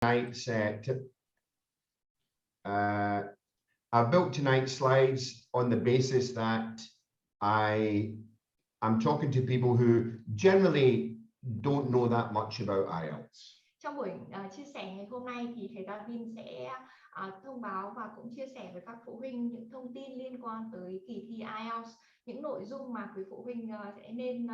tonight's I've built tonight's slides on the basis that I'm talking to people who generally don't know that much about IELTS. Trong buổi chia sẻ ngày hôm nay thì thầy Tavin sẽ thông báo và cũng chia sẻ với các phụ huynh những thông tin liên quan tới kỳ thi IELTS, những nội dung mà quý phụ huynh sẽ nên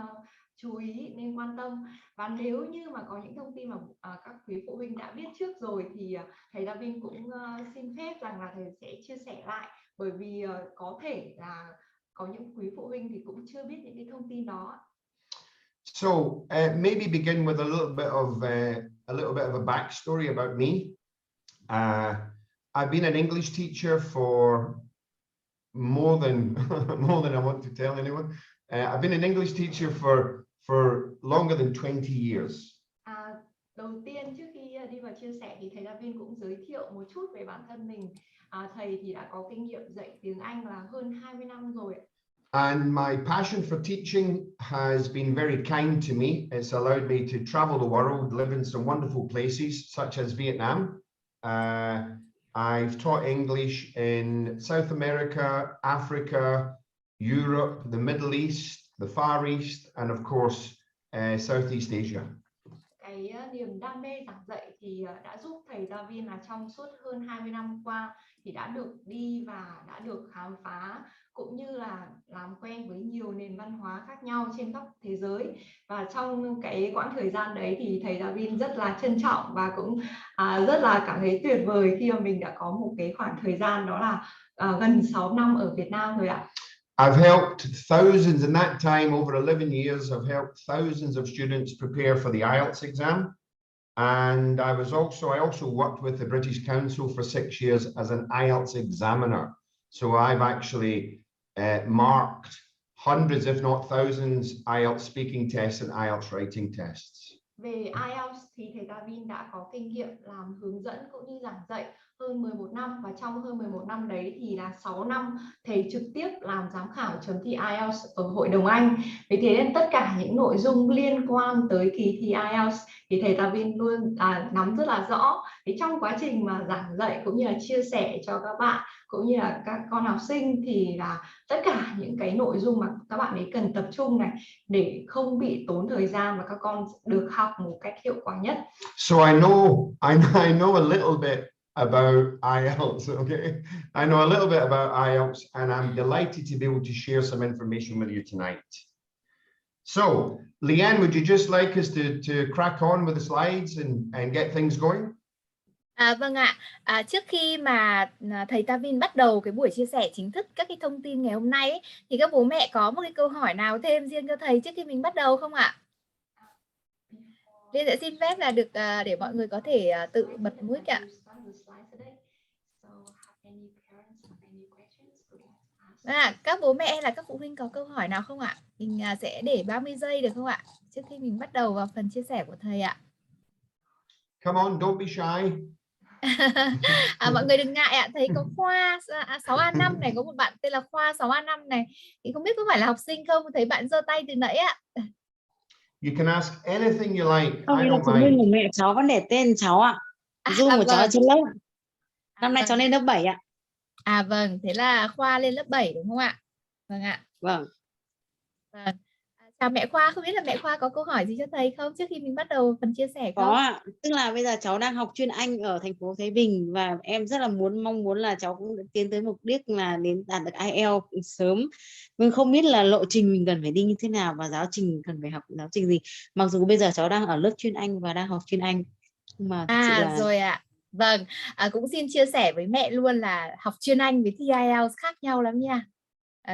chú ý, nên quan tâm. Và nếu như mà có những thông tin mà các quý phụ huynh đã biết trước rồi thì thầy Tavin cũng xin phép rằng là thầy sẽ chia sẻ lại, bởi vì có thể là có những quý phụ huynh thì cũng chưa biết những cái thông tin đó. So maybe begin with a little bit of a backstory about me. I've been an English teacher for more than I want to tell anyone. I've been an English teacher for longer than 20 years. Đầu tiên trước khi đi vào chia sẻ thì thầy Tavin cũng giới thiệu một chút về bản thân mình. Thầy thì đã có kinh nghiệm dạy tiếng Anh là hơn 20 năm rồi. And my passion for teaching has been very kind to me. It's allowed me to travel the world, live in some wonderful places such as Vietnam. I've taught English in South America, Africa, Europe, the Middle East, the Far East, and of course, Southeast Asia. Cái niềm đam mê giảng dạy thì đã giúp thầy Tavin là trong suốt hơn 20 năm qua thì đã được đi và đã được khám phá cũng như là làm quen với nhiều nền văn hóa khác nhau trên khắp thế giới. Và trong cái quãng thời gian đấy thì thầy Tavin rất là trân trọng và cũng rất là cảm thấy tuyệt vời khi mà mình đã có một cái khoảng thời gian đó là gần 6 năm ở Việt Nam rồi ạ. I've helped thousands in that time, over 11 years, I've helped thousands of students prepare for the IELTS exam. And I also worked with the British Council for 6 years as an IELTS examiner. So I've actually marked hundreds, if not thousands, IELTS speaking tests and IELTS writing tests. Về IELTS thì thầy Tavin đã có kinh nghiệm làm hướng dẫn cũng như giảng dạy hơn 11 năm, và trong hơn 11 năm đấy thì là 6 năm thầy trực tiếp làm giám khảo chấm thi IELTS ở Hội đồng Anh. Vì thế nên tất cả những nội dung liên quan tới kỳ thi IELTS thì thầy Tavin luôn nắm rất là rõ. Thì trong quá trình mà giảng dạy cũng như là chia sẻ cho các bạn cũng như là các con học sinh thì là tất cả những cái nội dung mà các bạn ấy cần tập trung này để không bị tốn thời gian và các con được học một cách hiệu quả nhất. So I know a little bit about IELTS, okay? I know a little bit about IELTS, and I'm delighted to be able to share some information with you tonight. So, Leanne, would you just like us to crack on with the slides and get things going? Vâng ạ, trước khi mà thầy Tavin bắt đầu cái buổi chia sẻ chính thức các cái thông tin ngày hôm nay ấy, thì các bố mẹ có một cái câu hỏi nào thêm riêng cho thầy trước khi mình bắt đầu không ạ? Liên sẽ xin phép là được để mọi người có thể tự bật mic ạ. Các bố mẹ hay là các phụ huynh có câu hỏi nào không ạ? Mình sẽ để 30 giây được không ạ? Trước khi mình bắt đầu vào phần chia sẻ của thầy ạ. Come on, don't be shy. Mọi người đừng ngại ạ. Thấy có Khoa 6A5 này, có một bạn tên là Khoa 6A5 này. Thì không biết có phải là học sinh không? Thấy bạn giơ tay từ nãy ạ. You can ask anything you like. Không, là chứng minh của mẹ cháu vẫn để tên cháu ạ. Dung của cháu ở trên lớp. Năm nay cháu lên lớp 7 ạ. Vâng, thế là Khoa lên lớp 7 đúng không ạ? Vâng ạ. Vâng. Vâng. Chào mẹ Khoa, không biết là mẹ Khoa có câu hỏi gì cho thầy không trước khi mình bắt đầu phần chia sẻ không? Có ạ, tức là bây giờ cháu đang học chuyên Anh ở thành phố Thái Bình và em rất là mong muốn là cháu cũng tiến tới mục đích là đến đạt được IELTS sớm. Nhưng không biết là lộ trình mình cần phải đi như thế nào và giáo trình cần phải học giáo trình gì. Mặc dù bây giờ cháu đang ở lớp chuyên Anh và đang học chuyên Anh. Nhưng mà rồi ạ. Vâng, cũng xin chia sẻ với mẹ luôn là học chuyên Anh với thi IELTS khác nhau lắm nha.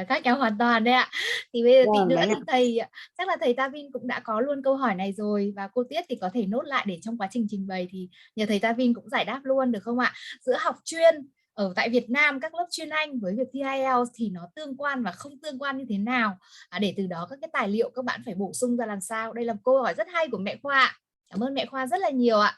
Khác nhau hoàn toàn đấy ạ. Thì bây giờ tí nữa thì thầy chắc là thầy Tavin cũng đã có luôn câu hỏi này rồi, và cô Tiết thì có thể nốt lại để trong quá trình trình bày thì nhờ thầy Tavin cũng giải đáp luôn được không ạ? Giữa học chuyên ở tại Việt Nam, các lớp chuyên Anh với việc thi IELTS thì nó tương quan và không tương quan như thế nào, để từ đó các cái tài liệu các bạn phải bổ sung ra làm sao? Đây là một câu hỏi rất hay của mẹ Khoa. Cảm ơn mẹ Khoa rất là nhiều ạ.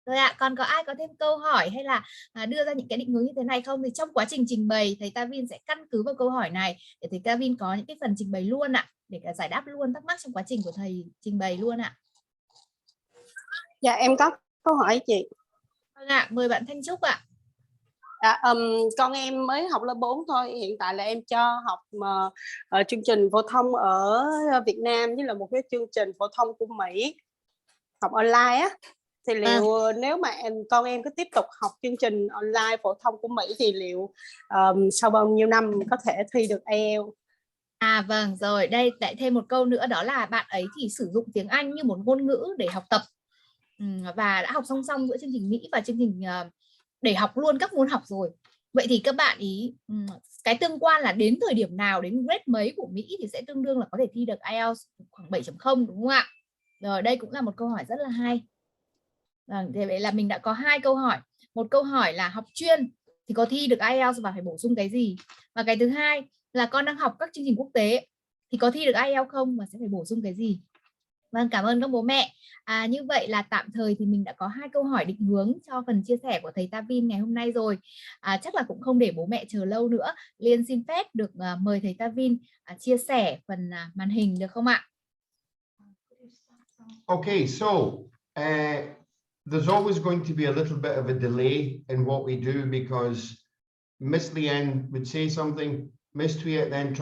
Rồi ạ, còn có ai có thêm câu hỏi hay là đưa ra những cái định hướng như thế này không? Thì trong quá trình trình bày, thầy Tavin sẽ căn cứ vào câu hỏi này để thầy Tavin có những cái phần trình bày luôn ạ, để giải đáp luôn thắc mắc trong quá trình của thầy trình bày luôn ạ. Dạ, em có Câu hỏi chị. Vâng ạ, mời bạn Thanh Trúc ạ. Con em mới học lớp 4 thôi. Hiện tại là em cho học chương trình phổ thông ở Việt Nam với là một cái chương trình phổ thông của Mỹ, học online á. Thì liệu nếu mà con em cứ tiếp tục học chương trình online phổ thông của Mỹ thì liệu sau bao nhiêu năm có thể thi được IELTS? À vâng, rồi đây lại thêm một câu nữa, đó là bạn ấy thì sử dụng tiếng Anh như một ngôn ngữ để học tập và đã học song song giữa chương trình Mỹ và chương trình để học luôn các môn học rồi. Vậy thì các bạn ý cái tương quan là đến thời điểm nào, đến grade mấy của Mỹ thì sẽ tương đương là có thể thi được IELTS khoảng 7.0 đúng không ạ? Rồi đây cũng là một câu hỏi rất là hay. Thế vậy là mình đã có 2 câu hỏi. Một câu hỏi là học chuyên thì có thi được IELTS và phải bổ sung cái gì? Và cái thứ hai là con đang học các chương trình quốc tế thì có thi được IELTS không và sẽ phải bổ sung cái gì? Vâng, cảm ơn các bố mẹ. Như vậy là tạm thời thì mình đã có 2 câu hỏi định hướng cho phần chia sẻ của thầy Tavin ngày hôm nay rồi. Chắc là cũng không để bố mẹ chờ lâu nữa. Liên xin phép được mời thầy Tavin chia sẻ phần màn hình được không ạ? Okay, so there's always going to be a little bit of a delay in what we do because Miss Leanne would say something, Miss Tweet then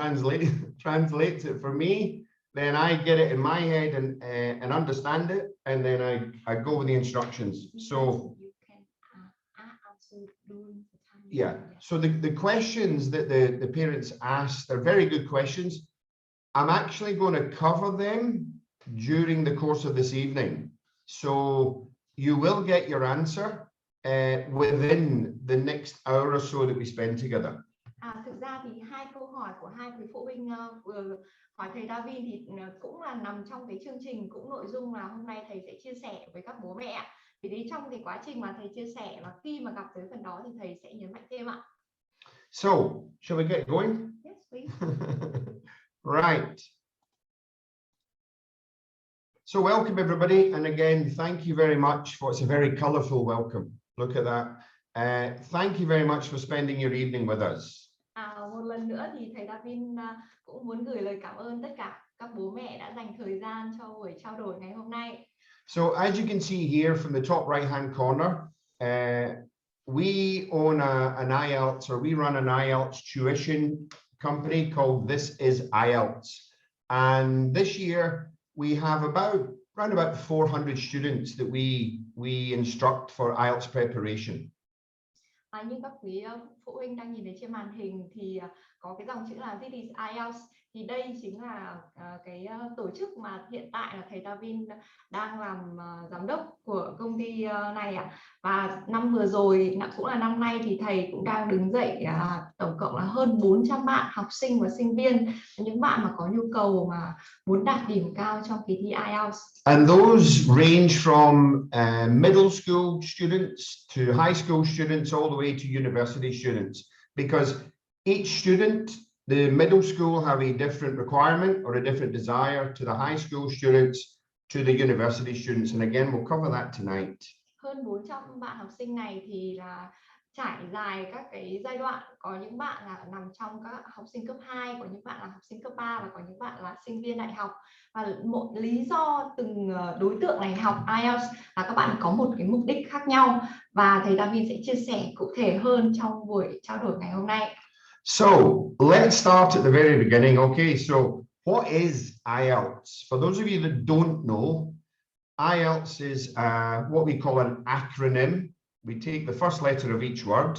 translates it for me. Then I get it in my head and understand it, and then I go with the instructions. So yeah, so the questions that the parents asked, they're very good questions. I'm actually going to cover them during the course of this evening. So you will get your answer within the next hour or so that we spend together. Thực ra thì 2 câu hỏi của 2 quý phụ huynh vừa hỏi thầy Tavin thì cũng là nằm trong cái chương trình, cũng nội dung là hôm nay thầy sẽ chia sẻ với các bố mẹ. Thì đấy, trong cái quá trình mà thầy chia sẻ và khi mà gặp tới phần đó thì thầy sẽ nhấn mạnh thêm ạ. So, shall we get going? Yes, please. Right. So welcome everybody, and again, thank you very much for, it's a very colorful welcome. Look at that. Thank you very much for spending your evening with us. Một lần nữa thì thầy Tavin cũng muốn gửi lời cảm ơn tất cả các bố mẹ đã dành thời gian cho buổi trao đổi ngày hôm nay. So as you can see here from the top right hand corner, we own an IELTS, or we run an IELTS tuition company called This Is IELTS. And this year we have around about 400 students that we instruct for IELTS preparation. Như các quý phụ huynh đang nhìn thấy trên màn hình thì có cái dòng chữ là This Is IELTS, thì đây chính là cái tổ chức mà hiện tại là thầy Tavin đang làm giám đốc của công ty này ạ. Và năm vừa rồi cũng là năm nay thì thầy cũng đang đứng dậy tổng cộng là hơn 400 bạn học sinh và sinh viên, những bạn mà có nhu cầu mà muốn đạt điểm cao trong kỳ thi IELTS. And those range from middle school students to high school students all the way to university students, because each student, the middle school have a different requirement or a different desire to the high school students to the university students. And again, we'll cover that tonight. Hơn 400 bạn học sinh này thì là trải dài các cái giai đoạn, có những bạn là nằm trong các học sinh cấp 2, có những bạn là học sinh cấp 3 và có những bạn là sinh viên đại học. Và một lý do từng đối tượng này học IELTS là các bạn có một cái mục đích khác nhau, và thầy Tavin sẽ chia sẻ cụ thể hơn trong buổi trao đổi ngày hôm nay. So let's start at the very beginning. Okay, so what is IELTS? For those of you that don't know, IELTS is what we call an acronym. We take the first letter of each word,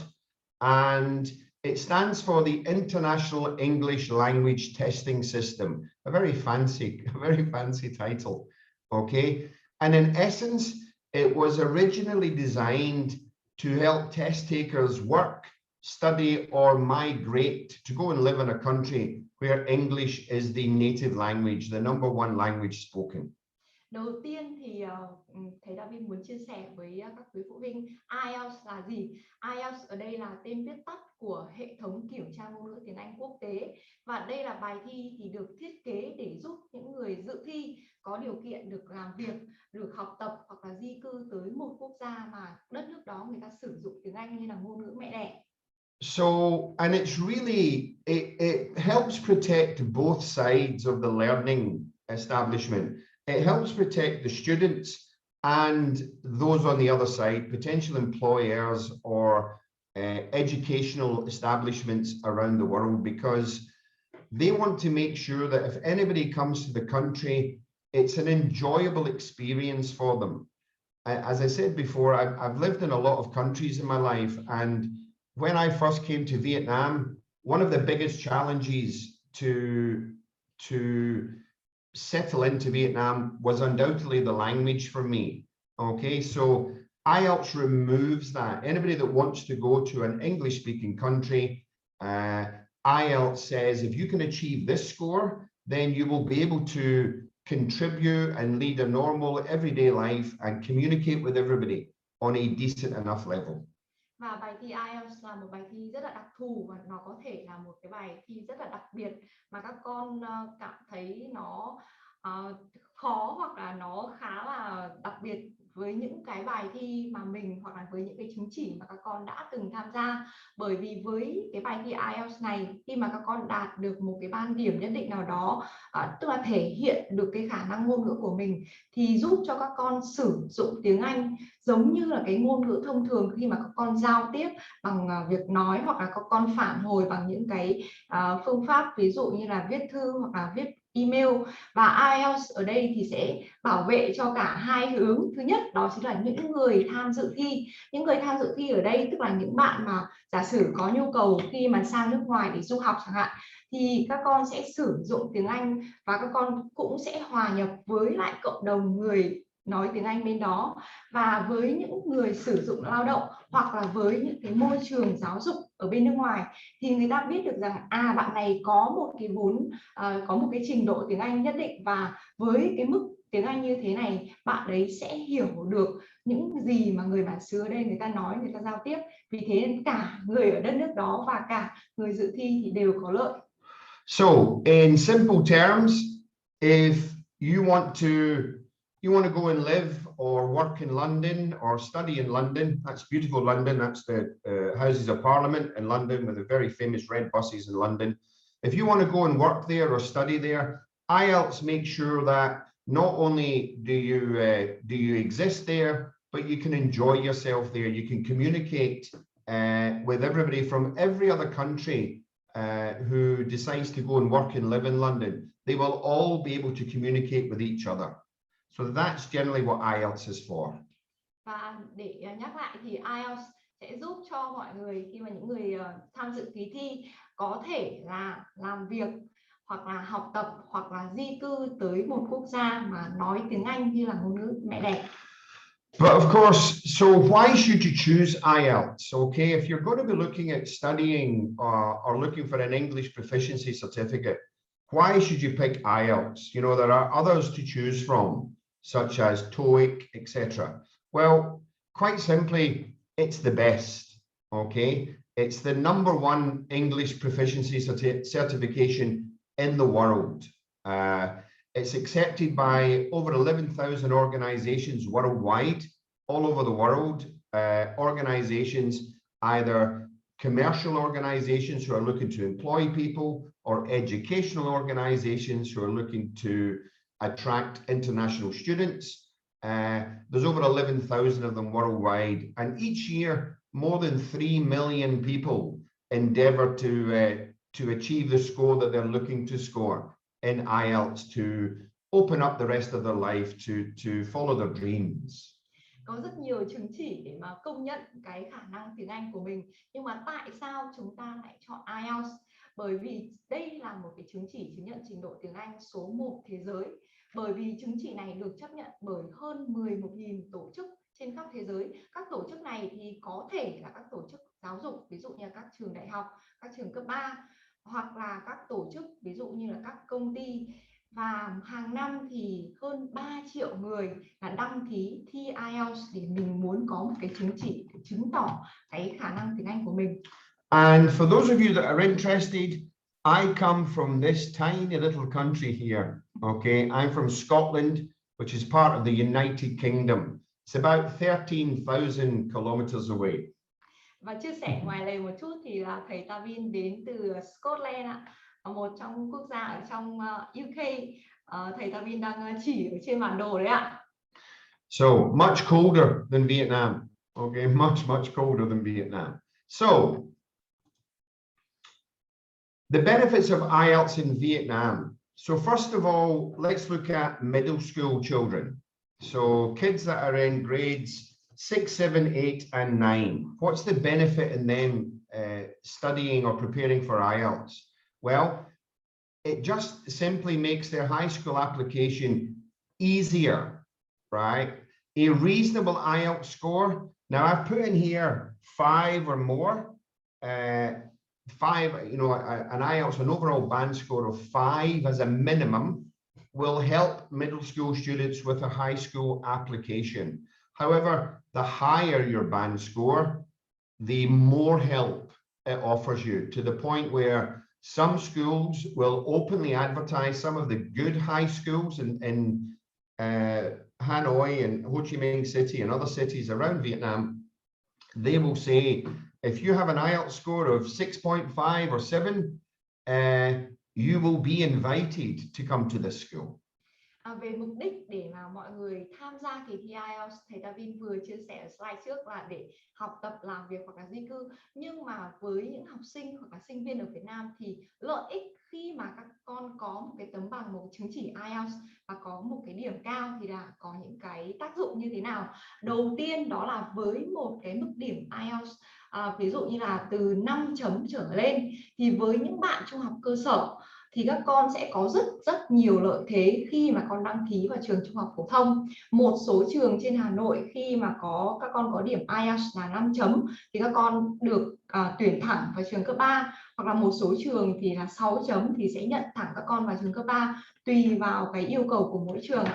and it stands for the International English Language Testing System. A very fancy title. Okay, and in essence, it was originally designed to help test takers work, study, or migrate to go and live in a country where English is the native language, the number one language spoken. Đầu tiên thì thầy Tavin muốn chia sẻ với các quý phụ huynh IELTS là gì. IELTS ở đây là tên viết tắt của hệ thống kiểm tra ngôn ngữ tiếng Anh quốc tế, và đây là bài thi thì được thiết kế để giúp những người dự thi có điều kiện được làm việc, được học tập hoặc là di cư tới một quốc gia mà đất nước đó người ta sử dụng tiếng Anh như là ngôn ngữ mẹ đẻ. So, and it's really, it helps protect both sides of the learning establishment. It helps protect the students and those on the other side, potential employers or educational establishments around the world, because they want to make sure that if anybody comes to the country, it's an enjoyable experience for them. As I said before, I've lived in a lot of countries in my life, and when I first came to Vietnam, one of the biggest challenges to settle into Vietnam was undoubtedly the language for me. Okay, so IELTS removes that. Anybody that wants to go to an English-speaking country, IELTS says if you can achieve this score, then you will be able to contribute and lead a normal everyday life and communicate with everybody on a decent enough level. Và bài thi IELTS là một bài thi rất là đặc thù, và nó có thể là một cái bài thi rất là đặc biệt mà các con cảm thấy nó khó, hoặc là nó khá là đặc biệt với những cái bài thi mà mình, hoặc là với những cái chứng chỉ mà các con đã từng tham gia. Bởi vì với cái bài thi IELTS này, khi mà các con đạt được một cái ban điểm nhất định nào đó, tức là thể hiện được cái khả năng ngôn ngữ của mình, thì giúp cho các con sử dụng tiếng Anh giống như là cái ngôn ngữ thông thường khi mà các con giao tiếp bằng việc nói, hoặc là các con phản hồi bằng những cái phương pháp ví dụ như là viết thư hoặc là viết email. Và IELTS ở đây thì sẽ bảo vệ cho cả hai hướng. Thứ nhất đó chính là những người tham dự thi. Những người tham dự thi ở đây tức là những bạn mà giả sử có nhu cầu khi mà sang nước ngoài để du học chẳng hạn, thì các con sẽ sử dụng tiếng Anh và các con cũng sẽ hòa nhập với lại cộng đồng người nói tiếng Anh bên đó. Và với những người sử dụng lao động hoặc là với những cái môi trường giáo dục ở bên nước ngoài, thì người ta biết được rằng bạn này có một cái vốn, có một cái trình độ tiếng Anh nhất định, và với cái mức tiếng Anh như thế này, bạn đấy sẽ hiểu được những gì mà người bản xứ ở đây người ta nói, người ta giao tiếp. Vì thế nên cả người ở đất nước đó và cả người dự thi thì đều có lợi. So, in simple terms, if you want to go and live or work in London or study in London, that's beautiful London, that's the Houses of Parliament in London with the very famous red buses in London. If you want to go and work there or study there, IELTS makes sure that not only do you exist there, but you can enjoy yourself there. You can communicate with everybody from every other country who decides to go and work and live in London. They will all be able to communicate with each other. So that's generally what IELTS is for. Và để nhắc lại thì IELTS sẽ giúp cho mọi người, khi mà những người tham dự kỳ thi có thể là làm việc hoặc là học tập hoặc là di cư tới một quốc gia mà nói tiếng Anh như là ngôn ngữ mẹ đẻ. But of course, so why should you choose IELTS? Okay, if you're going to be looking at studying or looking for an English proficiency certificate, why should you pick IELTS? You know, there are others to choose from, such as TOEIC, etc. Well, quite simply, it's the best, okay? It's the #1 English proficiency certification in the world. It's accepted by over 11,000 organizations worldwide, all over the world. Organizations, either commercial organizations who are looking to employ people, or educational organizations who are looking to attract international students. There's over 11,000 of them worldwide, and each year more than 3 million people endeavor to achieve the score that they're looking to score in IELTS, to open up the rest of their life, to follow their dreams. Có rất nhiều chứng chỉ để mà công nhận cái khả năng tiếng Anh của mình, nhưng mà tại sao chúng ta lại chọn IELTS? Bởi vì đây là một cái chứng chỉ chứng nhận trình độ tiếng Anh số 1 thế giới. Bởi vì chứng chỉ này được chấp nhận bởi hơn 11.000 tổ chức trên khắp thế giới. Các tổ chức này thì có thể là các tổ chức giáo dục, ví dụ như là các trường đại học, các trường cấp 3, hoặc là các tổ chức ví dụ như là các công ty. Và hàng năm thì hơn 3 triệu người là đăng ký thi IELTS để mình muốn có một cái chứng chỉ để chứng tỏ cái khả năng tiếng Anh của mình. And for those of you that are interested, I come from this tiny little country here. Okay, I'm from Scotland, which is part of the United Kingdom. It's about 13,000 kilometers away. Và chia sẻ ngoài lề một chút thì là thầy Tavin đến từ Scotland ạ, một trong quốc gia ở trong UK. Thầy Tavin đang chỉ ở trên bản đồ đấy ạ. So much colder than Vietnam. Okay, much colder than Vietnam. So the benefits of IELTS in Vietnam. So first of all, let's look at middle school children. So kids that are in grades 6, 7, 8, and 9. What's the benefit in them studying or preparing for IELTS? Well, it just simply makes their high school application easier, right? A reasonable IELTS score. Now I've put in here 5 or more. 5, an IELTS, an overall band score of 5 as a minimum will help middle school students with a high school application. However, the higher your band score, the more help it offers you, to the point where some schools will openly advertise, some of the good high schools in Hanoi and Ho Chi Minh City and other cities around Vietnam, they will say, if you have an IELTS score of 6.5 or 7, you will be invited to come to this school. Về mục đích để mà mọi người tham gia kỳ thi IELTS, thầy Tavin vừa chia sẻ ở slide trước là để học tập, làm việc hoặc là di cư. Nhưng mà với những học sinh hoặc là sinh viên ở Việt Nam thì lợi ích khi mà các con có một cái tấm bằng, một chứng chỉ IELTS và có một cái điểm cao thì là có những cái tác dụng như thế nào? Đầu tiên đó là với một cái mức điểm IELTS ví dụ như là từ 5 chấm trở lên thì với những bạn trung học cơ sở thì các con sẽ có rất nhiều lợi thế khi mà con đăng ký vào trường trung học phổ thông. Một số trường trên Hà Nội khi mà các con có điểm IELTS là 5 chấm thì các con được tuyển thẳng vào trường cấp 3, hoặc là một số trường thì là 6 chấm thì sẽ nhận thẳng các con vào trường cấp 3 tùy vào cái yêu cầu của mỗi trường.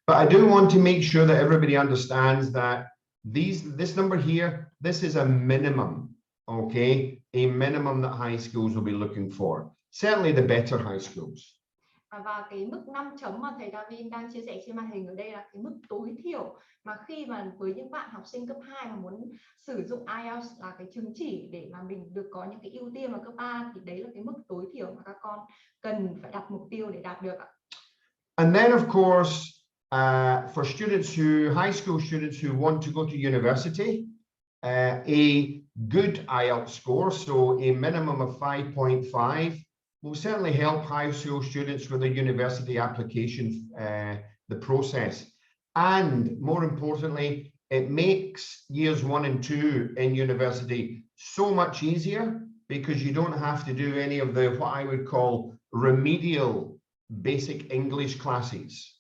But I do want to make sure that everybody understands that this number here, this is a minimum, okay? A minimum that high schools will be looking for. Certainly the better high schools. Và cái mức 5 chấm mà thầy Tavin đang chia sẻ trên màn hình ở đây là cái mức tối thiểu mà khi mà với những bạn học sinh cấp 2 mà muốn sử dụng IELTS là cái chứng chỉ để mà mình được có những cái ưu tiên vào cấp 3 thì đấy là cái mức tối thiểu mà các con cần phải đặt mục tiêu để đạt được ạ. And then of course for students high school students who want to go to university, a good IELTS score, so a minimum of 5.5 will certainly help high school students with their university application, the process. And more importantly, it makes years 1 and 2 in university so much easier because you don't have to do any of the, what I would call, remedial basic English classes.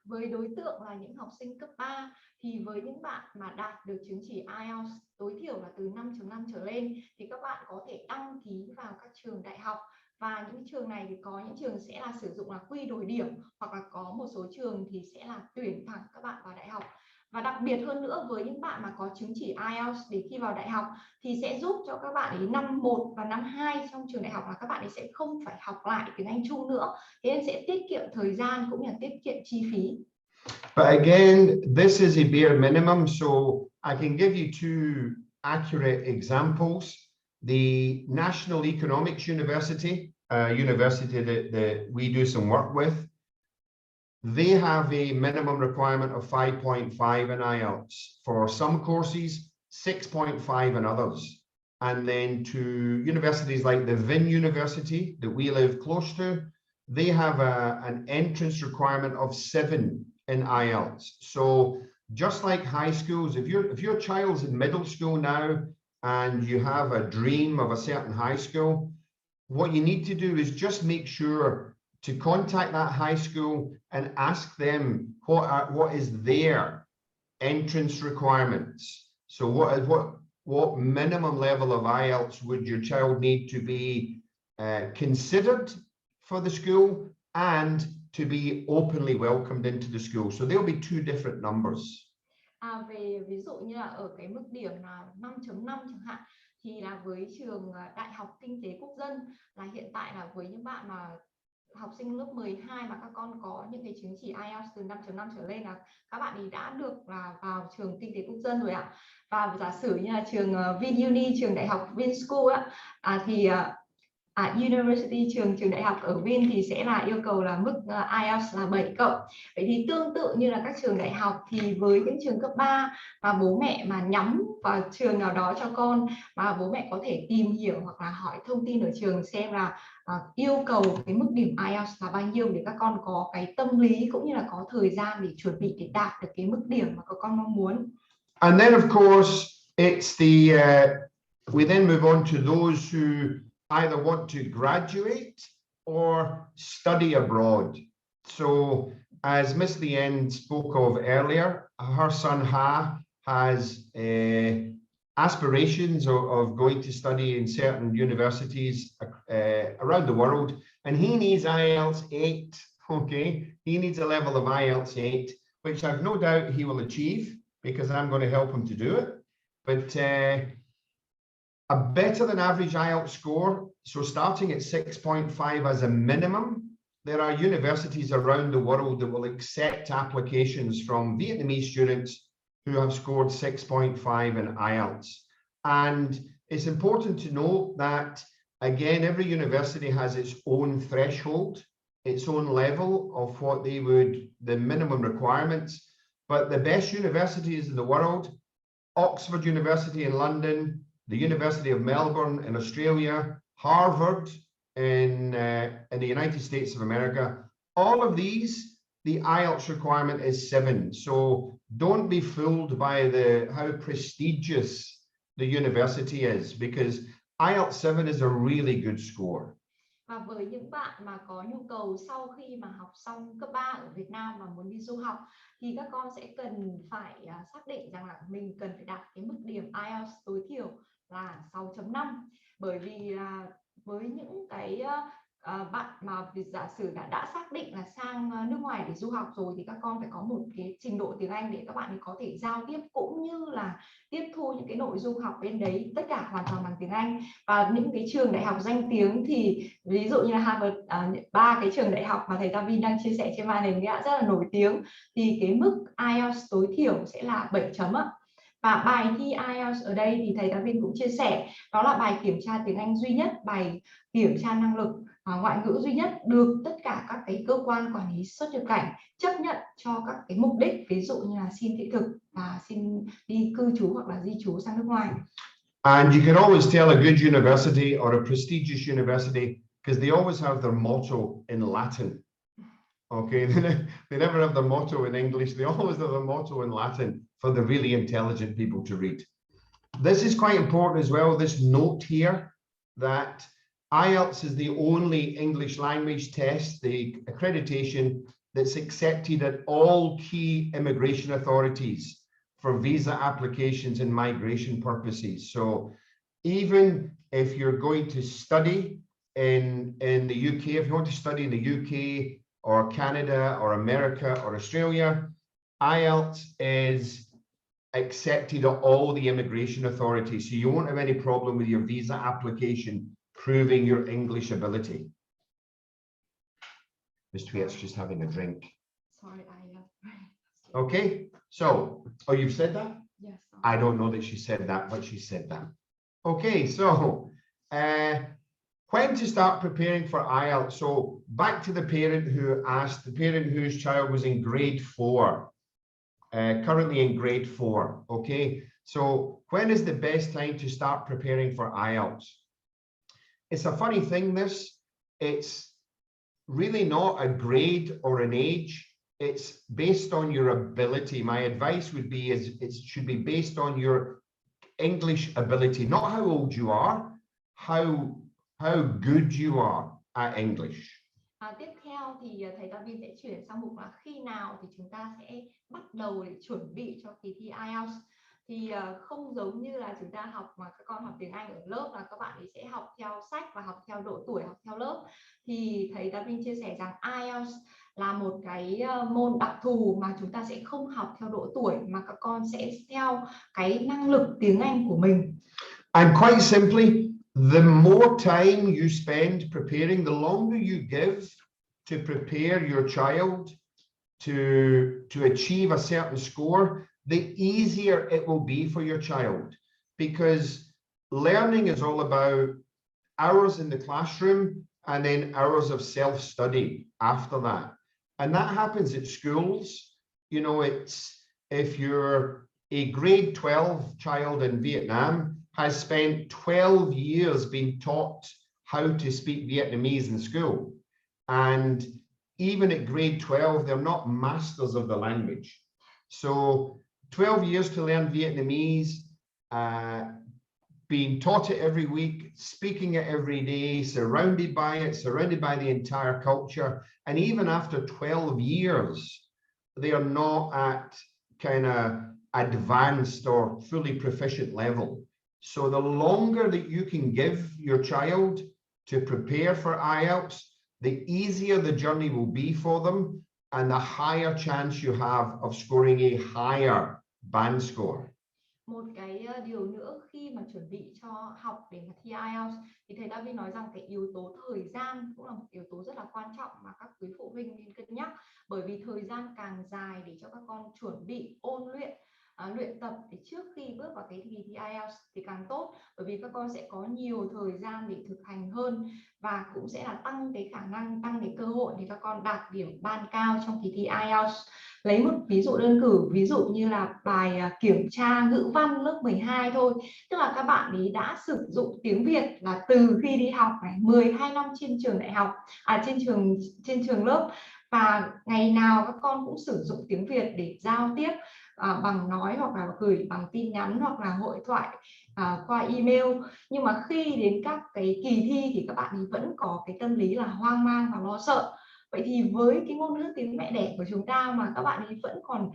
Với đối tượng là những học sinh cấp 3 thì với những bạn mà đạt được chứng chỉ IELTS tối thiểu là từ 5.5 trở lên thì các bạn có thể đăng ký vào các trường đại học, và những trường này thì có những trường sẽ là sử dụng là quy đổi điểm, hoặc là có một số trường thì sẽ là tuyển thẳng các bạn vào đại học. Và đặc biệt hơn nữa với những bạn mà có chứng chỉ IELTS để khi vào đại học thì sẽ giúp cho các bạn ấy năm 1 và năm 2 trong trường đại học là các bạn ấy sẽ không phải học lại tiếng Anh chung nữa. Thế nên sẽ tiết kiệm thời gian cũng như là tiết kiệm chi phí. But again, this is a bare minimum, so I can give you 2 accurate examples. The National Economics University, university that we do some work with, they have a minimum requirement of 5.5 in IELTS for some courses, 6.5 in others. And then to universities like the Vinh University that we live close to, they have an entrance requirement of 7 in IELTS. So just like high schools, if your child's in middle school now and you have a dream of a certain high school, what you need to do is just make sure to contact that high school and ask them what is their entrance requirements. So what minimum level of IELTS would your child need to be considered for the school and to be openly welcomed into the school? So there'll be 2 different numbers. Về ví dụ như là ở cái mức điểm là 5.5 chẳng hạn thì là với trường Đại học Kinh tế Quốc dân, là hiện tại là với những bạn mà học sinh lớp 12 mà các con có những cái chứng chỉ IELTS từ 5.5 trở lên là các bạn ấy đã được là vào trường Kinh tế Quốc dân rồi ạ. Và giả sử như là trường VinUni, trường Đại học VinSchool thì University trường đại học ở Vin thì sẽ là yêu cầu là mức IELTS là 7 cộng. Vậy thì tương tự như là các trường đại học thì với những trường cấp 3 mà bố mẹ mà nhắm vào trường nào đó cho con, mà bố mẹ có thể tìm hiểu hoặc là hỏi thông tin ở trường xem là yêu cầu cái mức điểm IELTS là bao nhiêu để các con có cái tâm lý cũng như là có thời gian để chuẩn bị để đạt được cái mức điểm mà các con mong muốn. And then of course it's the we then move on to those who either want to graduate or study abroad. So as Miss Leanne spoke of earlier, her son has aspirations of going to study in certain universities around the world, and he needs IELTS 8. Okay, he needs a level of IELTS 8, which I've no doubt he will achieve because I'm going to help him to do it. But a better than average IELTS score, so starting at 6.5 as a minimum. There are universities around the world that will accept applications from Vietnamese students who have scored 6.5 in IELTS. And it's important to note that, again, every university has its own threshold, its own level of what they would, the minimum requirements. But the best universities in the world, Oxford University in London, the University of Melbourne in Australia, Harvard in the United States of America, all of these, the IELTS requirement is 7. So don't be fooled by how prestigious the university is, because IELTS 7 is a really good score. Và với những bạn mà có nhu cầu sau khi mà học xong cấp 3 ở Việt Nam và muốn đi du học thì các con sẽ cần phải xác định rằng là mình cần phải đạt cái mức điểm IELTS tối thiểu là 6.5, bởi vì là với những cái bạn mà giả sử đã xác định là sang nước ngoài để du học rồi thì các con phải có một cái trình độ tiếng Anh để các bạn có thể giao tiếp cũng như là tiếp thu những cái nội dung học bên đấy tất cả hoàn toàn bằng tiếng Anh. Và những cái trường đại học danh tiếng thì ví dụ như là Harvard, 3 cái trường đại học mà thầy Tavin đang chia sẻ trên màn hình rất là nổi tiếng thì cái mức IELTS tối thiểu sẽ là 7 chấm ạ. Và bài thi IELTS ở đây thì thầy Tavin cũng chia sẻ đó là bài kiểm tra tiếng Anh duy nhất, bài kiểm tra năng lực ngoại ngữ duy nhất được tất cả các cái cơ quan quản lý xuất nhập cảnh chấp nhận cho các cái mục đích, ví dụ như là xin thị thực và xin đi cư trú hoặc là di trú sang nước ngoài. And you can always tell a good university or a prestigious university because they always have their motto in Latin. Okay, they never have their motto in English. They always have their motto in Latin for the really intelligent people to read. This is quite important as well, this note here that IELTS is the only English language test, the accreditation that's accepted at all key immigration authorities for visa applications and migration purposes. So even if you're going to study in the UK, if you want to study in the UK or Canada or America or Australia, IELTS is accepted at all the immigration authorities. So you won't have any problem with your visa application proving your English ability. Miss Tweet's just having a drink. Sorry, Okay, so, oh, you've said that? Yes. I don't know that she said that, but she said that. Okay, so when to start preparing for IELTS? So back to the parent who asked, the parent whose child was in grade 4, currently in grade 4. Okay, so when is the best time to start preparing for IELTS? It's a funny thing, this. It's really not a grade or an age. It's based on your ability. My advice would be it should be based on your English ability, not how old you are, how good you are at English. Tiếp theo thì thầy Tavin sẽ chuyển sang mục là khi nào thì chúng ta sẽ bắt đầu để chuẩn bị cho kỳ thi IELTS. Thì không giống như là chúng ta học mà các con học tiếng Anh ở lớp là các bạn ấy sẽ học theo sách và học theo độ tuổi, học theo lớp. Thì thầy Tavin chia sẻ rằng IELTS là một cái môn đặc thù mà chúng ta sẽ không học theo độ tuổi mà các con sẽ theo cái năng lực tiếng Anh của mình. And quite simply, the more time you spend preparing, the longer you give to prepare your child to achieve a certain score, the easier it will be for your child. Because learning is all about hours in the classroom and then hours of self-study after that. And that happens at schools. You know, it's if you're a grade 12 child in Vietnam has spent 12 years being taught how to speak Vietnamese in school. And even at grade 12, they're not masters of the language. So 12 years to learn Vietnamese, being taught it every week, speaking it every day, surrounded by it, surrounded by the entire culture. And even after 12 years, they are not at kind of advanced or fully proficient level. So the longer that you can give your child to prepare for IELTS, the easier the journey will be for them and the higher chance you have of scoring a higher band score. Một cái điều nữa khi mà chuẩn bị cho học để mà thi IELTS thì thầy Tavin nói rằng cái yếu tố thời gian cũng là một yếu tố rất là quan trọng mà các quý phụ huynh nên cân nhắc, bởi vì thời gian càng dài để cho các con chuẩn bị ôn luyện luyện tập để trước khi bước vào cái kỳ thi IELTS thì càng tốt, bởi vì các con sẽ có nhiều thời gian để thực hành hơn và cũng sẽ là tăng cái khả năng, tăng cái cơ hội để các con đạt điểm ban cao trong kỳ thi IELTS. Lấy một ví dụ đơn cử, ví dụ như là bài kiểm tra ngữ văn lớp 12 thôi, tức là các bạn ấy đã sử dụng tiếng Việt là từ khi đi học này, 12 năm trên trường đại học, trên trường lớp, và ngày nào các con cũng sử dụng tiếng Việt để giao tiếp bằng nói hoặc là gửi bằng tin nhắn hoặc là hội thoại qua email. Nhưng mà khi đến các cái kỳ thi thì các bạn ấy vẫn có cái tâm lý là hoang mang và lo sợ. Vậy thì với cái ngôn ngữ tiếng mẹ đẻ của chúng ta mà các bạn ấy vẫn còn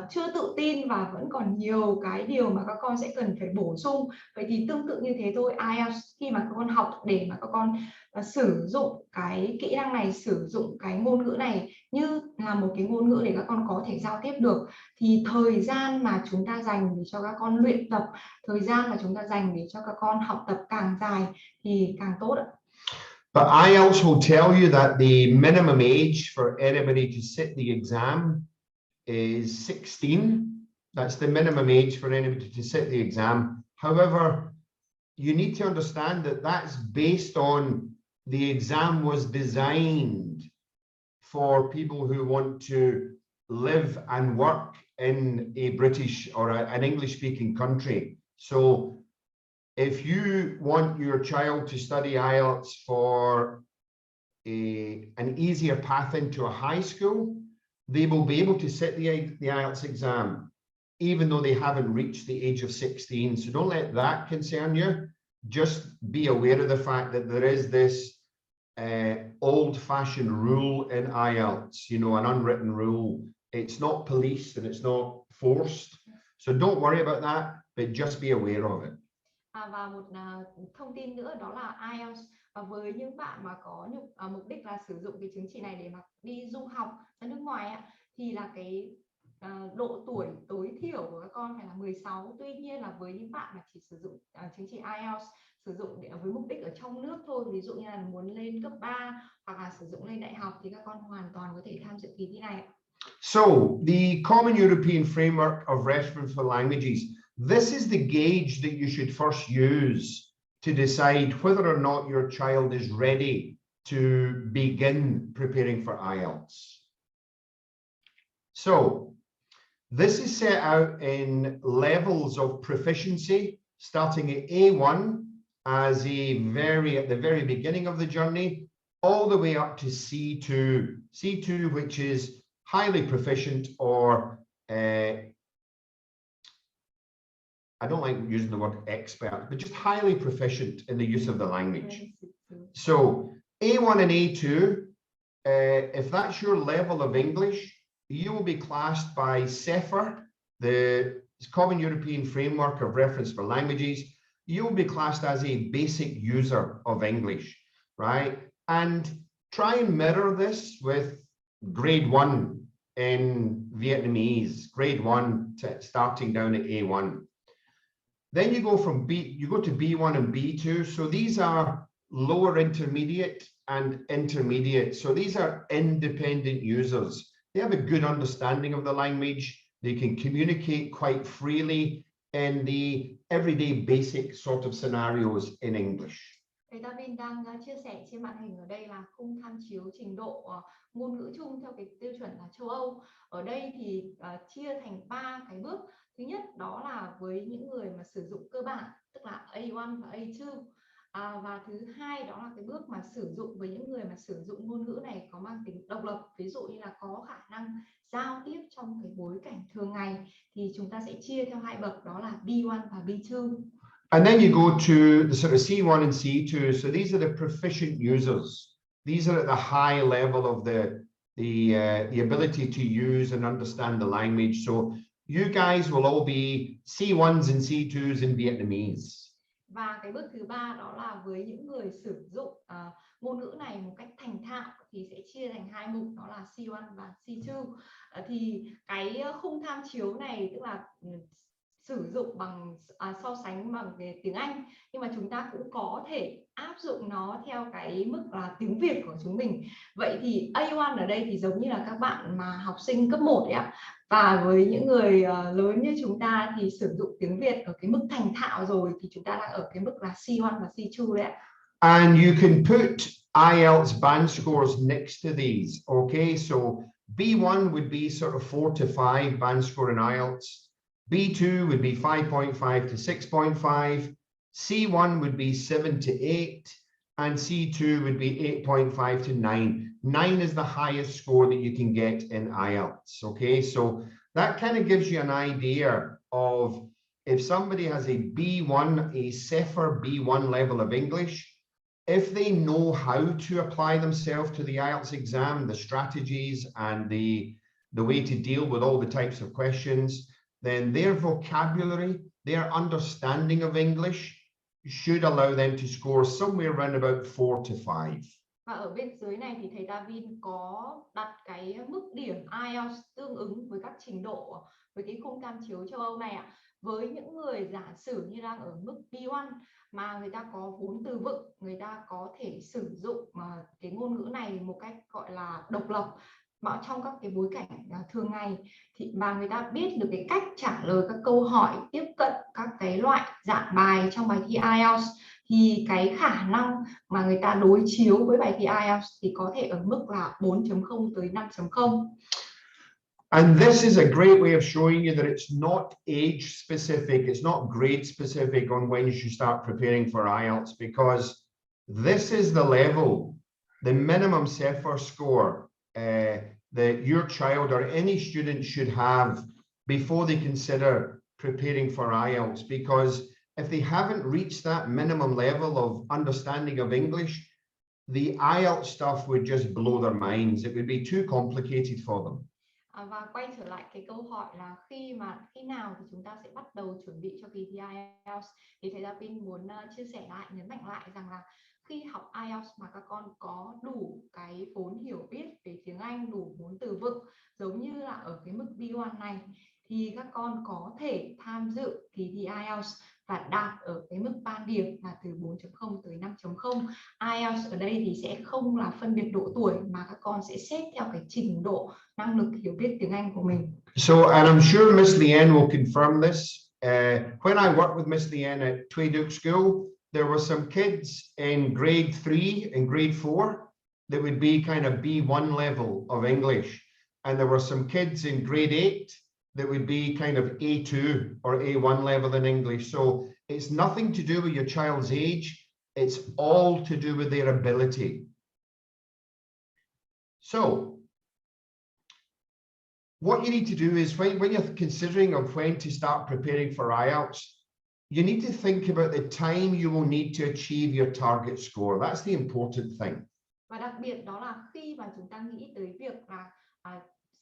chưa tự tin và vẫn còn nhiều cái điều mà các con sẽ cần phải bổ sung. Vậy thì tương tự như thế thôi, IELTS khi mà các con học để mà các con sử dụng cái kỹ năng này, sử dụng cái ngôn ngữ này như là một cái ngôn ngữ để các con có thể giao tiếp được, thì thời gian mà chúng ta dành để cho các con luyện tập, thời gian mà chúng ta dành để cho các con học tập càng dài thì càng tốt ạ. But IELTS will tell you that the minimum age for anybody to sit the exam is 16. That's the minimum age for anybody to sit the exam. However, you need to understand that that's based on the exam was designed for people who want to live and work in a British or an English-speaking country. So if you want your child to study IELTS for an easier path into a high school, they will be able to sit the IELTS exam, even though they haven't reached the age of 16. So don't let that concern you. Just be aware of the fact that there is this old-fashioned rule in IELTS, you know, an unwritten rule. It's not policed and it's not forced. So don't worry about that, but just be aware of it. Và một thông tin nữa đó là IELTS với những bạn mà có mục đích là sử dụng cái chứng chỉ này để mà đi du học ra nước ngoài thì là cái độ tuổi tối thiểu của các con phải là 16. Tuy nhiên là với những bạn mà chỉ sử dụng chứng chỉ IELTS sử dụng để với mục đích ở trong nước thôi, ví dụ như là muốn lên cấp 3 hoặc là sử dụng lên đại học, thì các con hoàn toàn có thể tham dự kỳ thi này. So the Common European Framework of Reference for Languages, this is the gauge that you should first use to decide whether or not your child is ready to begin preparing for IELTS. So this is set out in levels of proficiency, starting at A1 as at the very beginning of the journey, all the way up to C2. C2, which is highly proficient, or I don't like using the word expert, but just highly proficient in the use of the language. So A1 and A2, if that's your level of English, you will be classed by CEFR, the Common European Framework of Reference for Languages. You will be classed as a basic user of English, right? And try and mirror this with grade 1 in Vietnamese, grade 1 starting down at A1. Then you go from you go to B1 and B2. So these are lower intermediate and intermediate. So these are independent users. They have a good understanding of the language. They can communicate quite freely in the everyday basic sort of scenarios in English. Thầy Tavin đang chia sẻ trên màn hình ở đây là khung tham chiếu trình độ ngôn ngữ chung theo cái tiêu chuẩn là châu Âu. Ở đây thì chia thành 3 cái bước. Thứ nhất đó là với những người mà sử dụng cơ bản, tức là A1 và A2. Và thứ hai đó là cái bước mà sử dụng với những người mà sử dụng ngôn ngữ này có mang tính độc lập, ví dụ như là có khả năng giao tiếp trong cái bối cảnh thường ngày, thì chúng ta sẽ chia theo 2 bậc, đó là B1 và B2. And then you go to the sort of C1 and C2. So these are the proficient users. These are at the high level of the ability to use and understand the language. So you guys will all be C1s and C2s in Vietnamese. Và cái bước thứ ba đó là với những người sử dụng ngôn ngữ này một cách thành thạo thì sẽ chia thành 2 mục, đó là C1 và C2. Thì cái khung tham chiếu này tức là sử dụng bằng so sánh bằng cái tiếng Anh, nhưng mà chúng ta cũng có thể áp dụng nó theo cái mức là tiếng Việt của chúng mình. Vậy thì A1 ở đây thì giống như là các bạn mà học sinh cấp 1 ấy ạ. Và với những người lớn như chúng ta thì sử dụng tiếng Việt ở cái mức thành thạo rồi, thì chúng ta đang ở cái mức là C1 và C2 đấy ạ. And you can put IELTS band scores next to these. Okay, so B1 would be sort of 4 to 5 band score in IELTS. B2 would be 5.5 to 6.5. C1 would be 7 to 8. And C2 would be 8.5 to 9. 9 is the highest score that you can get in IELTS. Okay, so that kind of gives you an idea of if somebody has a B1, a SEFR B1 level of English, if they know how to apply themselves to the IELTS exam, the strategies and the way to deal with all the types of questions, then their vocabulary, their understanding of English should allow them to score somewhere around about 4 to 5. Và ở bên dưới này thì thầy Tavin có đặt cái mức điểm IELTS tương ứng với các trình độ với cái khung tham chiếu châu Âu này ạ. Với những người giả sử như đang ở mức B1 mà người ta có vốn từ vựng, người ta có thể sử dụng cái ngôn ngữ này một cách gọi là độc lập trong các cái bối cảnh thường ngày, thì mà người ta biết được cái cách trả lời các câu hỏi, tiếp cận các cái loại dạng bài trong bài thi IELTS, thì cái khả năng mà người ta đối chiếu với bài thi IELTS thì có thể ở mức là 4.0 tới 5.0. And this is a great way of showing you that it's not age specific, it's not grade specific on when you should start preparing for IELTS, because this is the level, the minimum SEFR score that your child or any student should have before they consider preparing for IELTS. Because if they haven't reached that minimum level of understanding of English, the IELTS stuff would just blow their minds. It would be too complicated for them. Và quay trở lại cái câu hỏi là khi nào thì chúng ta sẽ bắt đầu chuẩn bị cho kỳ thi IELTS, thì thầy Tavin muốn chia sẻ lại, nhấn mạnh lại rằng là khi học IELTS mà các con có đủ cái vốn hiểu biết về tiếng Anh, đủ vốn từ vựng giống như là ở cái mức B1 này, thì các con có thể tham dự kỳ thi IELTS và đạt ở cái mức ban điểm là từ 4.0 tới 5.0. IELTS ở đây thì sẽ không là phân biệt độ tuổi mà các con sẽ xét theo cái trình độ năng lực hiểu biết tiếng Anh của mình. So, and I'm sure Miss Leanne will confirm this. When I worked with Miss Leanne at Tuệ Đức School, there were some kids in grade 3 and grade 4 that would be kind of B1 level of English. And there were some kids in grade 8 that would be kind of A2 or A1 level in English. So it's nothing to do with your child's age. It's all to do with their ability. So what you need to do is when you're considering of when to start preparing for IELTS, you need to think about the time you will need to achieve your target score. That's the important thing. Và đặc biệt đó là khi mà chúng ta nghĩ tới việc là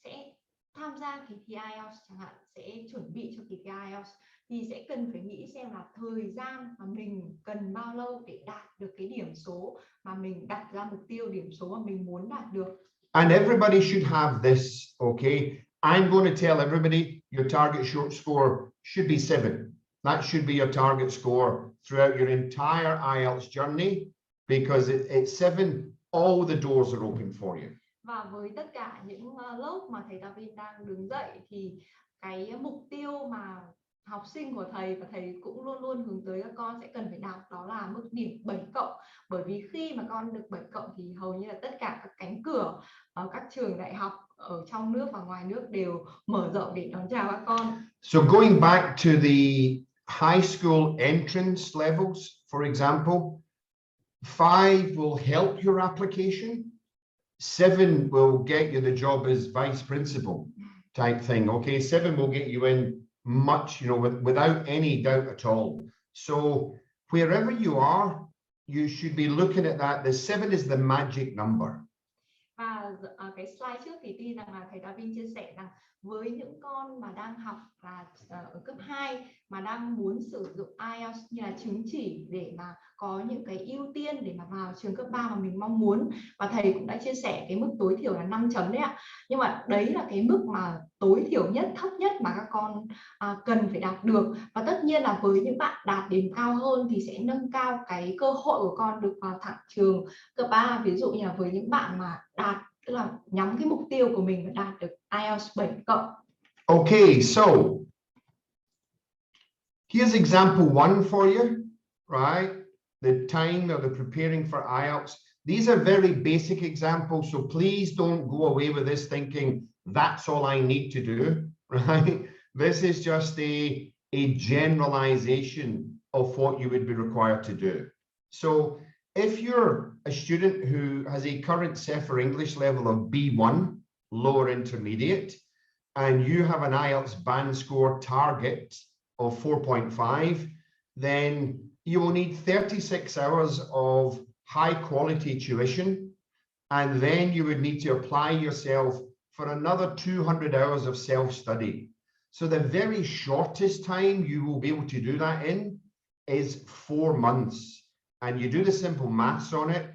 sẽ tham gia kỳ thi IELTS chẳng hạn, sẽ chuẩn bị cho kỳ thi IELTS, thì sẽ cần phải nghĩ xem là thời gian mà mình cần bao lâu để đạt được cái điểm số mà mình đặt ra mục tiêu, điểm số mà mình muốn đạt được. And everybody should have this, okay? I'm going to tell everybody your target short score should be 7. That should be your target score throughout your entire IELTS journey, because at 7, all the doors are open for you. Và với tất cả những lớp mà thầy Tavin đang đứng dậy thì cái mục tiêu mà học sinh của thầy, và thầy cũng luôn luôn hướng tới các con sẽ cần phải đạt, đó là mức điểm 7 cộng. Bởi vì khi mà con được 7 cộng thì hầu như là tất cả các cánh cửa ở các trường đại học ở trong nước và ngoài nước đều mở rộng để đón chào các con. So going back to the high school entrance levels, for example, 5 will help your application. 7 will get you the job as vice principal type thing. Okay, 7 will get you in much, without any doubt at all. So wherever you are, you should be looking at that. The 7 is the magic number. Và cái slide trước thì tuy rằng là thầy Tavin chia sẻ rằng với những con mà đang học là ở cấp 2 mà đang muốn sử dụng IELTS như là chứng chỉ để mà có những cái ưu tiên để mà vào trường cấp 3 mà mình mong muốn, và thầy cũng đã chia sẻ cái mức tối thiểu là 5 chấm đấy ạ. Nhưng mà đấy là cái mức mà tối thiểu nhất, thấp nhất mà các con cần phải đạt được. Và tất nhiên là với những bạn đạt điểm cao hơn thì sẽ nâng cao cái cơ hội của con được vào thẳng trường cấp 3. Ví dụ như là với những bạn mà đạt, tức là nhắm cái mục tiêu của mình là đạt được IELTS 7 cộng. Okay, so here's example 1 for you, right? The time of the preparing for IELTS. These are very basic examples, so please don't go away with this thinking that's all I need to do, right? This is just a generalization of what you would be required to do. So if you're a student who has a current CEFR English level of B1, lower intermediate, and you have an IELTS band score target of 4.5, then you will need 36 hours of high quality tuition, and then you would need to apply yourself for another 200 hours of self-study. So the very shortest time you will be able to do that in is 4 months. And you do the simple maths on it,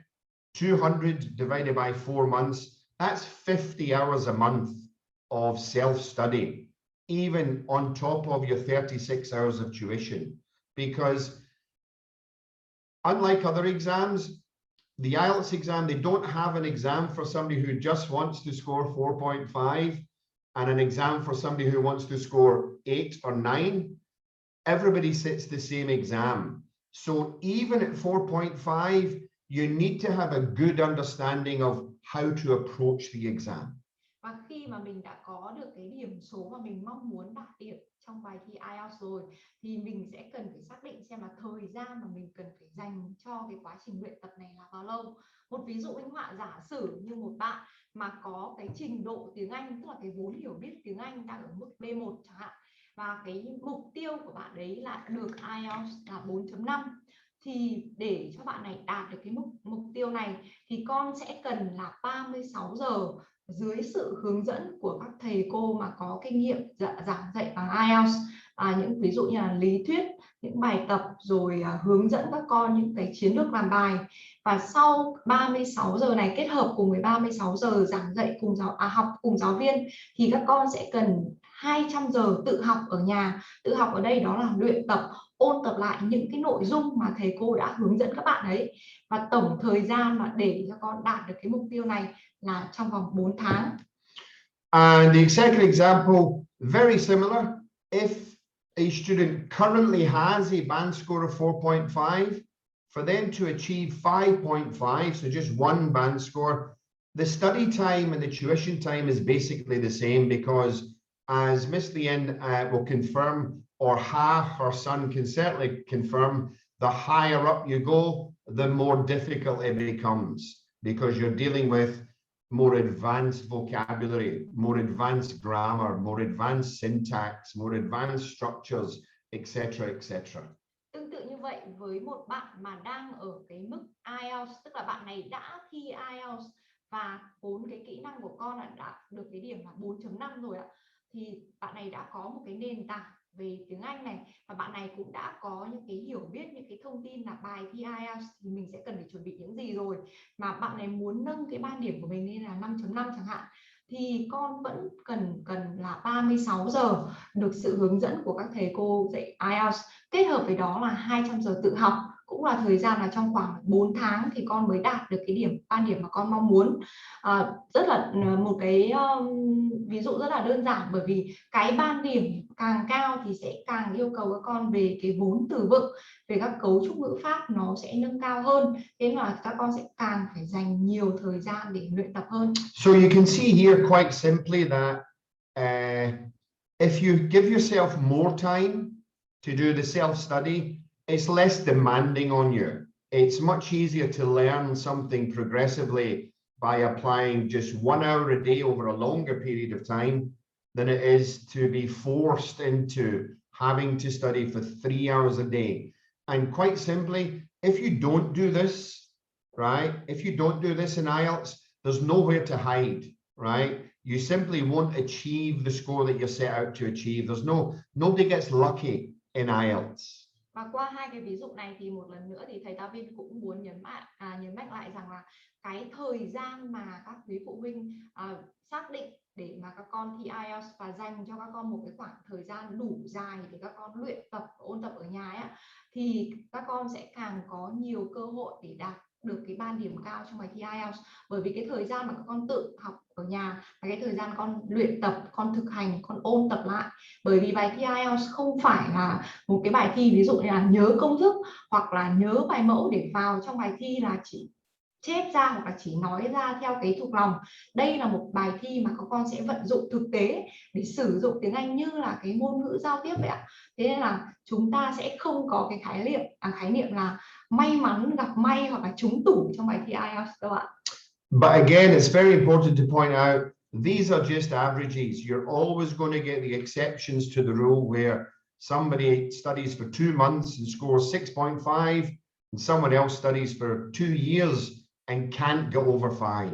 200 divided by 4 months, that's 50 hours a month of self-study, even on top of your 36 hours of tuition. Because unlike other exams, the IELTS exam, they don't have an exam for somebody who just wants to score 4.5 and an exam for somebody who wants to score 8 or 9. Everybody sits the same exam. So even at 4.5, you need to have a good understanding of how to approach the exam. Và khi mà mình đã có được cái điểm số mà mình mong muốn đạt điểm trong bài thi IELTS rồi thì mình sẽ cần phải xác định xem là thời gian mà mình cần phải dành cho cái quá trình luyện tập này là bao lâu. Một ví dụ minh họa, giả sử như một bạn mà có cái trình độ tiếng Anh, tức là cái vốn hiểu biết tiếng Anh đang ở mức B1 chẳng hạn, và cái mục tiêu của bạn đấy là được IELTS là 4.5, thì để cho bạn này đạt được cái mục tiêu này thì con sẽ cần là 36 giờ dưới sự hướng dẫn của các thầy cô mà có kinh nghiệm giảng dạy bằng IELTS, những ví dụ như là lý thuyết, những bài tập, rồi hướng dẫn các con những cái chiến lược làm bài. Và sau 36 giờ này kết hợp cùng với 36 giờ giảng dạy cùng học cùng giáo viên thì các con sẽ cần 200 giờ tự học ở nhà. Tự học ở đây đó là luyện tập, ôn tập lại những cái nội dung mà thầy cô đã hướng dẫn các bạn ấy. Và tổng thời gian mà để cho con đạt được cái mục tiêu này là trong vòng 4 tháng. And the second example, very similar. If a student currently has a band score of 4.5, for them to achieve 5.5, so just one band score, the study time and the tuition time is basically the same, because as Miss Leanne will confirm, or her son can certainly confirm, the higher up you go, the more difficult it becomes, because you're dealing with more advanced vocabulary, more advanced grammar, more advanced syntax, more advanced structures, etc., etc. Tương tự như vậy với một bạn mà đang ở cái mức IELTS, tức là bạn này đã thi IELTS và 4 cái kỹ năng của con đã được cái điểm là 4.5 rồi ạ, thì bạn này đã có một cái nền tảng về tiếng Anh này, và bạn này cũng đã có những cái hiểu biết, những cái thông tin là bài thi IELTS thì mình sẽ cần phải chuẩn bị những gì rồi, mà bạn này muốn nâng cái ban điểm của mình lên là 5.5 chẳng hạn, thì con vẫn cần là 36 giờ được sự hướng dẫn của các thầy cô dạy IELTS, kết hợp với đó là 200 giờ tự học cũng là thời gian là trong khoảng 4 tháng thì con mới đạt được cái ban điểm mà con mong muốn. Rất là một cái ví dụ rất là đơn giản, bởi vì cái ban điểm càng cao thì sẽ càng yêu cầu các con về cái vốn từ vựng, về các cấu trúc ngữ pháp nó sẽ nâng cao hơn, thế mà các con sẽ càng phải dành nhiều thời gian để luyện tập hơn. So you can see here quite simply that if you give yourself more time to do the self-study, it's less demanding on you. It's much easier to learn something progressively by applying just 1 hour a day over a longer period of time than it is to be forced into having to study for 3 hours a day. And quite simply, if you don't do this, right, if you don't do this in IELTS, there's nowhere to hide, right? You simply won't achieve the score that you're set out to achieve. Nobody gets lucky in IELTS. Và qua hai cái ví dụ này thì một lần nữa thì thầy Tavin cũng muốn nhấn mạnh lại rằng là cái thời gian mà các quý phụ huynh xác định để mà các con thi IELTS và dành cho các con một cái khoảng thời gian đủ dài để các con luyện tập, ôn tập ở nhà ấy, thì các con sẽ càng có nhiều cơ hội để đạt được cái ban điểm cao trong bài thi IELTS. Bởi vì cái thời gian mà các con tự học ở nhà là cái thời gian con luyện tập, con thực hành, con ôn tập lại. Bởi vì bài thi IELTS không phải là một cái bài thi ví dụ như là nhớ công thức hoặc là nhớ bài mẫu để vào trong bài thi là chỉ chép ra hoặc là chỉ nói ra theo cái thuộc lòng. Đây là một bài thi mà các con sẽ vận dụng thực tế để sử dụng tiếng Anh như là cái ngôn ngữ giao tiếp vậy ạ. Thế nên là chúng ta sẽ không có cái khái niệm là may mắn gặp may hoặc là trúng tủ trong bài thi IELTS đâu ạ. But again, it's very important to point out these are just averages. You're always going to get the exceptions to the rule where somebody studies for 2 months and scores 6.5 and someone else studies for 2 years and can't get over 5.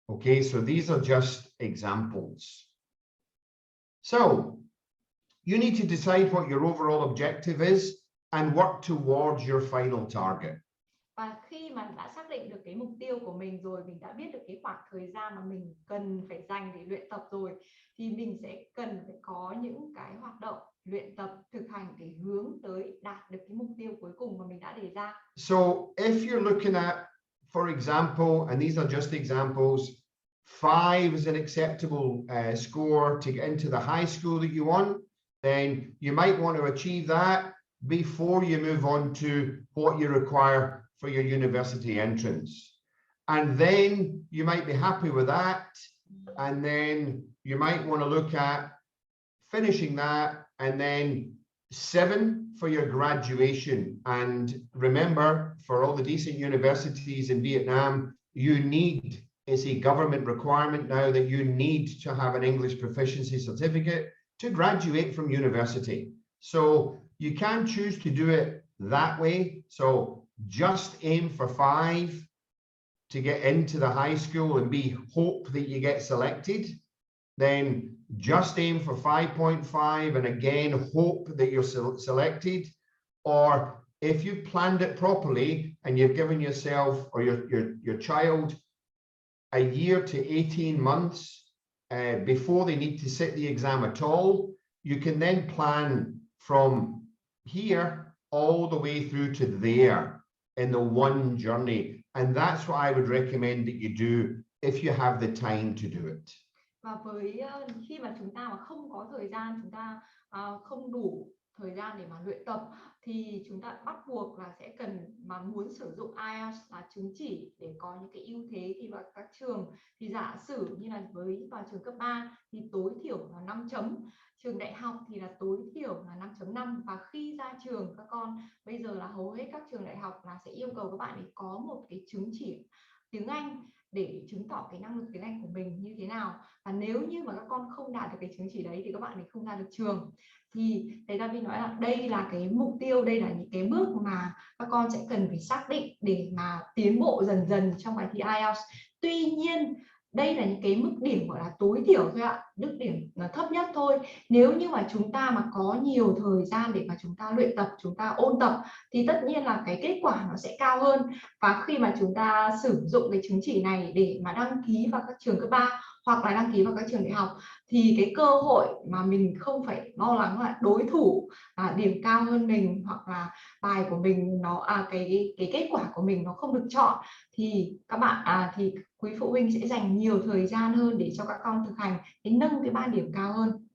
Okay, so these are just examples. So you need to decide what your overall objective is and work towards your final target. Và khi mà đã xác định được cái mục tiêu của mình rồi, mình đã biết được cái khoảng thời gian mà mình cần phải dành để luyện tập rồi, thì mình sẽ cần phải có những cái hoạt động luyện tập thực hành để hướng tới đạt được cái mục tiêu cuối cùng mà mình đã đề ra. So if you're looking at, for example, and these are just examples, 5 is an acceptable score to get into the high school that you want, then you might want to achieve that before you move on to what you require for your university entrance. And then you might be happy with that. And then you might want to look at finishing that, and then 7 for your graduation. And remember, for all the decent universities in Vietnam, it's a government requirement now that you need to have an English proficiency certificate to graduate from university. So you can choose to do it that way. So just aim for 5 to get into the high school and hope that you get selected. Then just aim for 5.5 and again hope that you're selected. Or if you planned it properly and you've given yourself or your child a year to 18 months before they need to sit the exam at all, you can then plan from here all the way through to there in the one journey. And that's what I would recommend that you do if you have the time to do it. Và với khi mà chúng ta mà không có thời gian, chúng ta không đủ thời gian để mà luyện tập, thì chúng ta bắt buộc là sẽ cần, mà muốn sử dụng IELTS là chứng chỉ để có những cái ưu thế thì vào các trường, thì giả sử như là vào trường cấp 3 thì tối thiểu là 5 chấm, trường đại học thì là tối thiểu là 5.5, và khi ra trường các con bây giờ là hầu hết các trường đại học là sẽ yêu cầu các bạn ấy có một cái chứng chỉ tiếng Anh để chứng tỏ cái năng lực tiếng Anh của mình như thế nào. Và nếu như mà các con không đạt được cái chứng chỉ đấy thì các bạn ấy không ra được trường. Thì thầy Tavin nói là đây là cái mục tiêu, đây là những cái bước mà các con sẽ cần phải xác định để mà tiến bộ dần dần trong bài thi IELTS. Tuy nhiên đây là những cái mức điểm gọi là tối thiểu thôi ạ. được điểm thấp nhất thôi. Nếu như mà chúng ta mà có nhiều thời gian để mà chúng ta luyện tập, chúng ta ôn tập thì tất nhiên là cái kết quả nó sẽ cao hơn. Và khi mà chúng ta sử dụng cái chứng chỉ này để mà đăng ký vào các trường cấp 3 hoặc là đăng ký vào các trường đại học thì cái cơ hội mà mình không phải lo lắng là đối thủ điểm cao hơn mình hoặc là bài của mình nó cái kết quả của mình nó không được chọn, thì các bạn thì quý phụ huynh sẽ dành nhiều thời gian hơn để cho các con thực hành để nâng cái ban điểm cao hơn.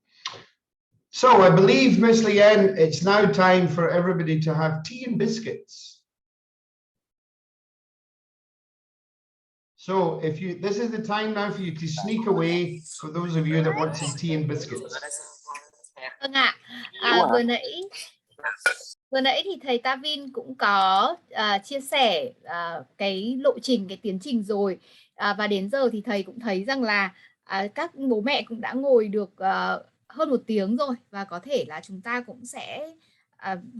So I believe, Miss Leanne, it's now time for everybody to have tea and biscuits. So if you, this is the time now for you to sneak away for those of you that want some tea and biscuits. Vâng ạ. Vừa nãy thì thầy Tavin cũng có chia sẻ cái lộ trình, cái tiến trình rồi. Và đến giờ thì thầy cũng thấy rằng là các bố mẹ cũng đã ngồi được hơn 1 tiếng rồi. Và có thể là chúng ta cũng sẽ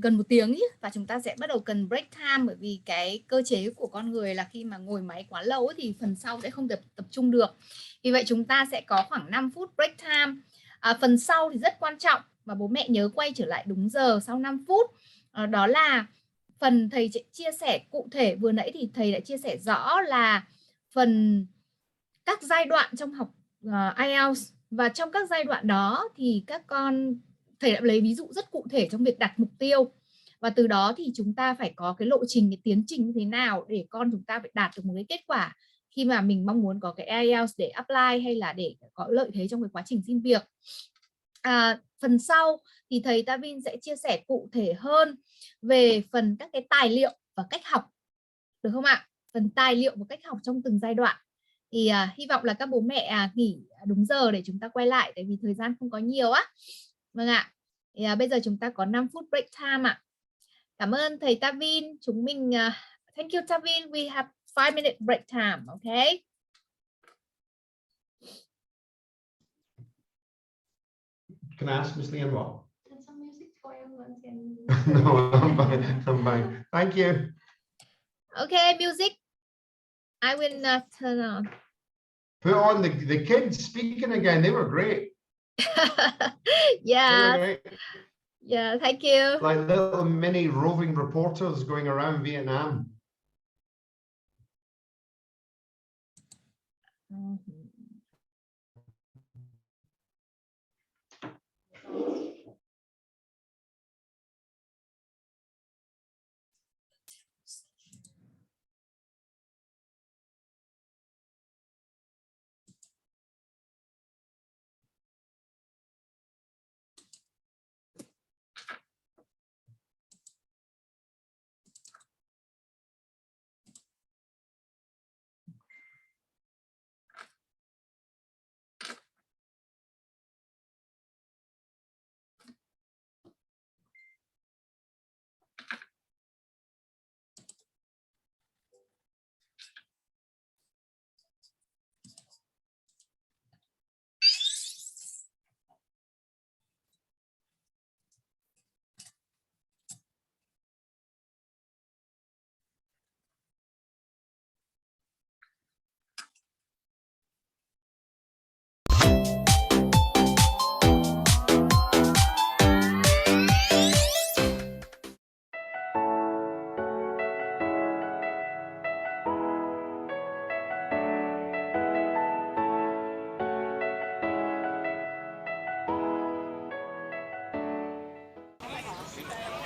gần 1 tiếng ý, và chúng ta sẽ bắt đầu cần break time, bởi vì cái cơ chế của con người là khi mà ngồi máy quá lâu ấy, thì phần sau sẽ không tập trung được. Vì vậy chúng ta sẽ có khoảng 5 phút break time. Phần sau thì rất quan trọng và bố mẹ nhớ quay trở lại đúng giờ sau 5 phút. Đó là phần thầy chia sẻ cụ thể. Vừa nãy thì thầy đã chia sẻ rõ là phần các giai đoạn trong học IELTS, và trong các giai đoạn đó thì các con, thầy đã lấy ví dụ rất cụ thể trong việc đặt mục tiêu, và từ đó thì chúng ta phải có cái lộ trình, cái tiến trình như thế nào để con chúng ta phải đạt được một cái kết quả khi mà mình mong muốn có cái IELTS để apply hay là để có lợi thế trong cái quá trình xin việc. Phần sau thì thầy Tavin sẽ chia sẻ cụ thể hơn về phần các cái tài liệu và cách học, được không ạ? Phần tài liệu và cách học trong từng giai đoạn. Thì hy vọng là các bố mẹ nghỉ đúng giờ để chúng ta quay lại, tại vì thời gian không có nhiều á. Vâng ạ. Thì bây giờ chúng ta có 5 phút break time ạ. Cảm ơn thầy Tavin. Chúng mình thank you Tavin. We have 5-minute break time, okay? Can I ask Miss Leanne what? Some music for everyone. No, I'm fine. I'm fine. Thank you. Okay, music. I will turn on. Put on the kids speaking again. They were great. Yeah. They were great. Yeah, thank you. Like little mini roving reporters going around Vietnam.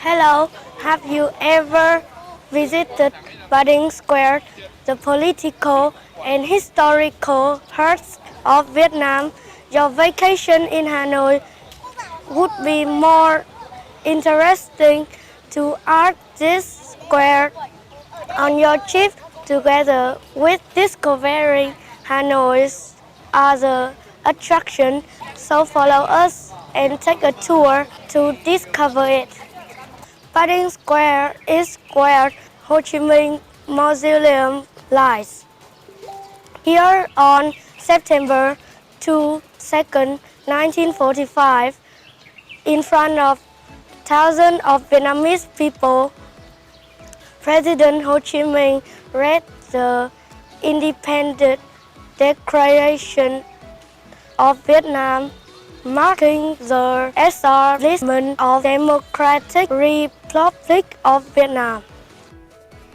Hello, have you ever visited Building Square, the political and historical heart of Vietnam? Your vacation in Hanoi would be more interesting to art this square on your trip together with discovering Hanoi's other attraction. So follow us and take a tour to discover it. Building Square is where Ho Chi Minh Mausoleum lies. Here on September 2nd, 1945, in front of thousands of Vietnamese people, President Ho Chi Minh read the Independence Declaration of Vietnam, marking the establishment of Democratic Republic of Vietnam.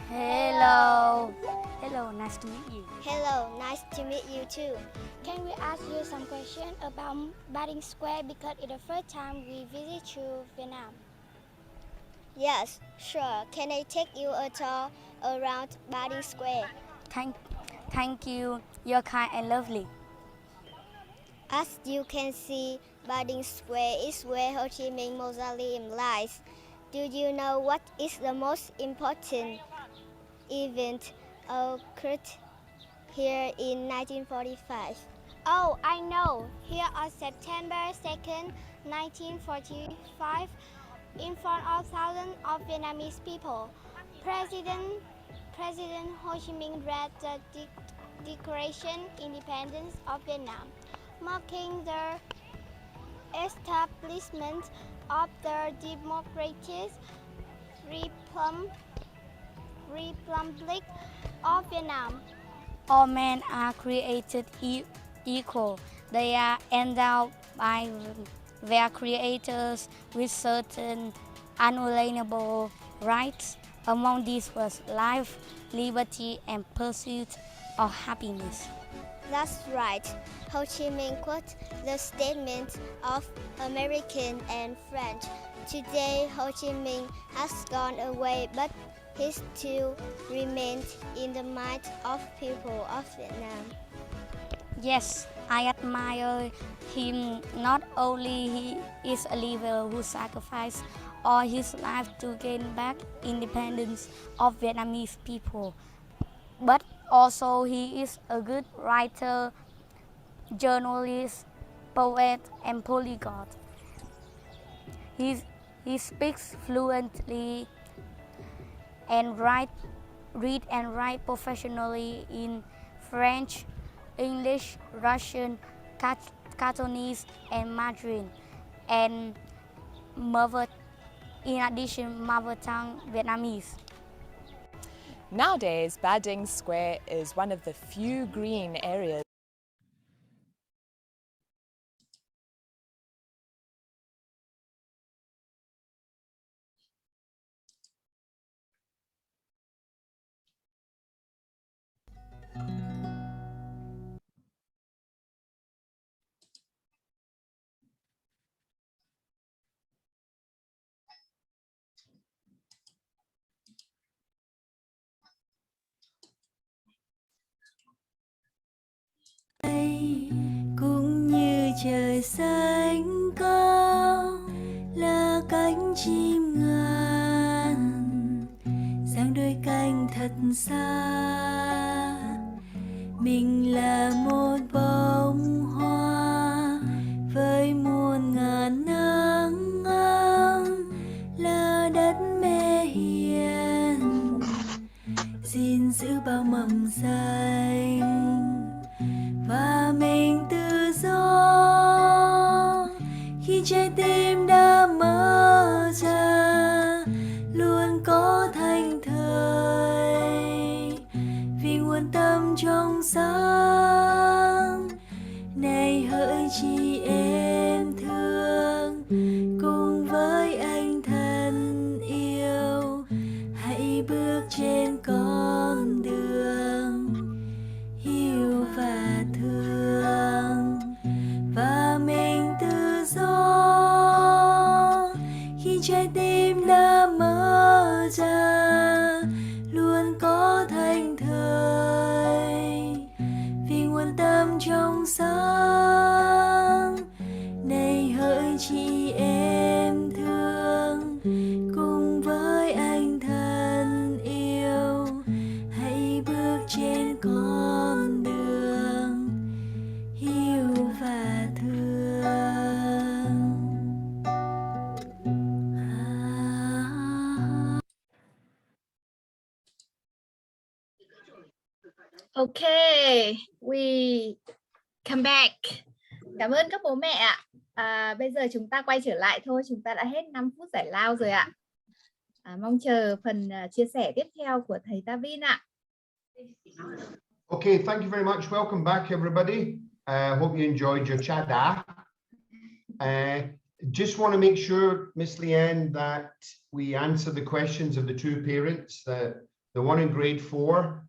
Hello. Hello, nice to meet you. Hello, nice to meet you too. Can we ask you some questions about Batting Square because it's the first time we visit to Vietnam? Yes, sure. Can I take you a tour around Batting Square? Thank you. You're kind and lovely. As you can see, Batting Square is where Ho Chi Minh Mausoleum lies. Do you know what is the most important event occurred here in 1945? Oh, I know. Here on September 2nd, 1945, in front of thousands of Vietnamese people, President Ho Chi Minh read the Declaration of Independence of Vietnam, marking the establishment of the Democratic Republic of Vietnam. All men are created equal. They are endowed by their creators with certain unalienable rights. Among these was life, liberty, and pursuit of happiness. That's right. Ho Chi Minh quoted the statements of American and French. Today, Ho Chi Minh has gone away, but he still remains in the mind of people of Vietnam. Yes, I admire him. Not only he is a leader who sacrificed all his life to gain back independence of Vietnamese people, but also he is a good writer, journalist, poet, and polyglot. He speaks fluently and read and write professionally in French, English, Russian, Cantonese, and Mandarin, and in addition, mother tongue Vietnamese. Nowadays, Ba Dinh Square is one of the few green areas. Cũng như trời xanh cao là cánh chim ngàn giang đôi cánh thật xa. Mình là một bông hoa với muôn ngàn nắng ấm, là đất mẹ hiền gìn giữ bao mầm xanh. Và mình tự do khi trái tim đã mở ra, luôn có thanh thơi vì nguồn tâm trong sáng. Này hỡi chị em thương, cùng với anh thân yêu, hãy bước trên con đường hiểu và thương. Và mình tự do khi trái tim đã mở ra, luôn có thanh thơi vì nguồn tâm trong sáng. Này hỡi chị em thương, cùng với anh thân yêu, hãy bước trên con đường hiểu và thương. Okay, we come back. Cảm ơn các bố mẹ ạ. Bây giờ chúng ta quay trở lại thôi. Chúng ta đã hết 5 phút giải lao rồi ạ. Mong chờ phần chia sẻ tiếp theo của thầy Tavin ạ. Okay, thank you very much. Welcome back, everybody. Hope you enjoyed your chada. Just want to make sure, Miss Leanne, that we answer the questions of the two parents. The one in grade 4,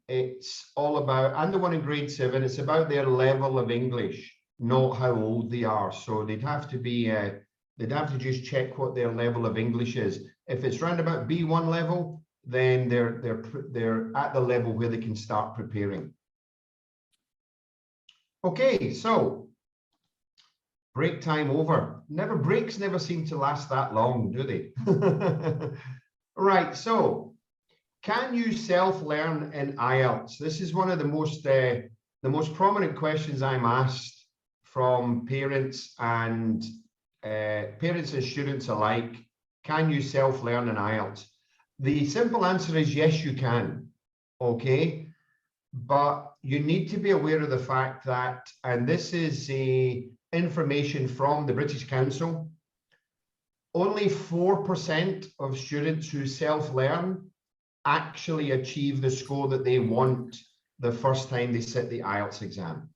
it's all about, and the one in grade 7, it's about their level of English, not how old they are. So they'd have to just check what their level of English is. If it's round about B1 level, then they're at the level where they can start preparing. Okay, so break time over. Breaks never seem to last that long, do they? Right, so can you self-learn in IELTS? This is one of the most prominent questions I'm asked from parents and students alike. Can you self-learn in IELTS? The simple answer is yes, you can. Okay, but you need to be aware of the fact that, and this is information from the British Council, only 4% of students who self-learn actually achieve the score that they want the first time they sit the IELTS exam.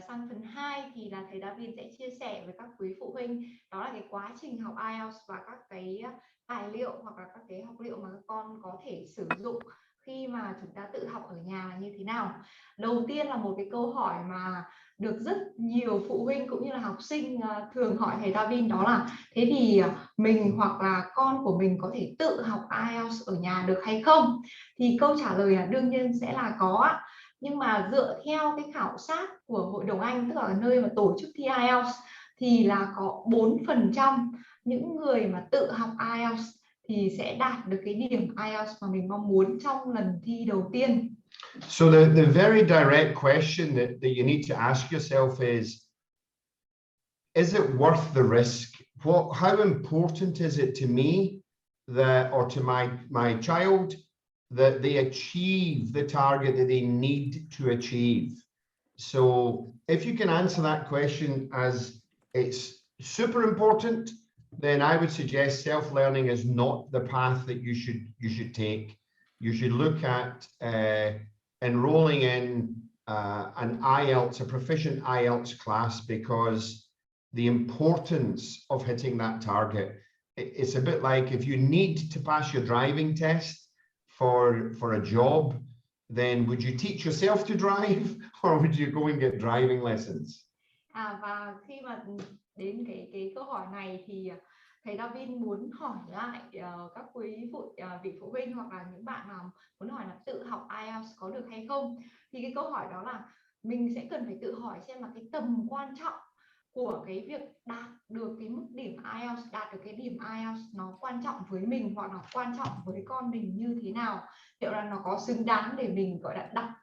Sang phần 2 thì là thầy Tavin sẽ chia sẻ với các quý phụ huynh đó là cái quá trình học IELTS và các cái tài liệu hoặc là các cái học liệu mà các con có thể sử dụng khi mà chúng ta tự học ở nhà là như thế nào. Đầu tiên là một cái câu hỏi mà được rất nhiều phụ huynh cũng như là học sinh thường hỏi thầy Tavin, đó là thế thì mình hoặc là con của mình có thể tự học IELTS ở nhà được hay không? Thì câu trả lời là đương nhiên sẽ là có. Nhưng mà dựa theo cái khảo sát của Hội đồng Anh, tức là nơi mà tổ chức thi IELTS, thì là có 4% những người mà tự học IELTS thì sẽ đạt được cái điểm IELTS mà mình mong muốn trong lần thi đầu tiên. So the very direct question that you need to ask yourself is it worth the risk? How important is it to me or to my child that they achieve the target that they need to achieve? So if you can answer that question as it's super important, then I would suggest self-learning is not the path that you should take. You should look at enrolling in an IELTS, a proficient IELTS class, because the importance of hitting that target. It's a bit like if you need to pass your driving test for a job, then would you teach yourself to drive or would you go and get driving lessons? Và khi mà đến cái câu hỏi này thì thầy Tavin muốn hỏi lại các vị phụ huynh hoặc là những bạn nào muốn hỏi là tự học IELTS có được hay không. Thì cái câu hỏi đó là mình sẽ cần phải tự hỏi xem là cái tầm quan trọng của cái việc đạt được cái mức điểm IELTS, đạt được cái điểm IELTS nó quan trọng với mình hoặc là quan trọng với con mình như thế nào, liệu là nó có xứng đáng để mình gọi là đặt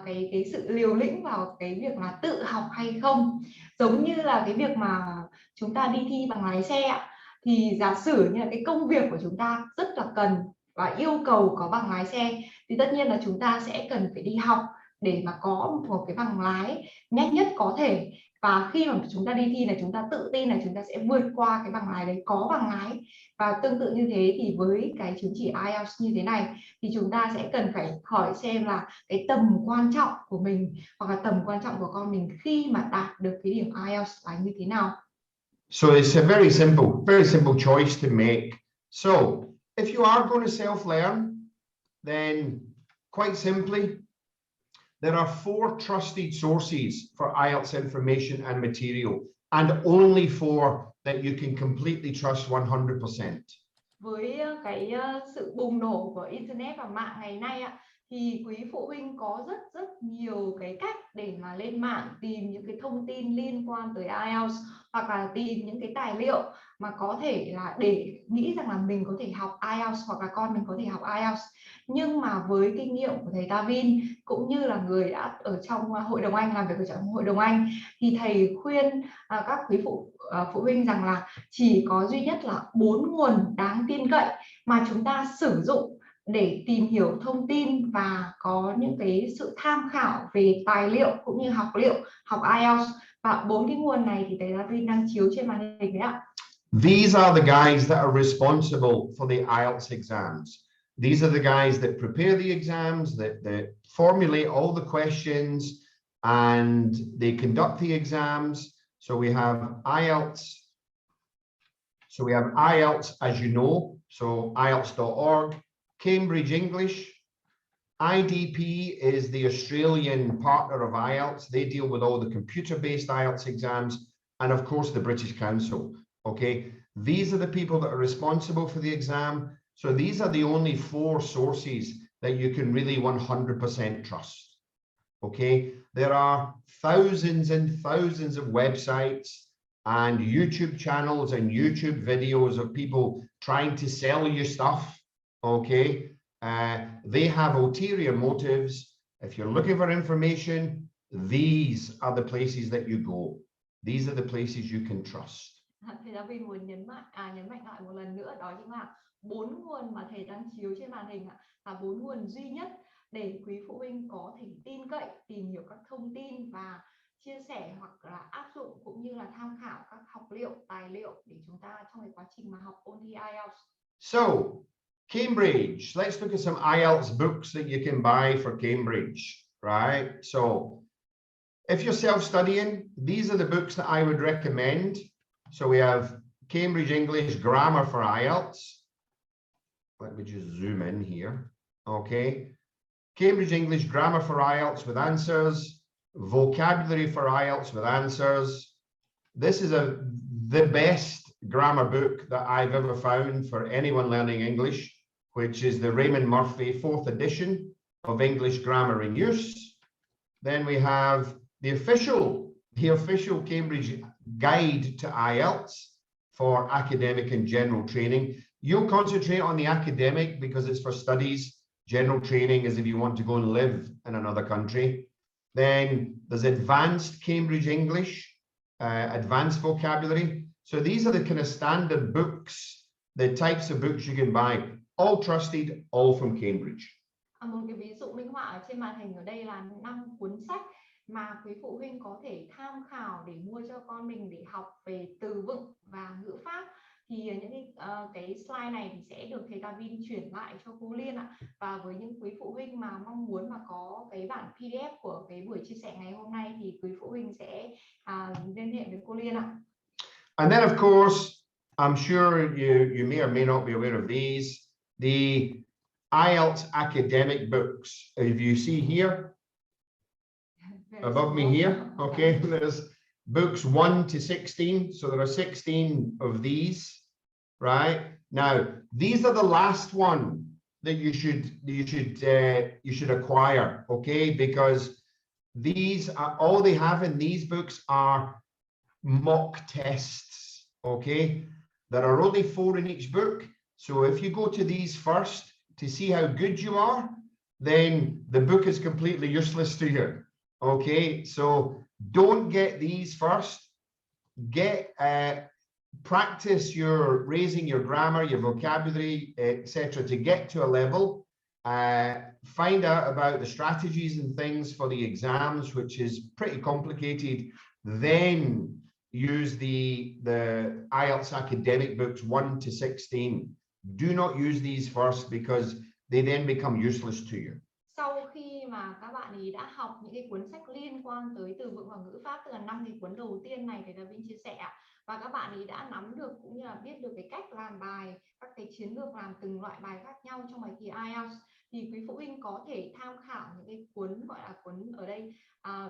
cái sự liều lĩnh vào cái việc là tự học hay không. Giống như là cái việc mà chúng ta đi thi bằng lái xe thì giả sử như là cái công việc của chúng ta rất là cần và yêu cầu có bằng lái xe thì tất nhiên là chúng ta sẽ cần phải đi học để mà có một cái bằng lái nhanh nhất có thể. Và khi mà chúng ta đi thi là chúng ta tự tin là chúng ta sẽ vượt qua cái bằng lái đấy, có bằng lái. Và tương tự như thế thì với cái chứng chỉ IELTS như thế này thì chúng ta sẽ cần phải hỏi xem là cái tầm quan trọng của mình hoặc là tầm quan trọng của con mình khi mà đạt được cái điểm IELTS là như thế nào. So it's a very simple choice to make. So if you are going to self-learn, then quite simply, there are 4 trusted sources for IELTS information and material, and only 4 that you can completely trust 100%. Với cái sự bùng nổ của Internet và mạng ngày nay thì quý phụ huynh có rất nhiều cái cách để mà lên mạng tìm những cái thông tin liên quan tới IELTS hoặc là tìm những cái tài liệu mà có thể là để nghĩ rằng là mình có thể học IELTS hoặc là con mình có thể học IELTS. Nhưng mà với kinh nghiệm của thầy Tavin cũng như là người đã ở trong Hội đồng Anh, làm việc ở trong Hội đồng Anh, thì thầy khuyên các quý phụ huynh rằng là chỉ có duy nhất là 4 nguồn đáng tin cậy mà chúng ta sử dụng để tìm hiểu thông tin và có những cái sự tham khảo về tài liệu cũng như học liệu học IELTS. Và 4 cái nguồn này thì thầy Tavin đang chiếu trên màn hình đấy ạ. These are the guys that are responsible for the IELTS exams. These are the guys that prepare the exams, that formulate all the questions, and they conduct the exams. So we have IELTS. So we have IELTS, as you know, so IELTS.org, Cambridge English. IDP is the Australian partner of IELTS. They deal with all the computer-based IELTS exams, and of course the British Council. Okay, these are the people that are responsible for the exam. So these are the only 4 sources that you can really 100% trust. Okay, there are thousands and thousands of websites and YouTube channels and YouTube videos of people trying to sell you stuff. Okay, they have ulterior motives. If you're looking for information, these are the places that you go. These are the places you can trust. Thầy Tavin muốn nhấn mạnh lại một lần nữa, đó chính là 4 nguồn mà thầy đang chiếu trên màn hình là 4 nguồn duy nhất để quý phụ huynh có thể tin cậy, tìm hiểu các thông tin và chia sẻ hoặc là áp dụng, cũng như là tham khảo các học liệu, tài liệu để chúng ta trong cái quá trình mà học ôn thi IELTS. So, Cambridge, let's look at some IELTS books that you can buy for Cambridge, right? So, if you're self-studying, these are the books that I would recommend. So we have Cambridge English Grammar for IELTS. Let me just zoom in here. Okay. Cambridge English Grammar for IELTS with answers. Vocabulary for IELTS with answers. This is the best grammar book that I've ever found for anyone learning English, which is the Raymond Murphy 4th edition of English Grammar in Use. Then we have the official Cambridge Guide to IELTS for academic and general training. You'll concentrate on the academic because it's for studies. General training is if you want to go and live in another country. Then there's Advanced Cambridge English, Advanced Vocabulary. So these are the kind of standard books, the types of books you can buy, all trusted, all from Cambridge. Một cái ví dụ minh họa ở trên màn hình ở đây là 5 cuốn sách mà quý phụ huynh có thể tham khảo để mua cho con mình để học về từ vựng và ngữ pháp. Thì những cái slide này thì sẽ được thầy Tavin chuyển lại cho cô Liên ạ. Và với những quý phụ huynh mà mong muốn mà có cái bản PDF của cái buổi chia sẻ ngày hôm nay thì quý phụ huynh sẽ liên hệ với cô Liên ạ. And then of course, I'm sure you may or may not be aware of these, the IELTS academic books. If you see here, above me here, okay, there's books 1 to 16. So there are 16 of these, right? Now, these are the last one that you should acquire, okay? Because these are all they have in these books are mock tests, okay? There are only 4 in each book. So if you go to these first to see how good you are, then the book is completely useless to you. Okay, so don't get these first. Get practice your raising your grammar, your vocabulary, etc. to get to a level. Find out about the strategies and things for the exams, which is pretty complicated. Then use the IELTS academic books 1 to 16. Do not use these first because they then become useless to you. Sau khi mà các bạn ấy đã học những cái cuốn sách liên quan tới từ vựng và ngữ pháp, tức là 5 cái cuốn đầu tiên này thầy Tavin chia sẻ, và các bạn ấy đã nắm được cũng như là biết được cái cách làm bài, các cái chiến lược làm từng loại bài khác nhau trong bài thi IELTS, thì quý phụ huynh có thể tham khảo những cái cuốn gọi là cuốn ở đây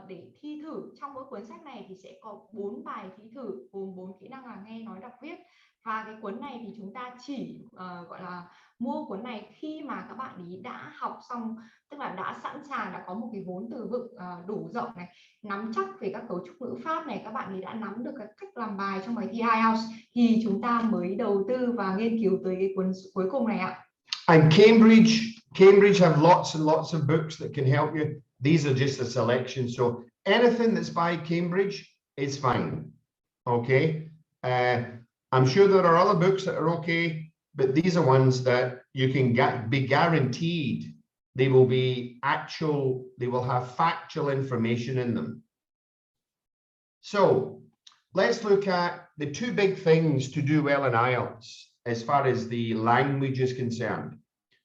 để thi thử. Trong mỗi cuốn sách này thì sẽ có 4 bài thi thử gồm 4 kỹ năng là nghe, nói, đọc, viết. Và cái cuốn này thì chúng ta chỉ gọi là mua cuốn này khi mà các bạn ý đã học xong, tức là đã sẵn sàng, đã có một cái vốn từ vựng đủ rộng này, nắm chắc về các cấu trúc ngữ pháp này, các bạn ý đã nắm được cái cách làm bài trong bài thi IELTS, thì chúng ta mới đầu tư và nghiên cứu tới cái cuốn cuối cùng này ạ. And Cambridge have lots and lots of books that can help you. These are just a selection. So anything that's by Cambridge is fine. Okay. I'm sure there are other books that are okay, but these are ones that you can be guaranteed they will have factual information in them. So let's look at the 2 big things to do well in IELTS as far as the language is concerned.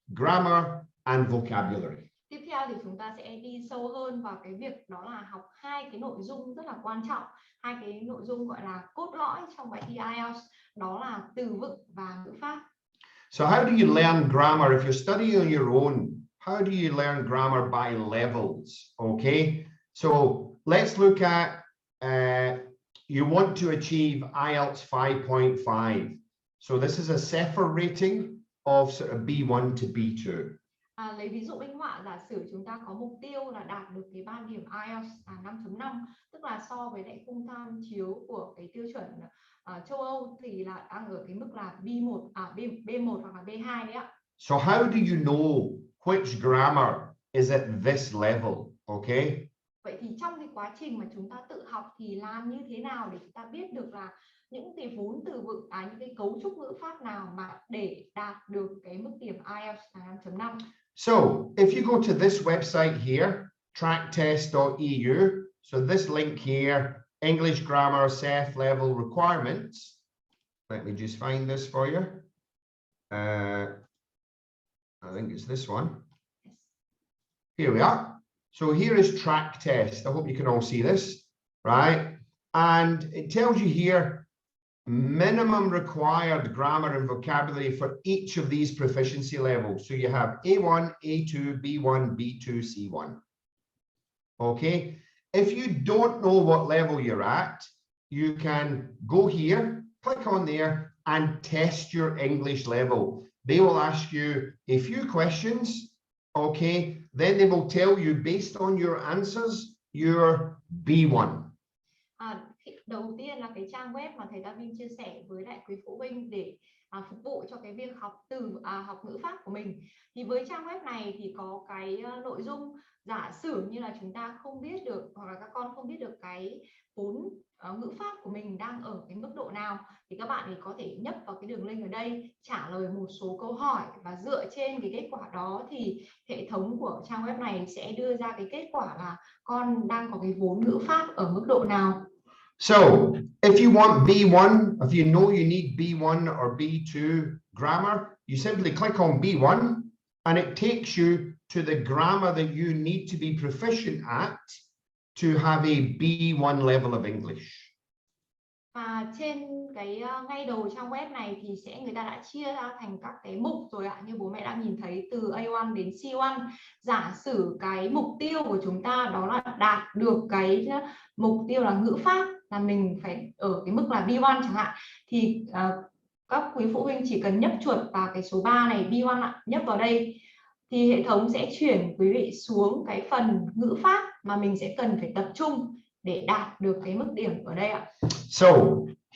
grammar and vocabulary. Tiếp theo thì chúng ta sẽ đi sâu hơn vào cái việc đó là học hai cái nội dung rất là quan trọng, hai cái nội dung gọi là cốt lõi trong bài thi IELTS, đó là từ vựng và ngữ pháp. So how do you learn grammar if you're studying on your own? How do you learn grammar by levels? Okay, so let's look at you want to achieve IELTS 5.5. So this is a CEFR rating of sort of B1 to B2. Lấy ví dụ minh họa, giả sử chúng ta có mục tiêu là đạt được cái ban điểm IELTS 5.5, tức là so với lại khung tham chiếu của cái tiêu chuẩn châu Âu thì là đang ở cái mức là B1 hoặc là B2 đấy ạ. So how do you know which grammar is at this level? Okay. Vậy thì trong cái quá trình mà chúng ta tự học thì làm như thế nào để chúng ta biết được là những cái vốn từ vựng, những cái cấu trúc ngữ pháp nào mà để đạt được cái mức điểm IELTS 5.5? So if you go to this website here, tracktest.eu, so this link here, English grammar CEF level requirements. Let me just find this for you. I think it's this one. Here we are. So here is track test. I hope you can all see this, right? And it tells you here minimum required grammar and vocabulary for each of these proficiency levels. So you have A1, A2, B1, B2, C1. Okay. If you don't know what level you're at, you can go here, click on there and test your English level. They will ask you a few questions. Okay. Then they will tell you based on your answers, your B1. Đầu tiên là cái trang web mà thầy Tavin chia sẻ với lại quý phụ huynh để phục vụ cho cái việc học ngữ pháp của mình. Thì với trang web này thì có cái nội dung giả sử như là chúng ta không biết được, hoặc là các con không biết được cái vốn ngữ pháp của mình đang ở cái mức độ nào, thì các bạn ấy có thể nhấp vào cái đường link ở đây, trả lời một số câu hỏi, và dựa trên cái kết quả đó thì hệ thống của trang web này sẽ đưa ra cái kết quả là con đang có cái vốn ngữ pháp ở mức độ nào. So if you want B1, if you know you need B1 or B2 grammar, you simply click on B1 and it takes you to the grammar that you need to be proficient at to have a B1 level of English. Và trên cái ngay đầu trang web này thì người ta đã chia ra thành các cái mục rồi ạ, như bố mẹ đã nhìn thấy từ A1 đến C1. Giả sử cái mục tiêu của chúng ta đó là đạt được cái mục tiêu là ngữ pháp, là mình phải ở cái mức là B1 chẳng hạn, thì các quý phụ huynh chỉ cần nhấp chuột vào cái số 3 này, B1 ạ, nhấp vào đây thì hệ thống sẽ chuyển quý vị xuống cái phần ngữ pháp mà mình sẽ cần phải tập trung để đạt được cái mức điểm ở đây ạ. So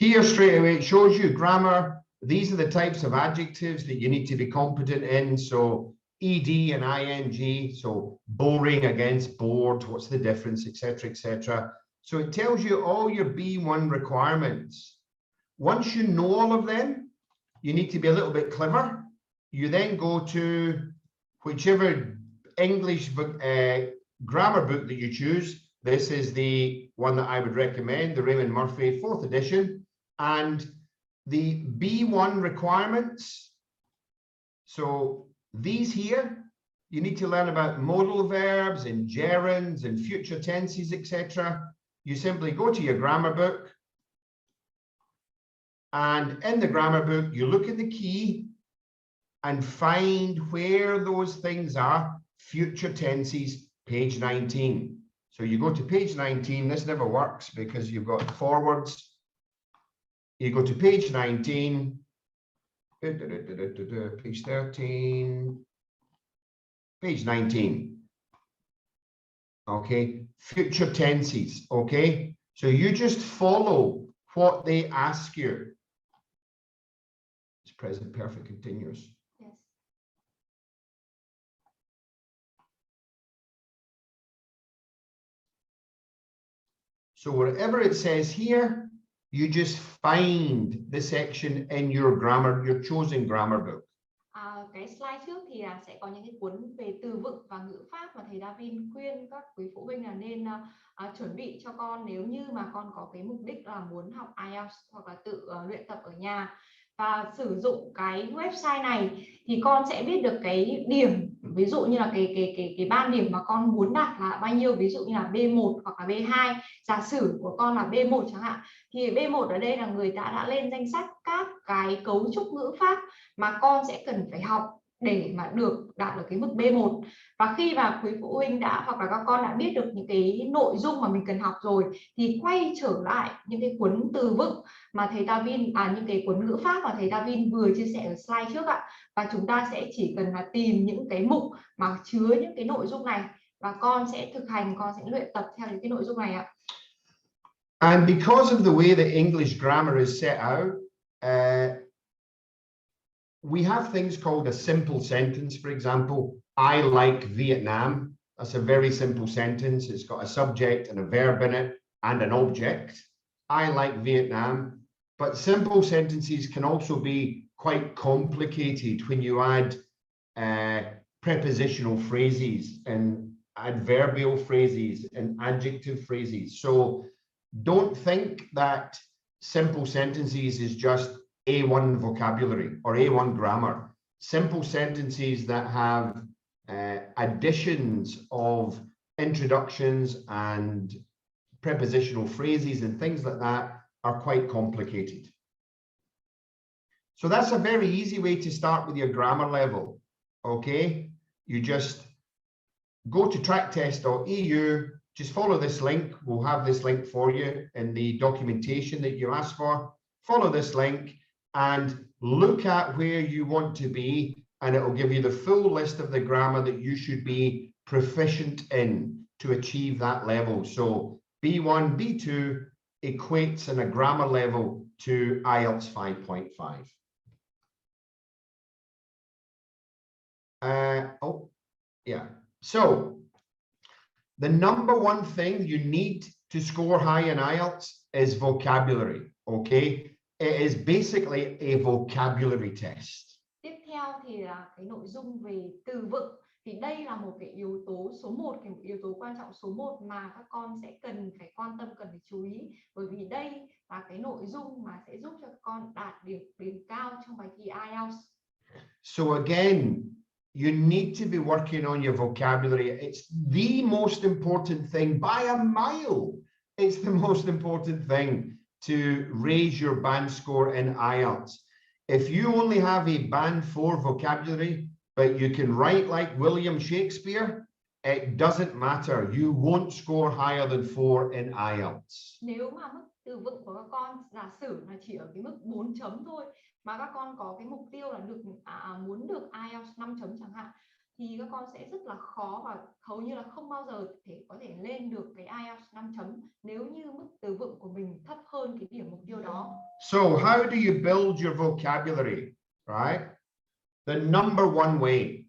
here straight away it shows you grammar. These are the types of adjectives that you need to be competent in. So ed and ing, so boring against bored, what's the difference, etc., etc. So it tells you all your B1 requirements. Once you know all of them, you need to be a little bit clever. You then go to whichever English grammar book that you choose. This is the one that I would recommend, the Raymond Murphy 4th edition. And the B1 requirements, so these here, you need to learn about modal verbs and gerunds and future tenses, etc. You simply go to your grammar book, and in the grammar book, you look at the key and find where those things are. Future tenses, page 19. So you go to page 19. This never works because you've got forwards. You go to page 19, page 13, page 19. Okay, future tenses. Okay, so you just follow what they ask you. It's present perfect continuous. Yes. So wherever it says here, you just find the section in your grammar, your chosen grammar book. Cái slide trước thì sẽ có những cái cuốn về từ vựng và ngữ pháp mà thầy Tavin khuyên các quý phụ huynh là nên chuẩn bị cho con nếu như mà con có cái mục đích là muốn học IELTS hoặc là tự luyện tập ở nhà. và sử dụng cái website này thì con sẽ biết được cái điểm, ví dụ như là cái ban điểm mà con muốn đạt là bao nhiêu, ví dụ như là B1 hoặc là B2. Giả sử của con là B1 chẳng hạn, thì B1 ở đây là người ta đã lên danh sách các cái cấu trúc ngữ pháp mà con sẽ cần phải học để mà được đạt được cái mức B1. Và khi mà quý phụ huynh đã hoặc là các con đã biết được những cái nội dung mà mình cần học rồi thì quay trở lại những cái cuốn từ vựng mà thầy Tavin những cái cuốn ngữ pháp mà thầy Tavin vừa chia sẻ ở slide trước ạ, và chúng ta sẽ chỉ cần là tìm những cái mục mà chứa những cái nội dung này và con sẽ thực hành, con sẽ luyện tập theo những cái nội dung này ạ. And because of the way that English grammar is set out, we have things called a simple sentence. For example, I like Vietnam. That's a very simple sentence. It's got a subject and a verb in it and an object. I like Vietnam. But simple sentences can also be quite complicated when you add prepositional phrases and adverbial phrases and adjective phrases. So don't think that simple sentences is just A1 vocabulary or A1 grammar. Simple sentences that have additions of introductions and prepositional phrases and things like that are quite complicated. So that's a very easy way to start with your grammar level. Okay, you just go to tracktest.eu, just follow this link. We'll have this link for you in the documentation that you asked for. Follow this link and look at where you want to be, and it will give you the full list of the grammar that you should be proficient in to achieve that level. So B1, B2 equates in a grammar level to IELTS 5.5. So the number one thing you need to score high in IELTS is vocabulary. Okay, it is basically a vocabulary test. Tiếp theo thì là cái nội dung về từ vựng. Thì đây là một cái yếu tố số 1, cái yếu tố quan trọng số 1 mà các con sẽ cần phải quan tâm, cần phải chú ý, bởi vì đây là cái nội dung mà sẽ giúp cho các con đạt điểm cao trong bài thi IELTS. So again, you need to be working on your vocabulary. It's the most important thing by a mile. It's the most important thing to raise your band score in IELTS. If you only have a band 4 vocabulary, but you can write like William Shakespeare, it doesn't matter. You won't score higher than 4 in IELTS. Nếu mà mức từ vựng của các con giả sử là chỉ ở cái mức 4 chấm thôi, mà các con có cái mục tiêu là được muốn được IELTS 5 chấm chẳng hạn, thì các con sẽ rất là khó và hầu như là không bao giờ có thể lên được cái IELTS 5 chấm nếu như mức từ vựng của mình thấp hơn cái điểm mục tiêu đó. So how do you build your vocabulary, right? The number one way,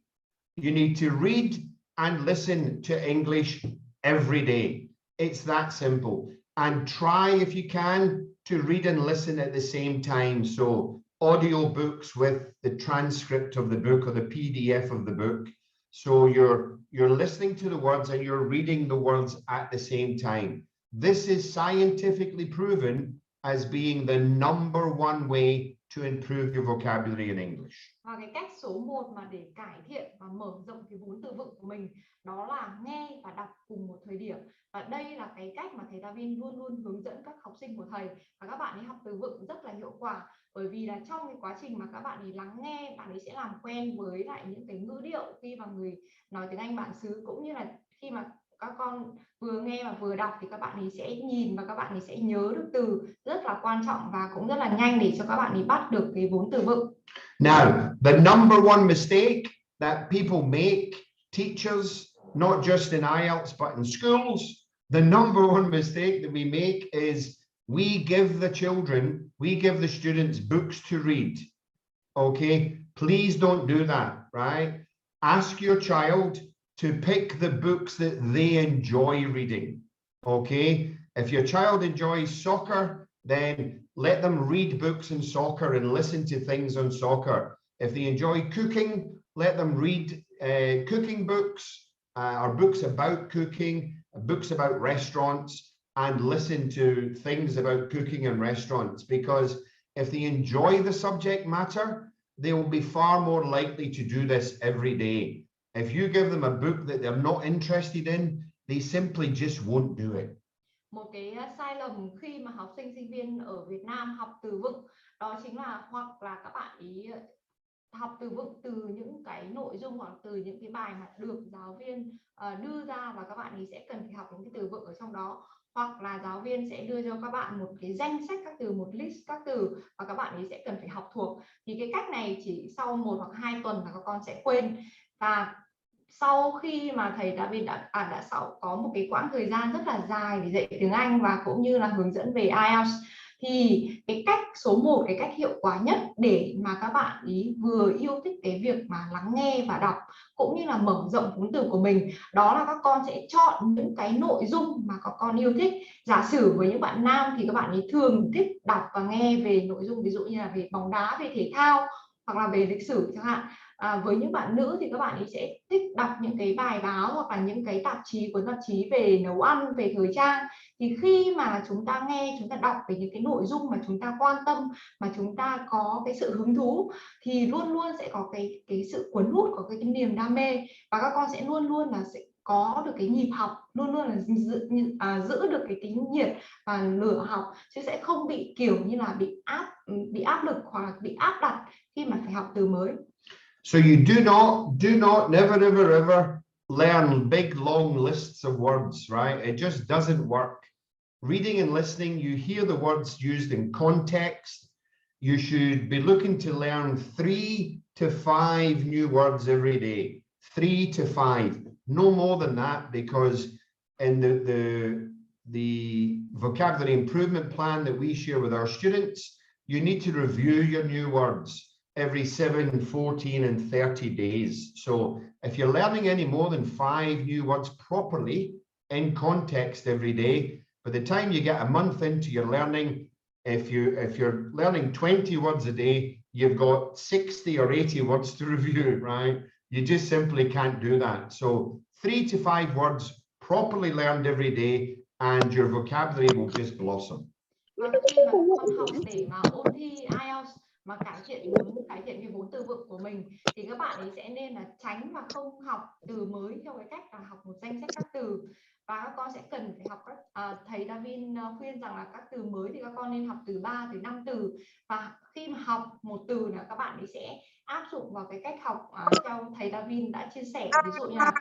you need to read and listen to English every day. It's that simple. And try, if you can, to read and listen at the same time. So audio books with the transcript of the book or the PDF of the book. So you're listening to the words and you're reading the words at the same time. This is scientifically proven as being the number one way to improve your vocabulary in English. Và cái cách số 1 mà để cải thiện và mở rộng cái vốn từ vựng của mình đó là nghe và đọc cùng một thời điểm. Và đây là cái cách mà thầy Tavin luôn luôn hướng dẫn các học sinh của thầy, và các bạn ấy học từ vựng rất là hiệu quả, bởi vì là trong cái quá trình mà các bạn ấy lắng nghe, bạn ấy sẽ làm quen với lại những cái ngữ điệu khi mà người nói tiếng Anh bản xứ, cũng như là khi mà các con vừa nghe và vừa đọc thì các bạn ấy sẽ nhìn và các bạn ấy sẽ nhớ được từ rất là quan trọng và cũng rất là nhanh để cho các bạn ấy bắt được cái vốn từ vựng. Now, the number one mistake that people make, teachers, not just in IELTS but in schools, the number one mistake that we make is we give the children, we give the students books to read. Okay, please don't do that, right? Ask your child to pick the books that they enjoy reading. Okay, if your child enjoys soccer, then let them read books in soccer and listen to things on soccer. If they enjoy cooking, let them read cooking books or books about cooking, books about restaurants, and listen to things about cooking and restaurants. Because if they enjoy the subject matter, they will be far more likely to do this every day. If you give them a book that they're not interested in, they simply just won't do it. Một cái sai lầm khi mà học sinh sinh viên ở Việt Nam học từ vựng đó chính là hoặc là các bạn ý học từ vựng từ những cái nội dung hoặc từ những cái bài mà được giáo viên đưa ra và các bạn ý sẽ cần phải học những cái từ vựng ở trong đó, hoặc là giáo viên sẽ đưa cho các bạn một cái danh sách các từ, một list các từ và các bạn ấy sẽ cần phải học thuộc. Thì cái cách này chỉ sau 1 hoặc 2 tuần là các con sẽ quên. Và sau khi mà thầy Tavin đã có một cái quãng thời gian rất là dài để dạy tiếng Anh và cũng như là hướng dẫn về IELTS, thì cái cách số 1, cái cách hiệu quả nhất để mà các bạn ý vừa yêu thích cái việc mà lắng nghe và đọc cũng như là mở rộng vốn từ của mình, đó là các con sẽ chọn những cái nội dung mà các con yêu thích. Giả sử với những bạn nam thì các bạn ấy thường thích đọc và nghe về nội dung ví dụ như là về bóng đá, về thể thao hoặc là về lịch sử chẳng hạn. Với những bạn nữ thì các bạn ấy sẽ thích đọc những cái bài báo hoặc là những cái tạp chí, cuốn tạp chí về nấu ăn, về thời trang. Thì khi mà chúng ta nghe, chúng ta đọc về những cái nội dung mà chúng ta quan tâm, mà chúng ta có cái sự hứng thú, thì luôn luôn sẽ có cái sự cuốn hút, có cái niềm đam mê, và các con sẽ luôn luôn là sẽ có được cái nhịp học, luôn luôn là giữ được cái tính nhiệt và lửa học, chứ sẽ không bị kiểu như là bị áp lực hoặc là bị áp đặt khi mà phải học từ mới. So you do not, never, ever learn big long lists of words, right? It just doesn't work. Reading and listening, you hear the words used in context. You should be looking to learn 3 to 5 new words every day. 3 to 5, no more than that, because in the vocabulary improvement plan that we share with our students, you need to review your new words every 7, 14 and 30 days. So if you're learning any more than 5 new words properly in context every day, by the time you get a month into your learning, if you're learning 20 words a day, you've got 60 or 80 words to review, right? You just simply can't do that. So 3 to 5 words properly learned every day and your vocabulary will just blossom. Và khi mà con học để mà ôn thi IELTS mà cải thiện cái vốn từ vựng của mình, thì các bạn ấy sẽ nên là tránh và không học từ mới theo cái cách là học một danh sách các từ, và các con sẽ cần phải học thầy Tavin khuyên rằng là các từ mới thì các con nên học từ 3 tới 5 từ, và khi mà học một từ là các bạn ấy sẽ áp dụng vào cái cách học theo thầy Tavin đã chia sẻ, ví dụ như là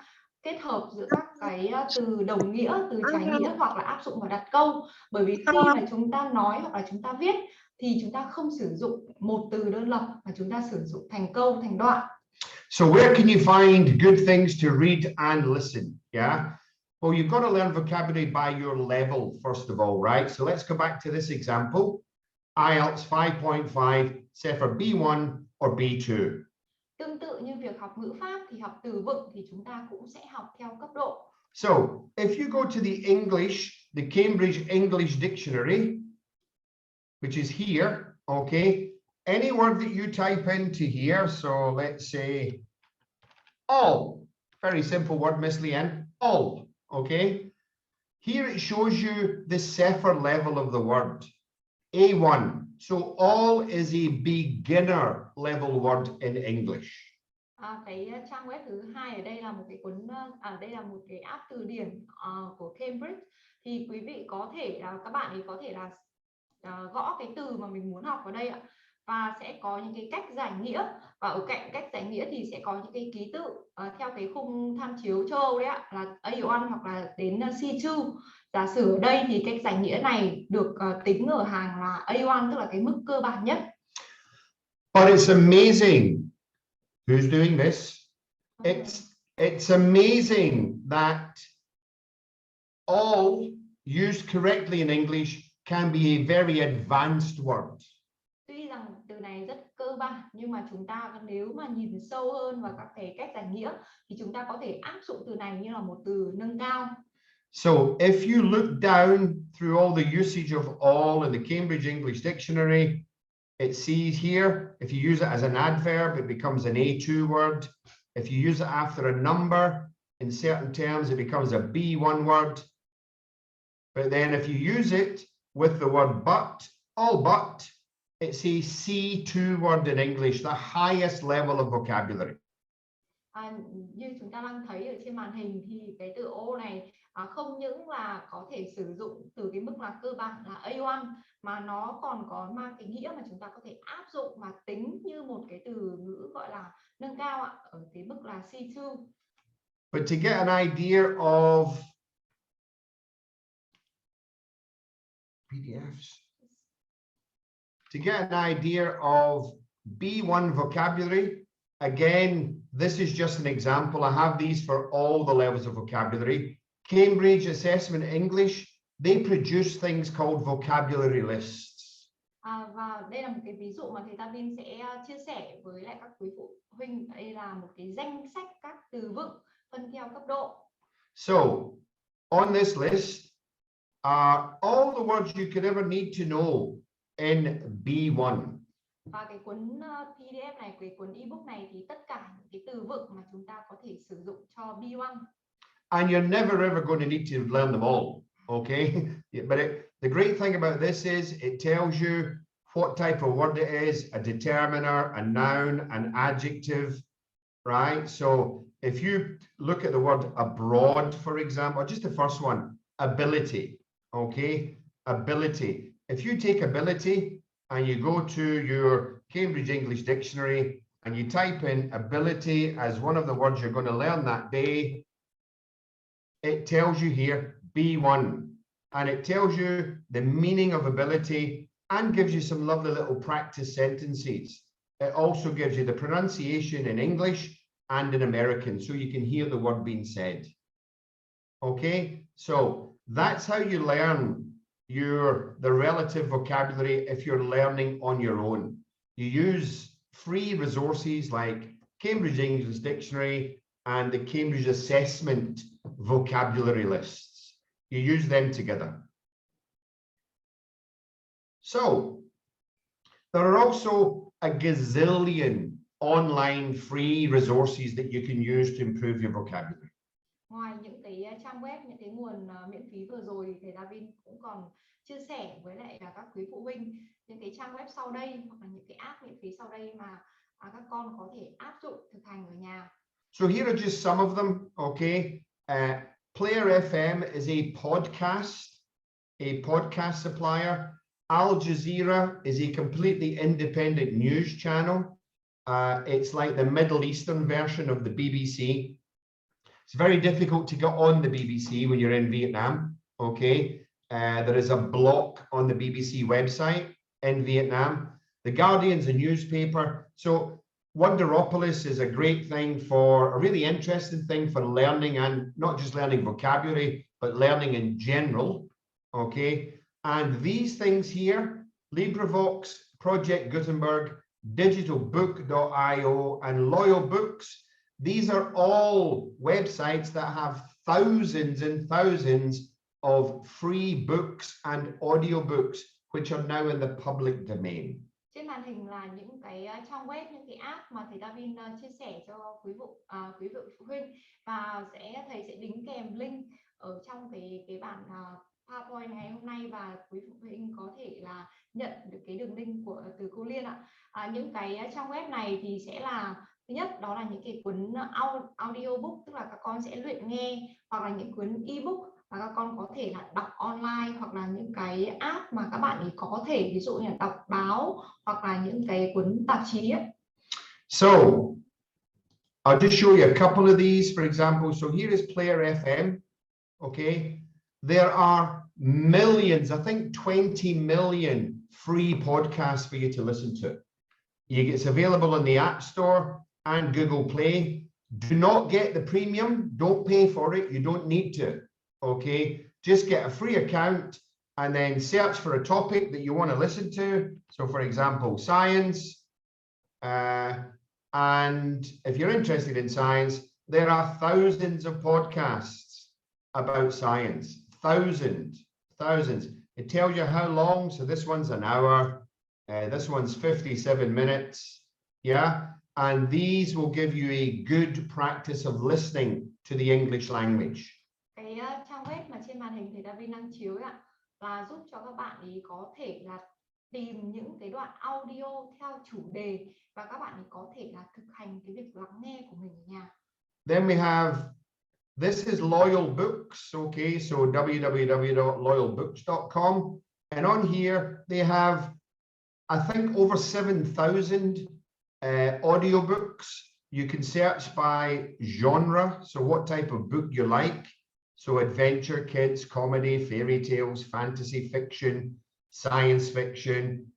kết hợp giữa các cái từ đồng nghĩa, từ trái nghĩa, hoặc là áp dụng vào đặt câu. Bởi vì khi mà chúng ta nói hoặc là chúng ta viết thì chúng ta không sử dụng một từ đơn lập mà chúng ta sử dụng thành câu, thành đoạn. So where can you find good things to read and listen? Yeah. Well, you've got to learn vocabulary by your level, first of all, right? So let's go back to this example. IELTS 5.5, set for B1 or B2. Tương tự như việc học ngữ pháp thì học từ vựng thì chúng ta cũng sẽ học theo cấp độ. So if you go to the English, the Cambridge English Dictionary, which is here, okay, any word that you type into here, so let's say all, very simple word, Miss Leanne, all, okay, here it shows you the Sefer level of the word, A1. So all is a beginner level word in English. Cái trang web thứ hai ở đây là một cái đây là một cái app từ điển của Cambridge, thì quý vị có thể các bạn ấy có thể là gõ cái từ mà mình muốn học vào đây ạ, và sẽ có những cái cách giải nghĩa, và ở cạnh cách giải nghĩa thì sẽ có những cái ký tự theo cái khung tham chiếu châu Âu đấy ạ, là A1 hoặc là đến C2. Giả sử ở đây thì cách giải nghĩa này được tính ở hàng là A1, tức là cái mức cơ bản nhất. But it's amazing. Who's doing this? It's amazing that all used correctly in English can be a very advanced word. Tuy rằng từ này rất cơ bản, nhưng mà chúng ta nếu mà nhìn sâu hơn vào các cái cách giải nghĩa thì chúng ta có thể áp dụng từ này như là một từ nâng cao. So if you look down through all the usage of all in the Cambridge English Dictionary, it sees here, if you use it as an adverb, it becomes an A2 word. If you use it after a number, in certain terms, it becomes a B1 word. But then if you use it with the word but, all but, It's a C2 word in English, the highest level of vocabulary. Như chúng ta đang thấy ở trên màn hình thì cái từ O này không những là có thể sử dụng từ cái mức là cơ bản là A1 mà nó còn có mang cái nghĩa mà chúng ta có thể áp dụng và tính như một cái từ ngữ gọi là nâng cao ạ, ở cái mức là C2. But to get an idea of PDFs, to get an idea of B1 vocabulary, again, this is just an example. I have these for all the levels of vocabulary. Cambridge Assessment English, they produce things called vocabulary lists. Và đây là một cái ví dụ mà thầy Tavin sẽ chia sẻ với lại các quý phụ huynh. Đây là một cái danh sách các từ vựng phân theo cấp độ. So, on this list are all the words you could ever need to know in B1. Và cái cuốn PDF này, cái cuốn ebook này thì tất cả những cái từ vựng mà chúng ta có thể sử dụng cho B1. And you're never ever going to need to learn them all, okay? But the great thing about this is it tells you what type of word it is, a determiner, a noun, an adjective, right? So if you look at the word abroad, for example, just the first one, ability, okay? Ability. If you take ability and you go to your Cambridge English Dictionary and you type in ability as one of the words you're going to learn that day, it tells you here B1, and it tells you the meaning of ability and gives you some lovely little practice sentences. It also gives you the pronunciation in English and in American, so you can hear the word being said. Okay, so that's how you learn the relative vocabulary if you're learning on your own. You use free resources like Cambridge English Dictionary and the Cambridge Assessment vocabulary lists. You use them together. So there are also a gazillion online free resources that you can use to improve your vocabulary. Ngoài những cái trang web, những cái nguồn miễn phí vừa rồi thì thầy Tavin cũng còn chia sẻ với lại các quý phụ huynh những cái trang web sau đây hoặc là những cái app miễn phí sau đây mà các con có thể áp dụng thực hành ở nhà. So here are just some of them, okay? Player FM is a podcast supplier. Al Jazeera is a completely independent news channel. It's like the Middle Eastern version of the BBC. It's very difficult to get on the BBC when you're in Vietnam, okay? There is a block on the BBC website in Vietnam. The Guardian's a newspaper. So Wonderopolis is a great thing for, a really interesting thing for learning, and not just learning vocabulary, but learning in general, okay? And these things here, LibriVox, Project Gutenberg, digitalbook.io, and Loyal Books, these are all websites that have thousands and thousands of free books and audiobooks, which are now in the public domain. Trên màn hình là những cái trang web, những cái app mà thầy Tavin chia sẻ cho quý vị phụ huynh, và thầy sẽ đính kèm link ở trong cái bản PowerPoint ngày hôm nay, và quý phụ huynh có thể là nhận được cái đường link từ cô Liên ạ. Những cái trang web này thì sẽ là, thứ nhất đó là những cái cuốn audiobook, tức là các con sẽ luyện nghe, hoặc là những cuốn ebook và các con có thể là đọc online, hoặc là những cái app mà các bạn ấy có thể ví dụ như là đọc báo hoặc là những cái cuốn tạp chí ấy. So I'll just show you a couple of these, for example. So here is Player FM, okay? There are millions, I think 20 million free podcasts for you to listen to. It's available on the App Store and Google Play. Do not get the premium. Don't pay for it. You don't need to. Okay, just get a free account and then search for a topic that you want to listen to. So for example, science. And if you're interested in science, there are thousands of podcasts about science. Thousands. It tells you how long. So this one's an hour. This one's 57 minutes. Yeah. And these will give you a good practice of listening to the English language. Cái trang web mà trên màn hình thầy Tavin đang chiếu ạ, là giúp cho các bạn ý có thể là tìm những cái đoạn audio theo chủ đề và các bạn có thể là thực hành cái việc lắng nghe của mình ở nhà. Then we have, this is Loyal Books, okay, so www.loyalbooks.com, and on here they have, I think, over 7,000 audiobooks. You can search by genre, so what type of book you like. So adventure, kids, comedy, fairy tales, fantasy, fiction, science fiction,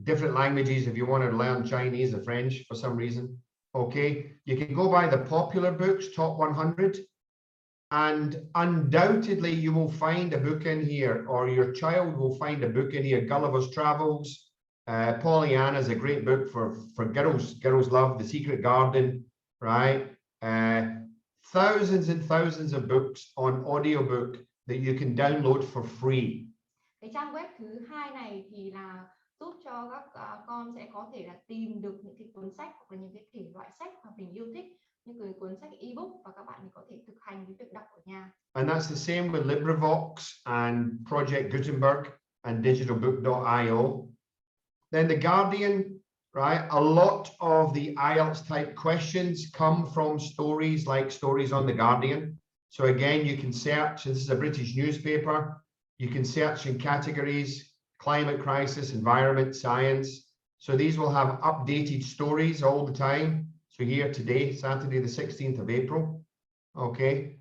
different languages if you want to learn Chinese or French for some reason. Okay, you can go by the popular books, top 100, and undoubtedly you will find a book in here, or your child will find a book in here. Gulliver's Travels, Pollyanna is a great book for girls. Girls love The Secret Garden, right? Thousands and thousands of books on audiobook that you can download for free. Cái trang web thứ hai này thì là giúp cho các con sẽ có thể là tìm được những cái cuốn sách hoặc là những cái thể loại sách mà mình yêu thích, những cái cuốn sách ebook, và các bạn có thể thực hành cái việc đọc ở nhà. And that's the same with LibriVox and Project Gutenberg and digitalbook.io. Then the Guardian, right? A lot of the IELTS type questions come from stories like Stories on the Guardian. So again, you can search, this is a British newspaper, you can search in categories, climate crisis, environment, science. So these will have updated stories all the time. So here today, Saturday, the 16th of April. Okay.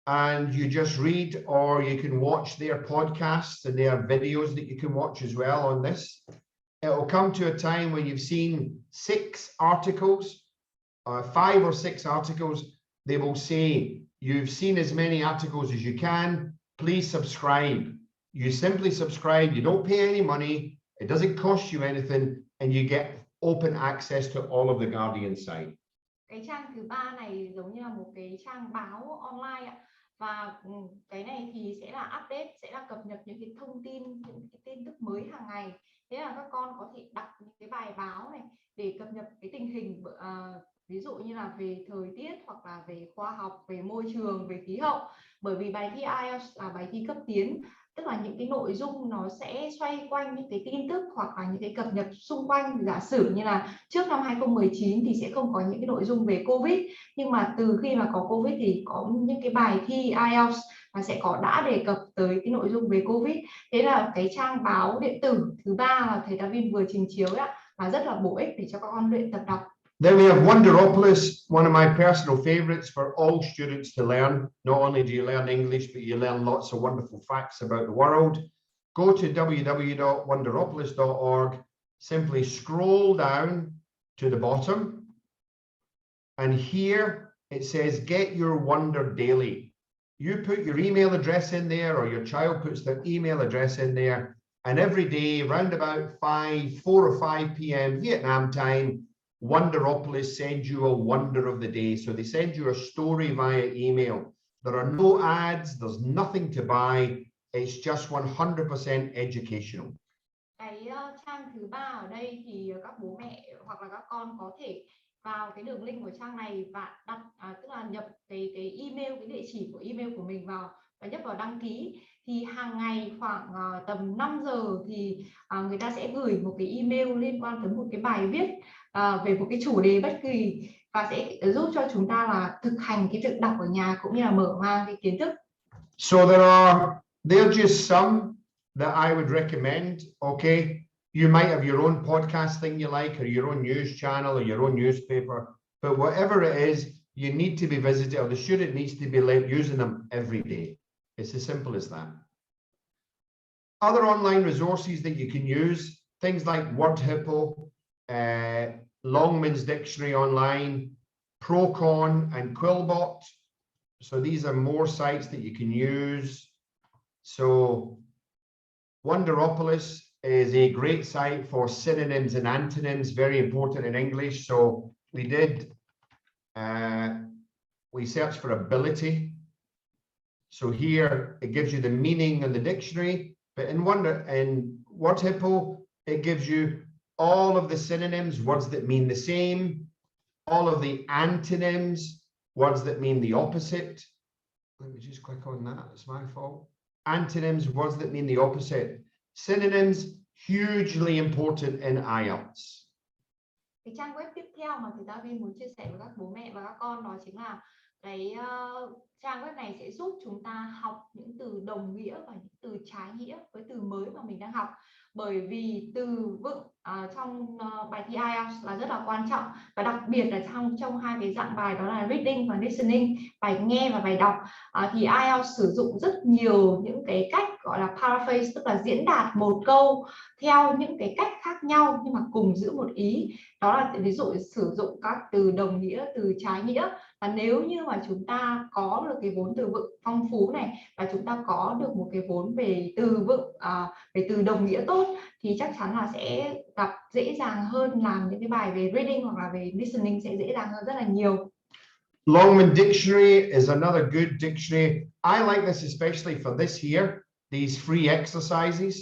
And you just read, or you can watch their podcasts and their videos that you can watch as well on this. It will come to a time when you've seen 6 articles, 5 or 6 articles. They will say, you've seen as many articles as you can, please subscribe. You simply subscribe, you don't pay any money, it doesn't cost you anything, and you get open access to all of the Guardian site. Cái trang thứ ba này giống như là một cái trang báo online ạ. Và cái này thì sẽ là update, sẽ là cập nhật những cái thông tin, những cái tin tức mới hàng ngày. Thế là các con có thể đọc những cái bài báo này để cập nhật cái tình hình, ví dụ như là về thời tiết hoặc là về khoa học, về môi trường, về khí hậu. Bởi vì bài thi IELTS là bài thi cấp tiến, tức là những cái nội dung nó sẽ xoay quanh những cái tin tức hoặc là những cái cập nhật xung quanh. Giả sử như là trước năm 2019 thì sẽ không có những cái nội dung về Covid, nhưng mà từ khi mà có Covid thì có những cái bài thi IELTS và sẽ đã đề cập tới cái nội dung về Covid. Thế là cái trang báo điện tử thứ ba là thầy Tavin vừa trình chiếu là rất là bổ ích để cho các con luyện tập đọc. Then we have Wonderopolis, one of my personal favorites for all students to learn. Not only do you learn English, but you learn lots of wonderful facts about the world. Go to www.wonderopolis.org, simply scroll down to the bottom, and here it says, get your Wonder Daily. You put your email address in there, or your child puts their email address in there, and every day, round about 4 or 5 p.m. Vietnam time, Wonderopolis sends you a wonder of the day. So they send you a story via email. There are no ads, there's nothing to buy. It's just 100% educational. Cái trang thứ ba ở đây thì các bố mẹ hoặc là các con có thể vào cái đường link của trang này và đặt, tức là nhập cái email, cái địa chỉ của email của mình vào và nhấp vào đăng ký. Thì hàng ngày khoảng tầm 5 giờ thì người ta sẽ gửi một cái email liên quan tới một cái bài viết về một cái chủ đề bất kỳ, và sẽ giúp cho chúng ta là thực hành cái việc đọc ở nhà cũng như là mở mang cái kiến thức. So they're just some that I would recommend. Okay, you might have your own podcast thing you like, or your own news channel, or your own newspaper, but whatever it is, you need to be visited, or the student needs to be using them every day. It's as simple as that. Other online resources that you can use, things like Word Hippo, Longman's Dictionary Online, Procon and Quillbot. So these are more sites that you can use. So Wonderopolis is a great site for synonyms and antonyms, very important in English. So we searched for ability. So here it gives you the meaning and the dictionary, but in Word Hippo, it gives you all of the synonyms, words that mean the same, all of the antonyms, words that mean the opposite. Let me just click on that, it's my fault. Antonyms, words that mean the opposite. Synonyms, hugely important in IELTS. Cái trang web tiếp theo mà thầy Tavin muốn chia sẻ với các bố mẹ và các con đó chính là cái trang web này sẽ giúp chúng ta học những từ đồng nghĩa và những từ trái nghĩa với từ mới mà mình đang học. Bởi vì từ vựng trong bài thi IELTS là rất là quan trọng, và đặc biệt là trong hai cái dạng bài đó là reading và listening, bài nghe và bài đọc, thì IELTS sử dụng rất nhiều những cái cách gọi là paraphrase, tức là diễn đạt một câu theo những cái cách khác nhau nhưng mà cùng giữ một ý. Đó là ví dụ sử dụng các từ đồng nghĩa, từ trái nghĩa. Và nếu như mà chúng ta có được cái vốn từ vựng phong phú này, và chúng ta có được một cái vốn về từ vựng, về từ đồng nghĩa tốt, thì chắc chắn là sẽ gặp dễ dàng hơn làm những cái bài về reading hoặc là về listening sẽ dễ dàng hơn rất là nhiều. Longman Dictionary is another good dictionary. I like this especially for this here, these free exercises.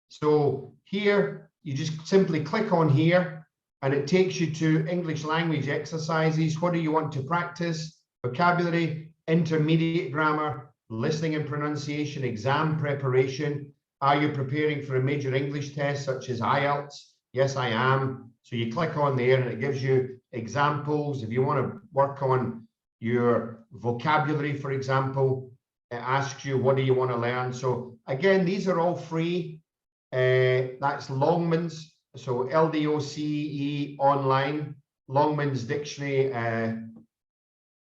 So here, you just simply click on here, and it takes you to English language exercises. What do you want to practice? Vocabulary, intermediate grammar, listening and pronunciation, exam preparation. Are you preparing for a major English test such as IELTS? Yes, I am. So you click on there and it gives you examples. If you want to work on your vocabulary, for example, it asks you, what do you want to learn? So again, these are all free. That's Longman's. So LDOCE online, Longman's Dictionary.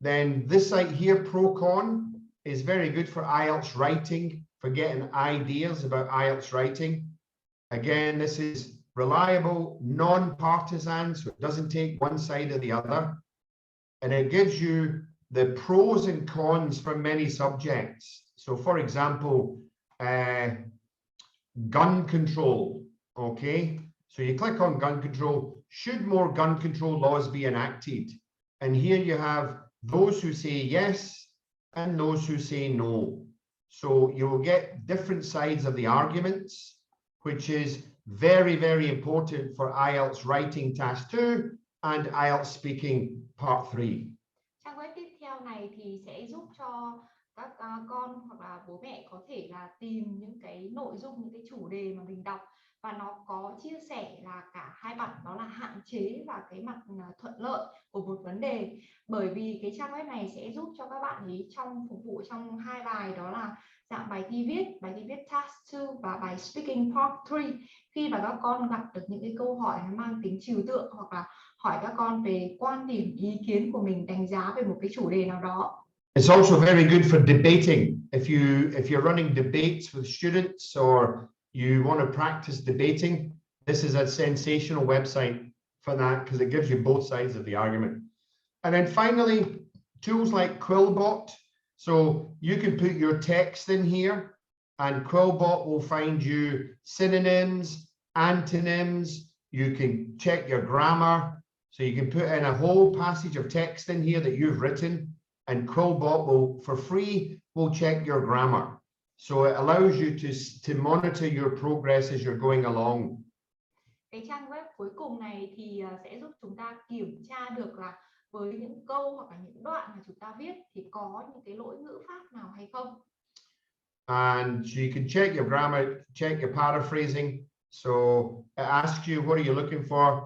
Then this site here, Procon, is very good for IELTS writing, for getting ideas about IELTS writing. Again, this is reliable, non-partisan, so it doesn't take one side or the other. And it gives you the pros and cons for many subjects. So for example, gun control, okay? So you click on gun control. Should more gun control laws be enacted? And here you have those who say yes and those who say no. So you will get different sides of the arguments, which is very, very important for IELTS writing task 2 and IELTS speaking part 3. Trang web tiếp theo này thì sẽ giúp cho các con hoặc là bố mẹ có thể là tìm những cái nội dung, những cái chủ đề mà mình đọc, và nó có chia sẻ là cả hai mặt, đó là hạn chế và cái mặt thuận lợi của một vấn đề. Bởi vì cái trang web này sẽ giúp cho các bạn ấy phục vụ trong hai bài, đó là dạng bài thi viết task 2 và bài speaking part 3. Khi mà các con gặp được những cái câu hỏi nó mang tính trừu tượng, hoặc là hỏi các con về quan điểm, ý kiến của mình, đánh giá về một cái chủ đề nào đó. It's also very good for debating. If you're running debates with students, or you want to practice debating, this is a sensational website for that, because it gives you both sides of the argument. And then finally, tools like Quillbot. So you can put your text in here, and Quillbot will find you synonyms, antonyms. You can check your grammar. So you can put in a whole passage of text in here that you've written, and Quillbot will, for free, will check your grammar. So it allows you to monitor your progress as you're going along. Cái trang web cuối cùng này thì sẽ giúp chúng ta kiểm tra được là với những câu hoặc là những đoạn mà chúng ta viết thì có những cái lỗi ngữ pháp nào hay không. And so you can check your grammar, check your paraphrasing. So it asks you, what are you looking for,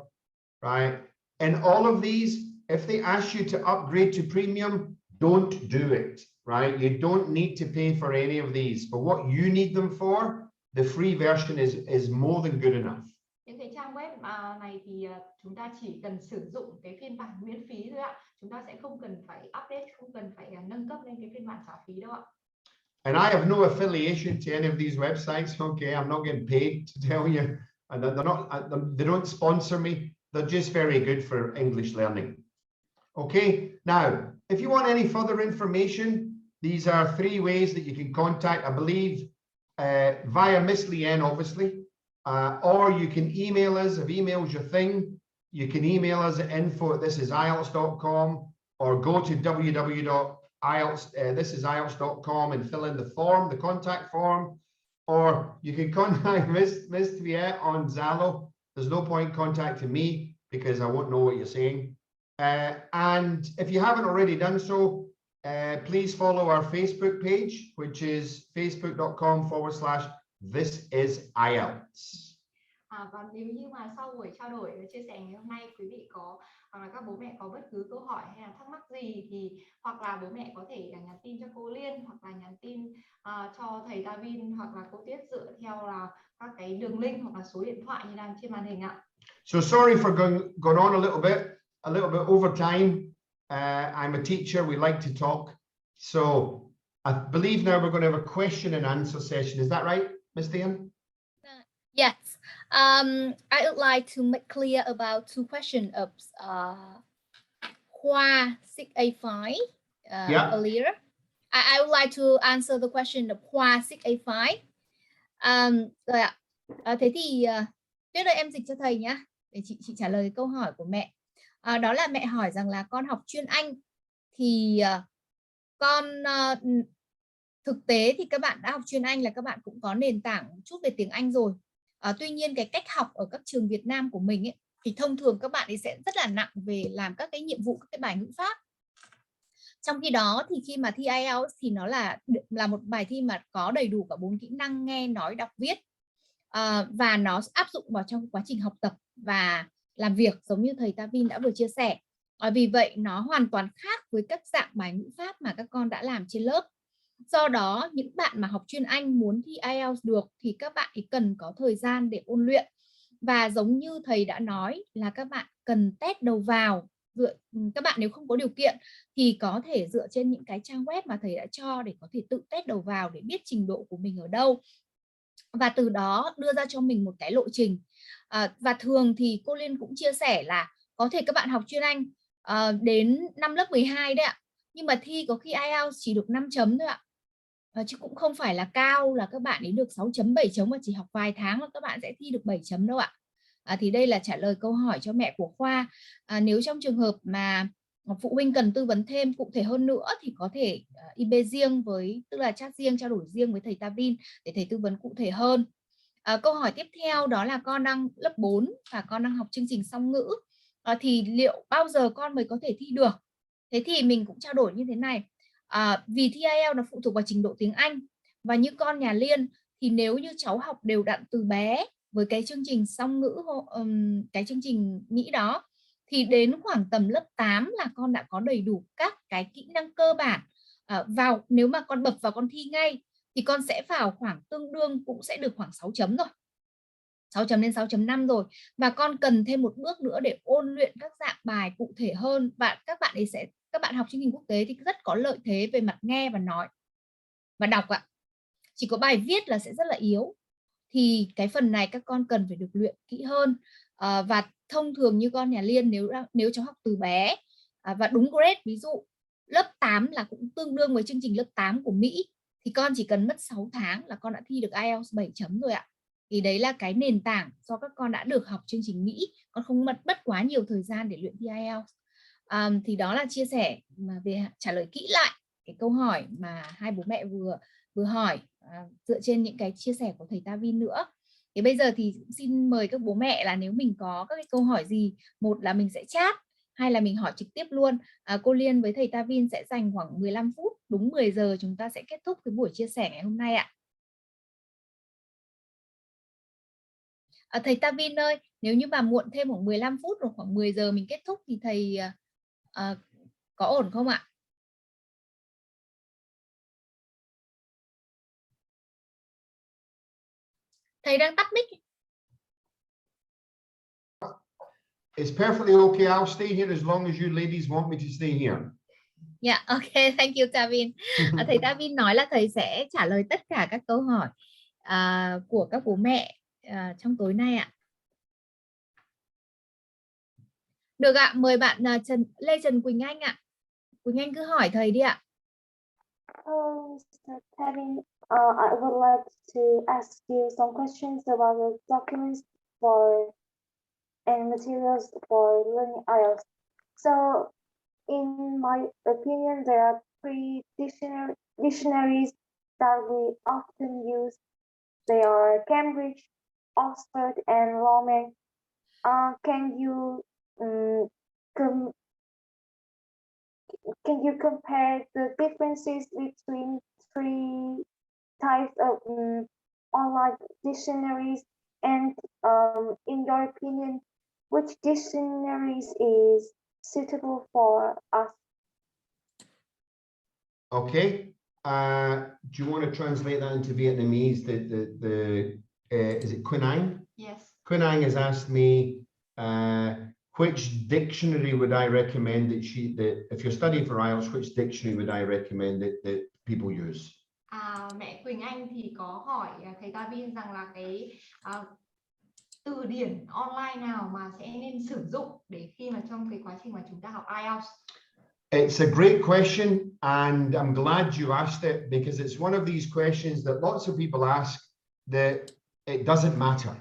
right? And all of these, if they ask you to upgrade to premium, don't do it, right? You don't need to pay for any of these. But what you need them for, the free version is more than good enough. Những cái trang web này thì chúng ta chỉ cần sử dụng cái phiên bản miễn phí thôi ạ. Chúng ta sẽ không cần phải update, không cần phải nâng cấp lên cái phiên bản trả phí đâu ạ. And I have no affiliation to any of these websites. Okay, I'm not getting paid to tell you. And they don't sponsor me. They're just very good for English learning. Okay, now, if you want any further information, these are 3 ways that you can contact, I believe, via Miss Leanne, obviously, or you can email us. If email's your thing, you can email us at info@thisielts.com, or go to www.thisielts.com and fill in the form, the contact form, or you can contact Miss Triet on Zalo. There's no point contacting me because I won't know what you're saying. And if you haven't already done so, please follow our Facebook page, which is facebook.com/this-is-IELTS. Và nếu như mà sau buổi trao đổi và chia sẻ ngày hôm nay quý vị có hoặc là các bố mẹ có bất cứ câu hỏi hay là thắc mắc gì thì hoặc là bố mẹ có thể nhắn tin cho cô Liên hoặc là nhắn tin cho thầy Tavin hoặc là cô Tuyết dựa theo là các cái đường link hoặc là số điện thoại như đang trên màn hình ạ. So sorry for going on a little bit over time. I'm a teacher. We like to talk. So I believe now we're going to have a question and answer session. Is that right, Miss Dian? Yes. I would like to make clear about two questions of Khoa 6A5 earlier. I would like to answer the question of Khoa 6A5. Rồi ạ. Thế thì Tuyết ơi, em dịch cho thầy nhá, để chị trả lời câu hỏi của mẹ. Đó là mẹ hỏi rằng là con học chuyên Anh thì thực tế thì các bạn đã học chuyên Anh là các bạn cũng có nền tảng một chút về tiếng Anh rồi. Tuy nhiên cái cách học ở các trường Việt Nam của mình ấy, thì thông thường các bạn ấy sẽ rất là nặng về làm các cái nhiệm vụ, các cái bài ngữ pháp. Trong khi đó thì khi mà thi IELTS thì nó là một bài thi mà có đầy đủ cả 4 kỹ năng nghe, nói, đọc, viết. Và nó áp dụng vào trong quá trình học tập và làm việc giống như thầy Tavin đã vừa chia sẻ. Vì vậy nó hoàn toàn khác với các dạng bài ngữ pháp mà các con đã làm trên lớp. Do đó những bạn mà học chuyên Anh muốn thi IELTS được thì các bạn ấy cần có thời gian để ôn luyện. Và giống như thầy đã nói là các bạn cần test đầu vào. Các bạn nếu không có điều kiện thì có thể dựa trên những cái trang web mà thầy đã cho để có thể tự test đầu vào để biết trình độ của mình ở đâu. Và từ đó đưa ra cho mình một cái lộ trình. Và thường thì cô Liên cũng chia sẻ là có thể các bạn học chuyên Anh đến năm lớp 12 đấy ạ. Nhưng mà thi có khi IELTS chỉ được 5 chấm thôi ạ. Chứ cũng không phải là cao là các bạn ấy được 6 chấm, 7 chấm và chỉ học vài tháng là các bạn sẽ thi được 7 chấm đâu ạ. Thì đây là trả lời câu hỏi cho mẹ của Khoa. Nếu trong trường hợp mà phụ huynh cần tư vấn thêm cụ thể hơn nữa thì có thể IB riêng tức là chat riêng, trao đổi riêng với thầy Tavin để thầy tư vấn cụ thể hơn. Câu hỏi tiếp theo đó là con đang lớp 4 và con đang học chương trình song ngữ. Thì liệu bao giờ con mới có thể thi được? Thế thì mình cũng trao đổi như thế này. Vì thi IELTS nó phụ thuộc vào trình độ tiếng Anh. Và như con nhà Liên thì nếu như cháu học đều đặn từ bé với cái chương trình song ngữ, cái chương trình Mỹ đó, thì đến khoảng tầm lớp 8 là con đã có đầy đủ các cái kỹ năng cơ bản. Nếu mà con bập vào con thi ngay thì con sẽ vào khoảng tương đương cũng sẽ được khoảng 6 chấm rồi. 6 chấm đến 6.5 rồi. Và con cần thêm một bước nữa để ôn luyện các dạng bài cụ thể hơn. Và các bạn học chương trình quốc tế thì rất có lợi thế về mặt nghe và nói và đọc ạ. Chỉ có bài viết là sẽ rất là yếu. Thì cái phần này các con cần phải được luyện kỹ hơn. Và thông thường như con nhà Liên nếu cháu học từ bé và đúng grade, ví dụ lớp 8 là cũng tương đương với chương trình lớp 8 của Mỹ, thì con chỉ cần mất 6 tháng là con đã thi được IELTS 7 chấm rồi ạ. Thì đấy là cái nền tảng do các con đã được học chương trình Mỹ, con không mất quá nhiều thời gian để luyện thi IELTS. Thì đó là chia sẻ về trả lời kỹ lại cái câu hỏi mà hai bố mẹ vừa hỏi dựa trên những cái chia sẻ của thầy Tavin nữa. Thì bây giờ thì xin mời các bố mẹ là nếu mình có các cái câu hỏi gì, một là mình sẽ chat, hay là mình hỏi trực tiếp luôn. Cô Liên với thầy Tavin sẽ dành khoảng 15 phút, đúng 10 giờ chúng ta sẽ kết thúc cái buổi chia sẻ ngày hôm nay ạ. Thầy Tavin ơi, nếu như mà muộn thêm khoảng 15 phút rồi khoảng 10 giờ mình kết thúc thì thầy có ổn không ạ? Thầy đang tắt mic. It's perfectly okay. I'll stay here as long as you ladies want me to stay here. Yeah, okay, thank you Tavin. Thầy Tavin nói là thầy sẽ trả lời tất cả các câu hỏi của các bố mẹ trong tối nay ạ. Được ạ, mời bạn Lê Trần Quỳnh Anh ạ. Quỳnh Anh cứ hỏi thầy đi ạ. Tavin, I would like to ask you some questions about the documents and materials for learning IELTS. So, in my opinion, there are 3 dictionaries that we often use. They are Cambridge, Oxford, and Longman. Can you can you compare the differences between three types of online dictionaries, and in your opinion, which dictionaries is suitable for us? Okay. Do you want to translate that into Vietnamese? Is it Quinn Anh? Yes. Quinn Anh has asked me which dictionary would I recommend that if you're studying for IELTS, which dictionary would I recommend that people use? Mẹ Quỳnh Anh thì có hỏi thầy Tavin rằng là cái từ điển online nào mà sẽ nên sử dụng để khi mà trong cái quá trình mà chúng ta học IELTS. It's a great question, and I'm glad you asked it, because it's one of these questions that lots of people ask that it doesn't matter.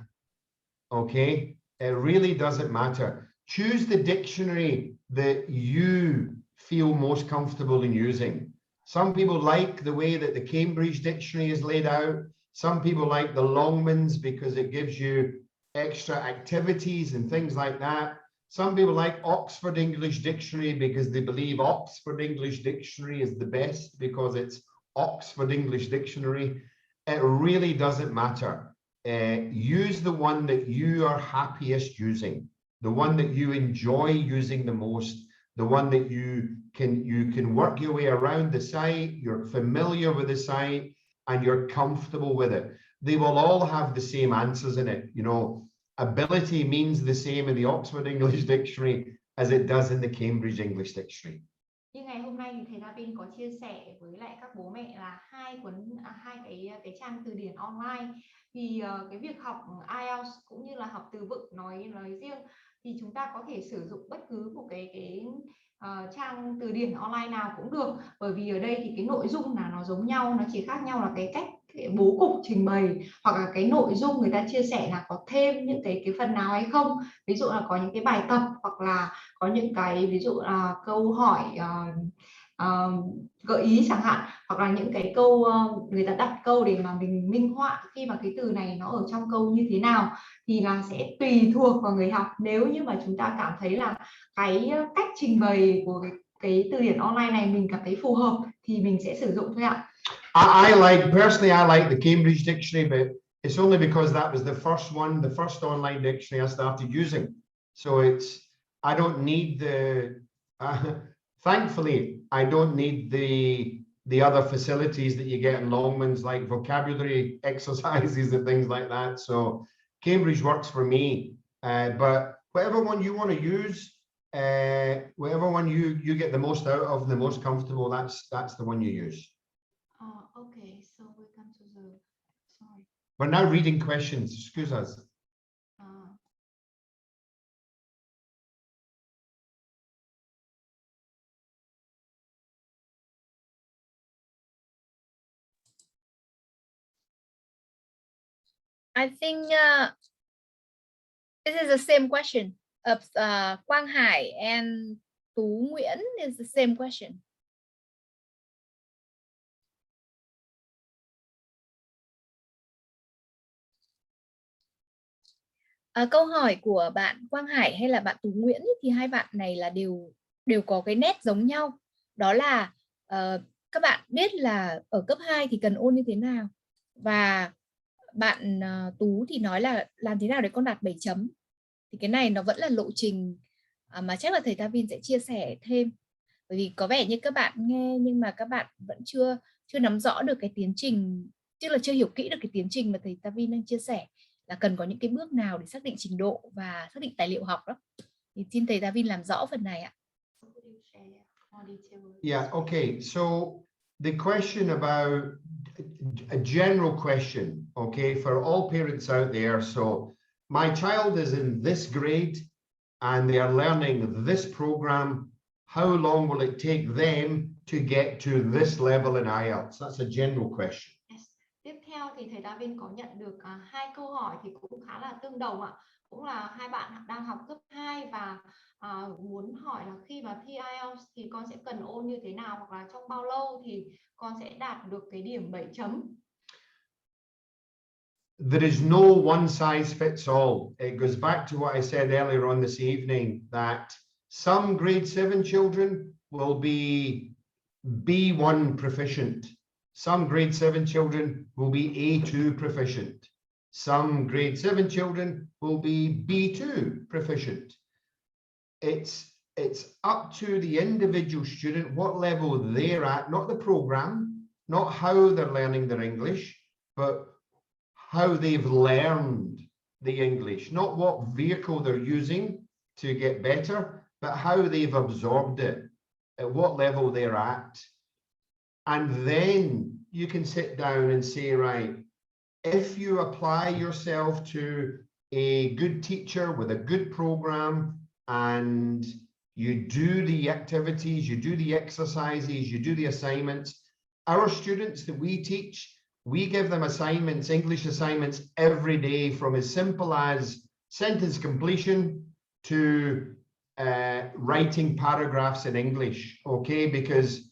Okay, it really doesn't matter. Choose the dictionary that you feel most comfortable in using. Some people like the way that the Cambridge dictionary is laid out. Some people like the Longmans because it gives you extra activities and things like that. Some people like Oxford English Dictionary because they believe Oxford English Dictionary is the best because it's Oxford English Dictionary. It really doesn't matter. Use the one that you are happiest using, the one that you enjoy using the most, the one that you can work your way around the site, you're familiar with the site, and you're comfortable with it. They will all have the same answers in it. You know, ability means the same in the Oxford English Dictionary as it does in the Cambridge English Dictionary. Như ngày hôm nay thì thầy Tavin có chia sẻ với lại các bố mẹ là hai cái trang từ điển online, thì cái việc học IELTS cũng như là học từ vựng nói riêng thì chúng ta có thể sử dụng bất cứ một cái trang từ điển online nào cũng được, bởi vì ở đây thì cái nội dung là nó giống nhau, nó chỉ khác nhau là cái cách bố cục trình bày, hoặc là cái nội dung người ta chia sẻ là có thêm những cái phần nào hay không, ví dụ là có những cái bài tập, hoặc là có những cái ví dụ là câu hỏi gợi ý chẳng hạn, hoặc là những cái câu người ta đặt câu để mà mình minh họa khi mà cái từ này nó ở trong câu như thế nào, thì là sẽ tùy thuộc vào người học. Nếu như mà chúng ta cảm thấy là cái cách trình bày của cái từ điển online này mình cảm thấy phù hợp thì mình sẽ sử dụng thôi ạ. Personally, I like the Cambridge Dictionary, but it's only because that was the first one, the first online dictionary I started using. So I don't need thankfully, I don't need the other facilities that you get in Longmans, like vocabulary exercises and things like that. So Cambridge works for me, but whatever one you want to use, whatever one you get the most out of, the most comfortable, that's the one you use. Okay, so we come to the, sorry. We're now reading questions, excuse us. I think this is the same question of Quang Hải and Tú Nguyễn is the same question. Câu hỏi của bạn Quang Hải hay là bạn Tú Nguyễn thì hai bạn này là đều có cái nét giống nhau. Đó là các bạn biết là ở cấp 2 thì cần ôn như thế nào. Và bạn Tú thì nói là làm thế nào để con đạt 7 chấm. Thì cái này nó vẫn là lộ trình mà chắc là thầy Tavin sẽ chia sẻ thêm. Bởi vì có vẻ như các bạn nghe nhưng mà các bạn vẫn chưa nắm rõ được cái tiến trình, tức là chưa hiểu kỹ được cái tiến trình mà thầy Tavin đang chia sẻ, là cần có những cái bước nào để xác định trình độ và xác định tài liệu học đó. Thì xin thầy Tavin làm rõ phần này ạ. Yeah, okay. So the question about a general question, okay, for all parents out there. So my child is in this grade and they are learning this program. How long will it take them to get to this level in IELTS? That's a general question. Tiếp theo thì thầy Tavin có nhận được hai câu hỏi thì cũng khá là tương đồng ạ. Cũng là hai bạn đang học cấp 2 và muốn hỏi là khi mà thi IELTS thì con sẽ cần ôn như thế nào, hoặc là trong bao lâu thì con sẽ đạt được cái điểm 7 chấm. There is no one size fits all. It goes back to what I said earlier on this evening, that Some grade 7 children will be B1 proficient. Some grade 7 children will be A2 proficient. Some grade 7 children will be B2 proficient. It's up to the individual student what level they're at, not the program, not how they're learning their English, but how they've learned the English, not what vehicle they're using to get better, but how they've absorbed it, at what level they're at. And then you can sit down and say, right, if you apply yourself to a good teacher with a good program, and you do the activities, you do the exercises, you do the assignments. Our students that we teach, we give them assignments, English assignments every day, from as simple as sentence completion to writing paragraphs in English, okay? Because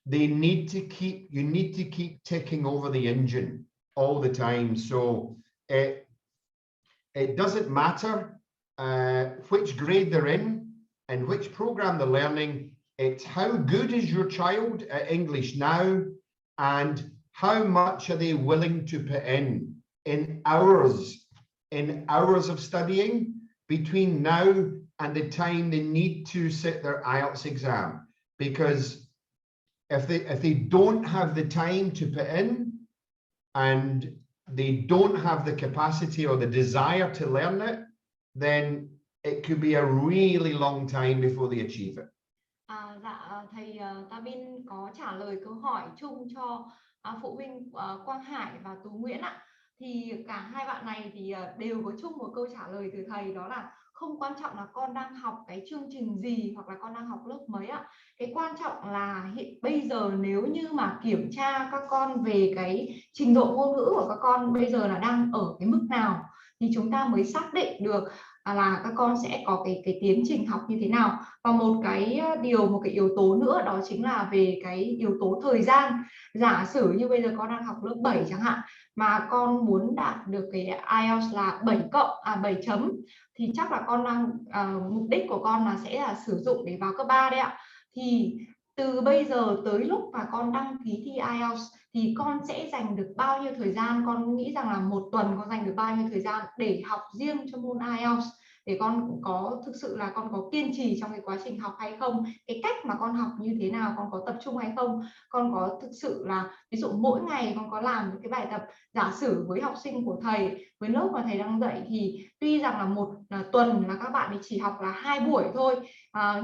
they need to keep, you need to keep ticking over the engine all the time. So it doesn't matter which grade they're in and which program they're learning. It's how good is your child at English now, and how much are they willing to put in hours of studying between now and the time they need to sit their IELTS exam. Because if they don't have the time to put in, and they don't have the capacity or the desire to learn it, then it could be a really long time before they achieve it. Thầy Tavin có trả lời câu hỏi chung cho phụ huynh Quang Hải và Tú Nguyễn ạ. Thì cả hai bạn này thì đều có chung một câu trả lời từ thầy, đó là không quan trọng là con đang học cái chương trình gì hoặc là con đang học lớp mấy ạ. Cái quan trọng là bây giờ nếu như mà kiểm tra các con về cái trình độ ngôn ngữ của các con bây giờ là đang ở cái mức nào, thì chúng ta mới xác định được là các con sẽ có cái tiến trình học như thế nào. Và một cái yếu tố nữa đó chính là về cái yếu tố thời gian. Giả sử như bây giờ con đang học lớp 7 chẳng hạn, mà con muốn đạt được cái IELTS là 7 chấm, thì chắc là con đang mục đích của con là sẽ là sử dụng để vào cấp 3 đấy ạ. Thì từ bây giờ tới lúc mà con đăng ký thi IELTS thì con sẽ dành được bao nhiêu thời gian? Con nghĩ rằng là một tuần con dành được bao nhiêu thời gian để học riêng cho môn IELTS, để con có thực sự là con có kiên trì trong cái quá trình học hay không, cái cách mà con học như thế nào, con có tập trung hay không, con có thực sự là ví dụ mỗi ngày con có làm cái bài tập. Giả sử với học sinh của thầy, với lớp mà thầy đang dạy thì tuy rằng là một tuần là các bạn ấy chỉ học là 2 buổi thôi,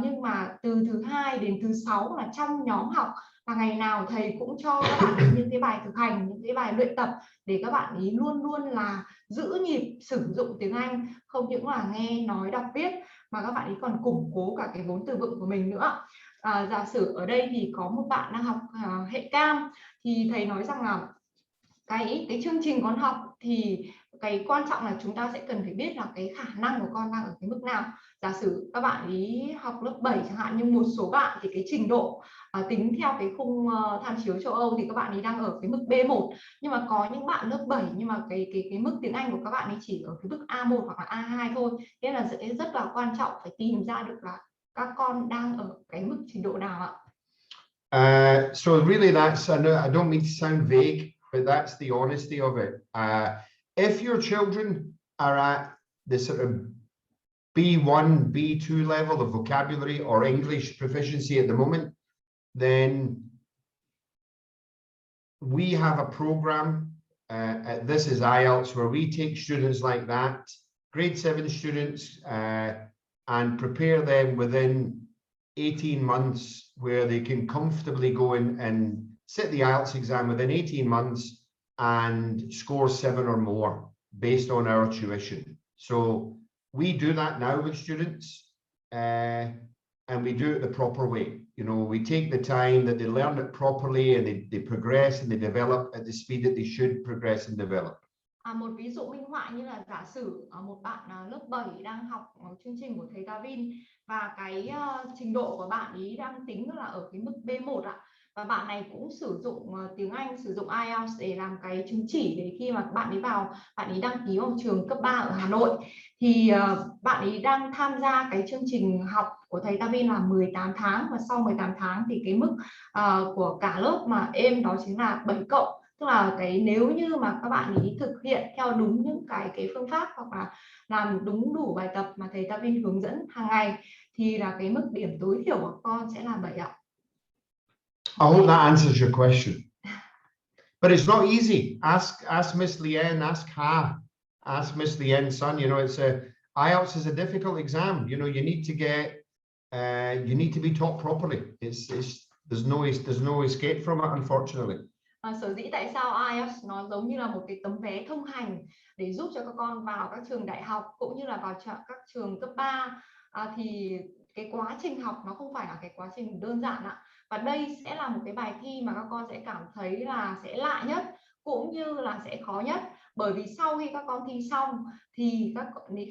nhưng mà từ thứ 2 đến thứ 6 là trong nhóm học, và ngày nào thầy cũng cho các bạn ấy những cái bài thực hành, những cái bài luyện tập để các bạn ấy luôn luôn là giữ nhịp sử dụng tiếng Anh, không những là nghe nói đọc viết mà các bạn ấy còn củng cố cả cái vốn từ vựng của mình nữa. Giả sử ở đây thì có một bạn đang học hệ cam, thì thầy nói rằng là cái chương trình con học thì cái quan trọng là chúng ta sẽ cần phải biết là cái khả năng của con đang ở cái mức nào. Giả sử các bạn ý học lớp 7 chẳng hạn, nhưng một số bạn thì cái trình độ tính theo cái khung tham chiếu châu Âu thì các bạn ấy đang ở cái mức B1, nhưng mà có những bạn lớp 7 nhưng mà cái mức tiếng Anh của các bạn ấy chỉ ở cái mức A1 hoặc là A2 thôi. Thế là sẽ rất là quan trọng phải tìm ra được là các con đang ở cái mức trình độ nào ạ. So really that's, I don't mean to sound vague, but that's the honesty of it. If your children are at the sort of B1, B2 level of vocabulary or English proficiency at the moment, then we have a program, this is IELTS, where we take students like that, grade 7 students, and prepare them within 18 months, where they can comfortably go in and sit the IELTS exam within 18 months and score 7 or more based on our tuition. So we do that now with students, and we do it the proper way. You know, we take the time that they learn it properly, and they progress and they develop at the speed that they should progress and develop. Một ví dụ minh họa như là giả sử một bạn lớp 7 đang học chương trình của thầy Tavin, và cái trình độ của bạn ý đang tính là ở cái mức B1 ạ. Và bạn này cũng sử dụng tiếng Anh, sử dụng IELTS để làm cái chứng chỉ để khi mà bạn ấy vào, bạn ấy đăng ký vào trường cấp 3 ở Hà Nội. thì bạn ấy đang tham gia cái chương trình học của thầy Tavin là 18 tháng, và sau 18 tháng thì cái mức của cả lớp mà êm đó chính là 7 cộng. Tức là cái nếu như mà các bạn ấy thực hiện theo đúng những cái phương pháp hoặc là làm đúng đủ bài tập mà thầy Tavin hướng dẫn hàng ngày thì là cái mức điểm tối thiểu của con sẽ là 7 ạ. I hope that answers your question. But it's not easy. Ask Miss Lien, ask Ha, ask Miss Lien's son. You know, IELTS is a difficult exam. You know, you need to be taught properly. There's no escape from it, unfortunately. Sở dĩ tại sao IELTS nó giống như là một cái tấm vé thông hành để giúp cho các con vào các trường đại học cũng như là vào các trường cấp 3 thì cái quá trình học nó không phải là cái quá trình đơn giản ạ. Và đây sẽ là một cái bài thi mà các con sẽ cảm thấy là sẽ lạ nhất cũng như là sẽ khó nhất, bởi vì sau khi các con thi xong thì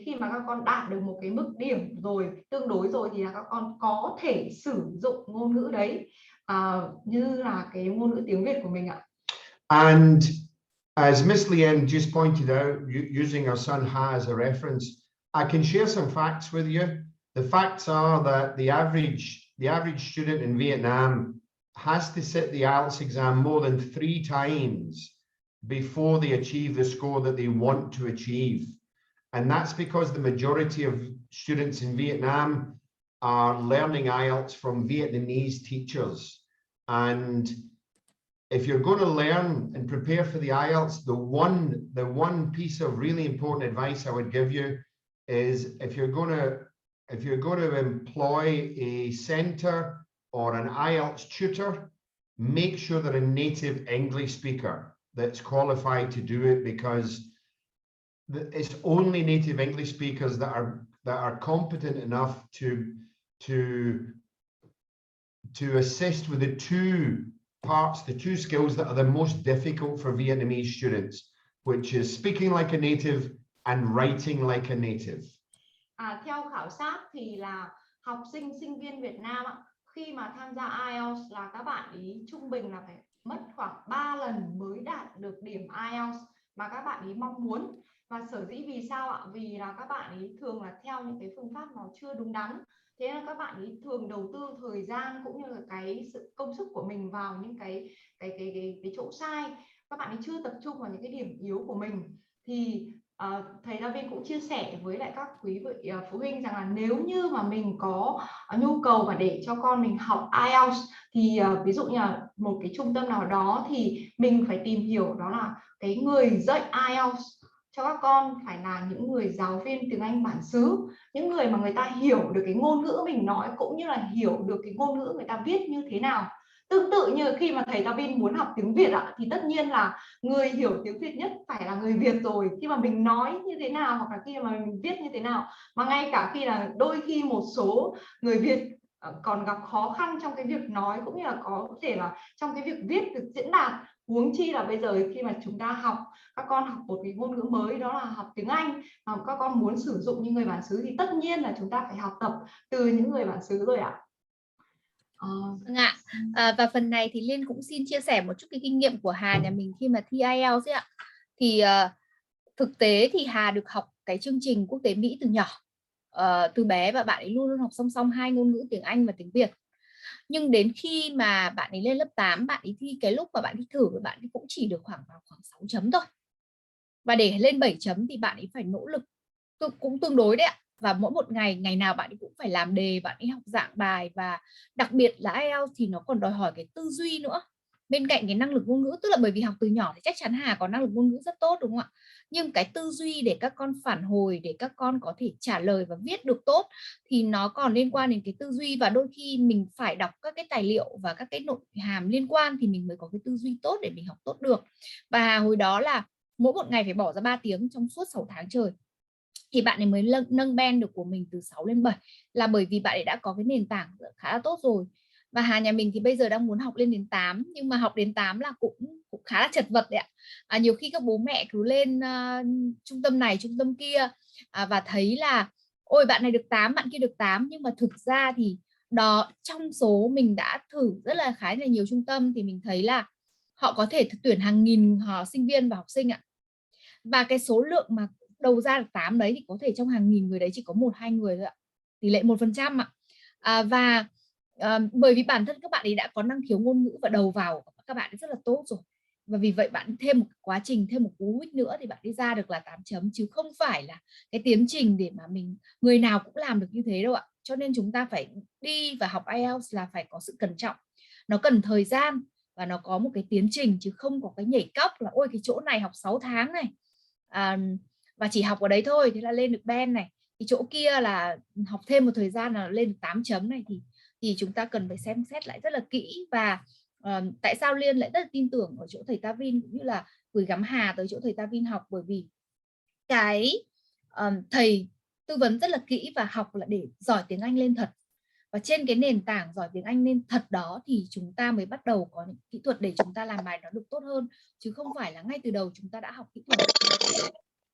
khi mà các con đạt được một cái mức điểm rồi tương đối rồi thì là các con có thể sử dụng ngôn ngữ đấy như là cái ngôn ngữ tiếng Việt của mình ạ. And as Miss Lien just pointed out, using our son Ha as a reference, I can share some facts with you. The facts are that the average student in Vietnam has to sit the IELTS exam more than 3 times before they achieve the score that they want to achieve. And that's because the majority of students in Vietnam are learning IELTS from Vietnamese teachers. And if you're going to learn and prepare for the IELTS, the one piece of really important advice I would give you is if you're going to employ a center or an IELTS tutor, make sure they're a native English speaker that's qualified to do it, because it's only native English speakers that are competent enough to assist with the two skills that are the most difficult for Vietnamese students, which is speaking like a native and writing like a native. Theo khảo sát thì là học sinh viên Việt Nam khi mà tham gia IELTS là các bạn ý trung bình là phải mất khoảng 3 lần mới đạt được điểm IELTS mà các bạn ý mong muốn. Và sở dĩ vì sao ạ? Vì là các bạn ý thường là theo những cái phương pháp nó chưa đúng đắn. Thế nên các bạn ý thường đầu tư thời gian cũng như là cái sự công sức của mình vào những cái chỗ sai. Các bạn ý chưa tập trung vào những cái điểm yếu của mình. Thì thầy Tavin cũng chia sẻ với lại các quý vị phụ huynh rằng là nếu như mà mình có nhu cầu mà để cho con mình học IELTS thì ví dụ như là một cái trung tâm nào đó thì mình phải tìm hiểu đó là cái người dạy IELTS cho các con phải là những người giáo viên tiếng Anh bản xứ, những người mà người ta hiểu được cái ngôn ngữ mình nói cũng như là hiểu được cái ngôn ngữ người ta viết như thế nào. Tương tự như khi mà thầy Tavin muốn học tiếng Việt thì tất nhiên là người hiểu tiếng Việt nhất phải là người Việt rồi. Khi mà mình nói như thế nào hoặc là khi mà mình viết như thế nào, mà ngay cả khi là đôi khi một số người Việt còn gặp khó khăn trong cái việc nói cũng như là có thể là trong cái việc viết được diễn đạt, huống chi là bây giờ khi mà chúng ta học, các con học một cái ngôn ngữ mới đó là học tiếng Anh mà các con muốn sử dụng như người bản xứ thì tất nhiên là chúng ta phải học tập từ những người bản xứ rồi ạ. Và phần này thì Liên cũng xin chia sẻ một chút cái kinh nghiệm của Hà nhà mình khi mà thi IELTS ấy ạ. Thì thực tế thì Hà được học cái chương trình quốc tế Mỹ từ nhỏ, từ bé, và bạn ấy luôn luôn học song song 2 ngôn ngữ tiếng Anh và tiếng Việt. Nhưng đến khi mà bạn ấy lên lớp 8, bạn ấy thi cái lúc mà bạn ấy thử, bạn ấy cũng chỉ được khoảng 6 chấm thôi. Và để lên 7 chấm thì bạn ấy phải nỗ lực cũng tương đối đấy ạ. Và mỗi một ngày nào bạn ấy cũng phải làm đề, bạn ấy học dạng bài, và đặc biệt là IELTS thì nó còn đòi hỏi cái tư duy nữa. Bên cạnh cái năng lực ngôn ngữ, tức là bởi vì học từ nhỏ thì chắc chắn Hà có năng lực ngôn ngữ rất tốt đúng không ạ? Nhưng cái tư duy để các con phản hồi, để các con có thể trả lời và viết được tốt thì nó còn liên quan đến cái tư duy, và đôi khi mình phải đọc các cái tài liệu và các cái nội hàm liên quan thì mình mới có cái tư duy tốt để mình học tốt được. Và hồi đó là mỗi một ngày phải bỏ ra 3 tiếng trong suốt 6 tháng trời thì bạn ấy mới nâng band được của mình từ 6 lên 7, là bởi vì bạn ấy đã có cái nền tảng khá là tốt rồi. Và Hà nhà mình thì bây giờ đang muốn học lên đến 8, nhưng mà học đến 8 là cũng khá là chật vật đấy ạ. Nhiều khi các bố mẹ cứ lên trung tâm này trung tâm kia và thấy là ôi bạn này được 8, bạn kia được 8, nhưng mà thực ra thì đó, trong số mình đã thử rất là khá là nhiều trung tâm thì mình thấy là họ có thể tuyển hàng nghìn sinh viên và học sinh ạ. Và cái số lượng mà đầu ra được 8 đấy thì có thể trong hàng nghìn người đấy chỉ có 1-2 người thôi ạ. Tỷ lệ 1% ạ. Bởi vì bản thân các bạn ấy đã có năng khiếu ngôn ngữ và đầu vào các bạn ấy rất là tốt rồi. Và vì vậy bạn thêm một quá trình, thêm một cú hích nữa thì bạn đi ra được là 8 chấm, chứ không phải là cái tiến trình để mà người nào cũng làm được như thế đâu ạ. Cho nên chúng ta phải đi và học IELTS là phải có sự cẩn trọng. Nó cần thời gian và nó có một cái tiến trình, chứ không có cái nhảy cóc là ôi cái chỗ này học 6 tháng này và chỉ học ở đấy thôi thế là lên được band này, cái chỗ kia là học thêm một thời gian là lên được 8 chấm này, thì chúng ta cần phải xem xét lại rất là kỹ. Và tại sao Liên lại rất là tin tưởng ở chỗ thầy Tavin, cũng như là gửi gắm Hà tới chỗ thầy Tavin học, bởi vì cái thầy tư vấn rất là kỹ và học là để giỏi tiếng Anh lên thật. Và trên cái nền tảng giỏi tiếng Anh lên thật đó thì chúng ta mới bắt đầu có những kỹ thuật để chúng ta làm bài nó được tốt hơn, chứ không phải là ngay từ đầu chúng ta đã học kỹ thuật.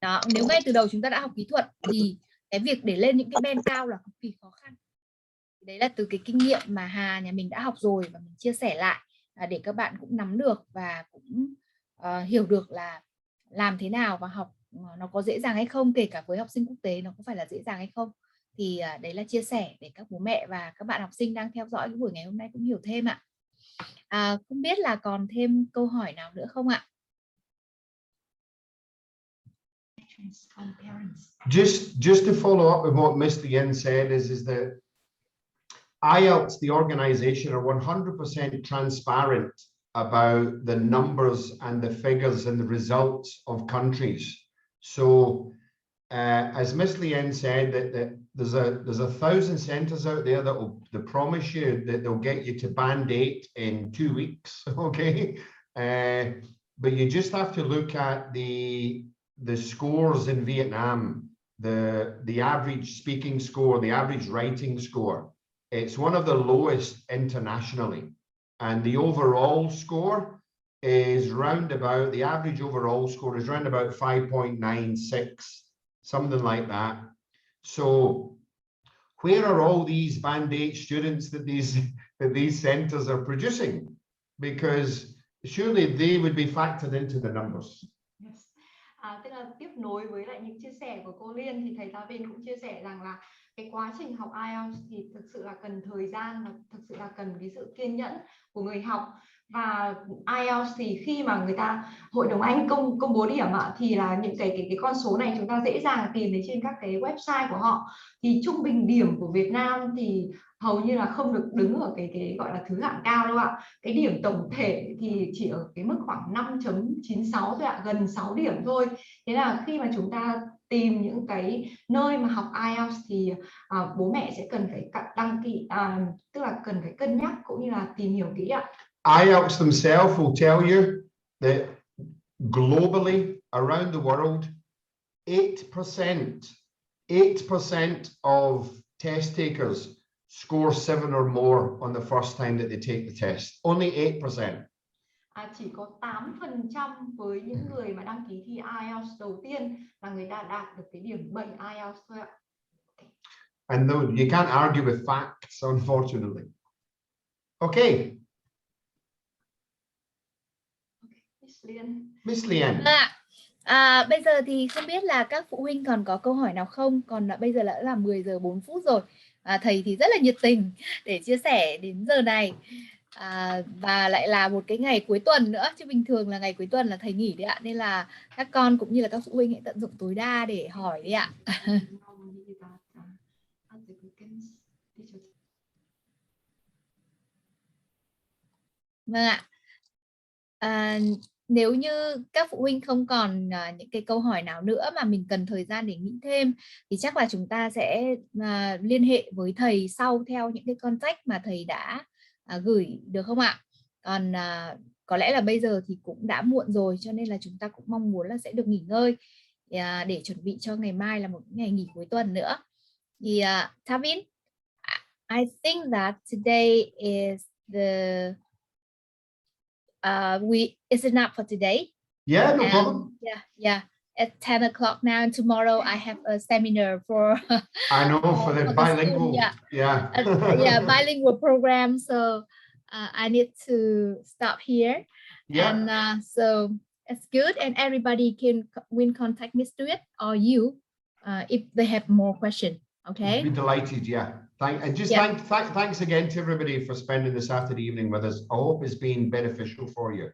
Đó, nếu ngay từ đầu chúng ta đã học kỹ thuật thì cái việc để lên những cái band cao là cực kỳ khó khăn. Đấy là từ cái kinh nghiệm mà Hà nhà mình đã học rồi và mình chia sẻ lại để các bạn cũng nắm được và cũng hiểu được là làm thế nào và học nó có dễ dàng hay không, kể cả với học sinh quốc tế nó có phải là dễ dàng hay không. Thì đấy là chia sẻ để các bố mẹ và các bạn học sinh đang theo dõi cái buổi ngày hôm nay cũng hiểu thêm ạ. Không biết là còn thêm câu hỏi nào nữa không ạ? Just to follow up with what Miss Leanne said is that IELTS, the organization, are 100% transparent about the numbers and the figures and the results of countries. So as Miss Leanne said, that there's 1,000 centers out there that will promise you that they'll get you to band 8 in 2 weeks, okay? But you just have to look at the scores in Vietnam, the average speaking score, the average writing score. It's one of the lowest internationally, and the overall score is round about, the average overall score is round about 5.96, something like that. So where are all these band 8 students that these centers are producing? Because surely they would be factored into the numbers. Yes. Tức là tiếp nối với lại những chia sẻ của cô Liên thì thầy Tavin cũng chia sẻ rằng là cái quá trình học IELTS thì thực sự là cần thời gian và thực sự là cần cái sự kiên nhẫn của người học. Và IELTS thì khi mà người ta Hội đồng Anh công bố điểm thì là những cái con số này chúng ta dễ dàng tìm thấy trên các cái website của họ. Thì trung bình điểm của Việt Nam thì hầu như là không được đứng ở cái gọi là thứ hạng cao đâu ạ. Cái điểm tổng thể thì chỉ ở cái mức khoảng 5.96 thôi ạ, gần 6 điểm thôi. Thế là khi mà chúng ta tìm những cái nơi mà học IELTS thì bố mẹ sẽ cần phải đăng ký, tức là cần phải cân nhắc cũng như là tìm hiểu kỹ ạ. IELTS themselves will tell you that globally around the world, 8% of test takers score 7 or more on the first time that they take the test. Only 8%. Chỉ có 8% với những người mà đăng ký thi IELTS đầu tiên là người ta đạt được cái điểm 7 IELTS thôi ạ. And though you can't argue with facts, unfortunately. Okay. Miss Leanne. Bây giờ thì không biết là các phụ huynh còn có câu hỏi nào không? Còn bây giờ đã là 10 giờ 4 phút rồi. Thầy thì rất là nhiệt tình để chia sẻ đến giờ này. Và lại là một cái ngày cuối tuần nữa, chứ bình thường là ngày cuối tuần là thầy nghỉ đấy ạ, nên là các con cũng như là các phụ huynh hãy tận dụng tối đa để hỏi đi ạ. Vâng ạ. Nếu như các phụ huynh không còn những cái câu hỏi nào nữa mà mình cần thời gian để nghĩ thêm thì chắc là chúng ta sẽ liên hệ với thầy sau theo những cái contact mà thầy đã gửi, được không ạ? Còn có lẽ là bây giờ thì cũng đã muộn rồi, cho nên là chúng ta cũng mong muốn là sẽ được nghỉ ngơi để chuẩn bị cho ngày mai là một ngày nghỉ cuối tuần nữa. Thì Tavin, I think that today is the is enough for today. Yeah, no problem. Yeah. It's 10 o'clock now, and tomorrow I have a seminar for I know for the bilingual. Yeah, bilingual program. So I need to stop here. Yeah. And so It's good, and everybody will contact Miss Tuyết or you if they have more questions. Okay. I'd be delighted. Yeah. Thanks again to everybody for spending this Saturday evening with us. I hope it's been beneficial for you.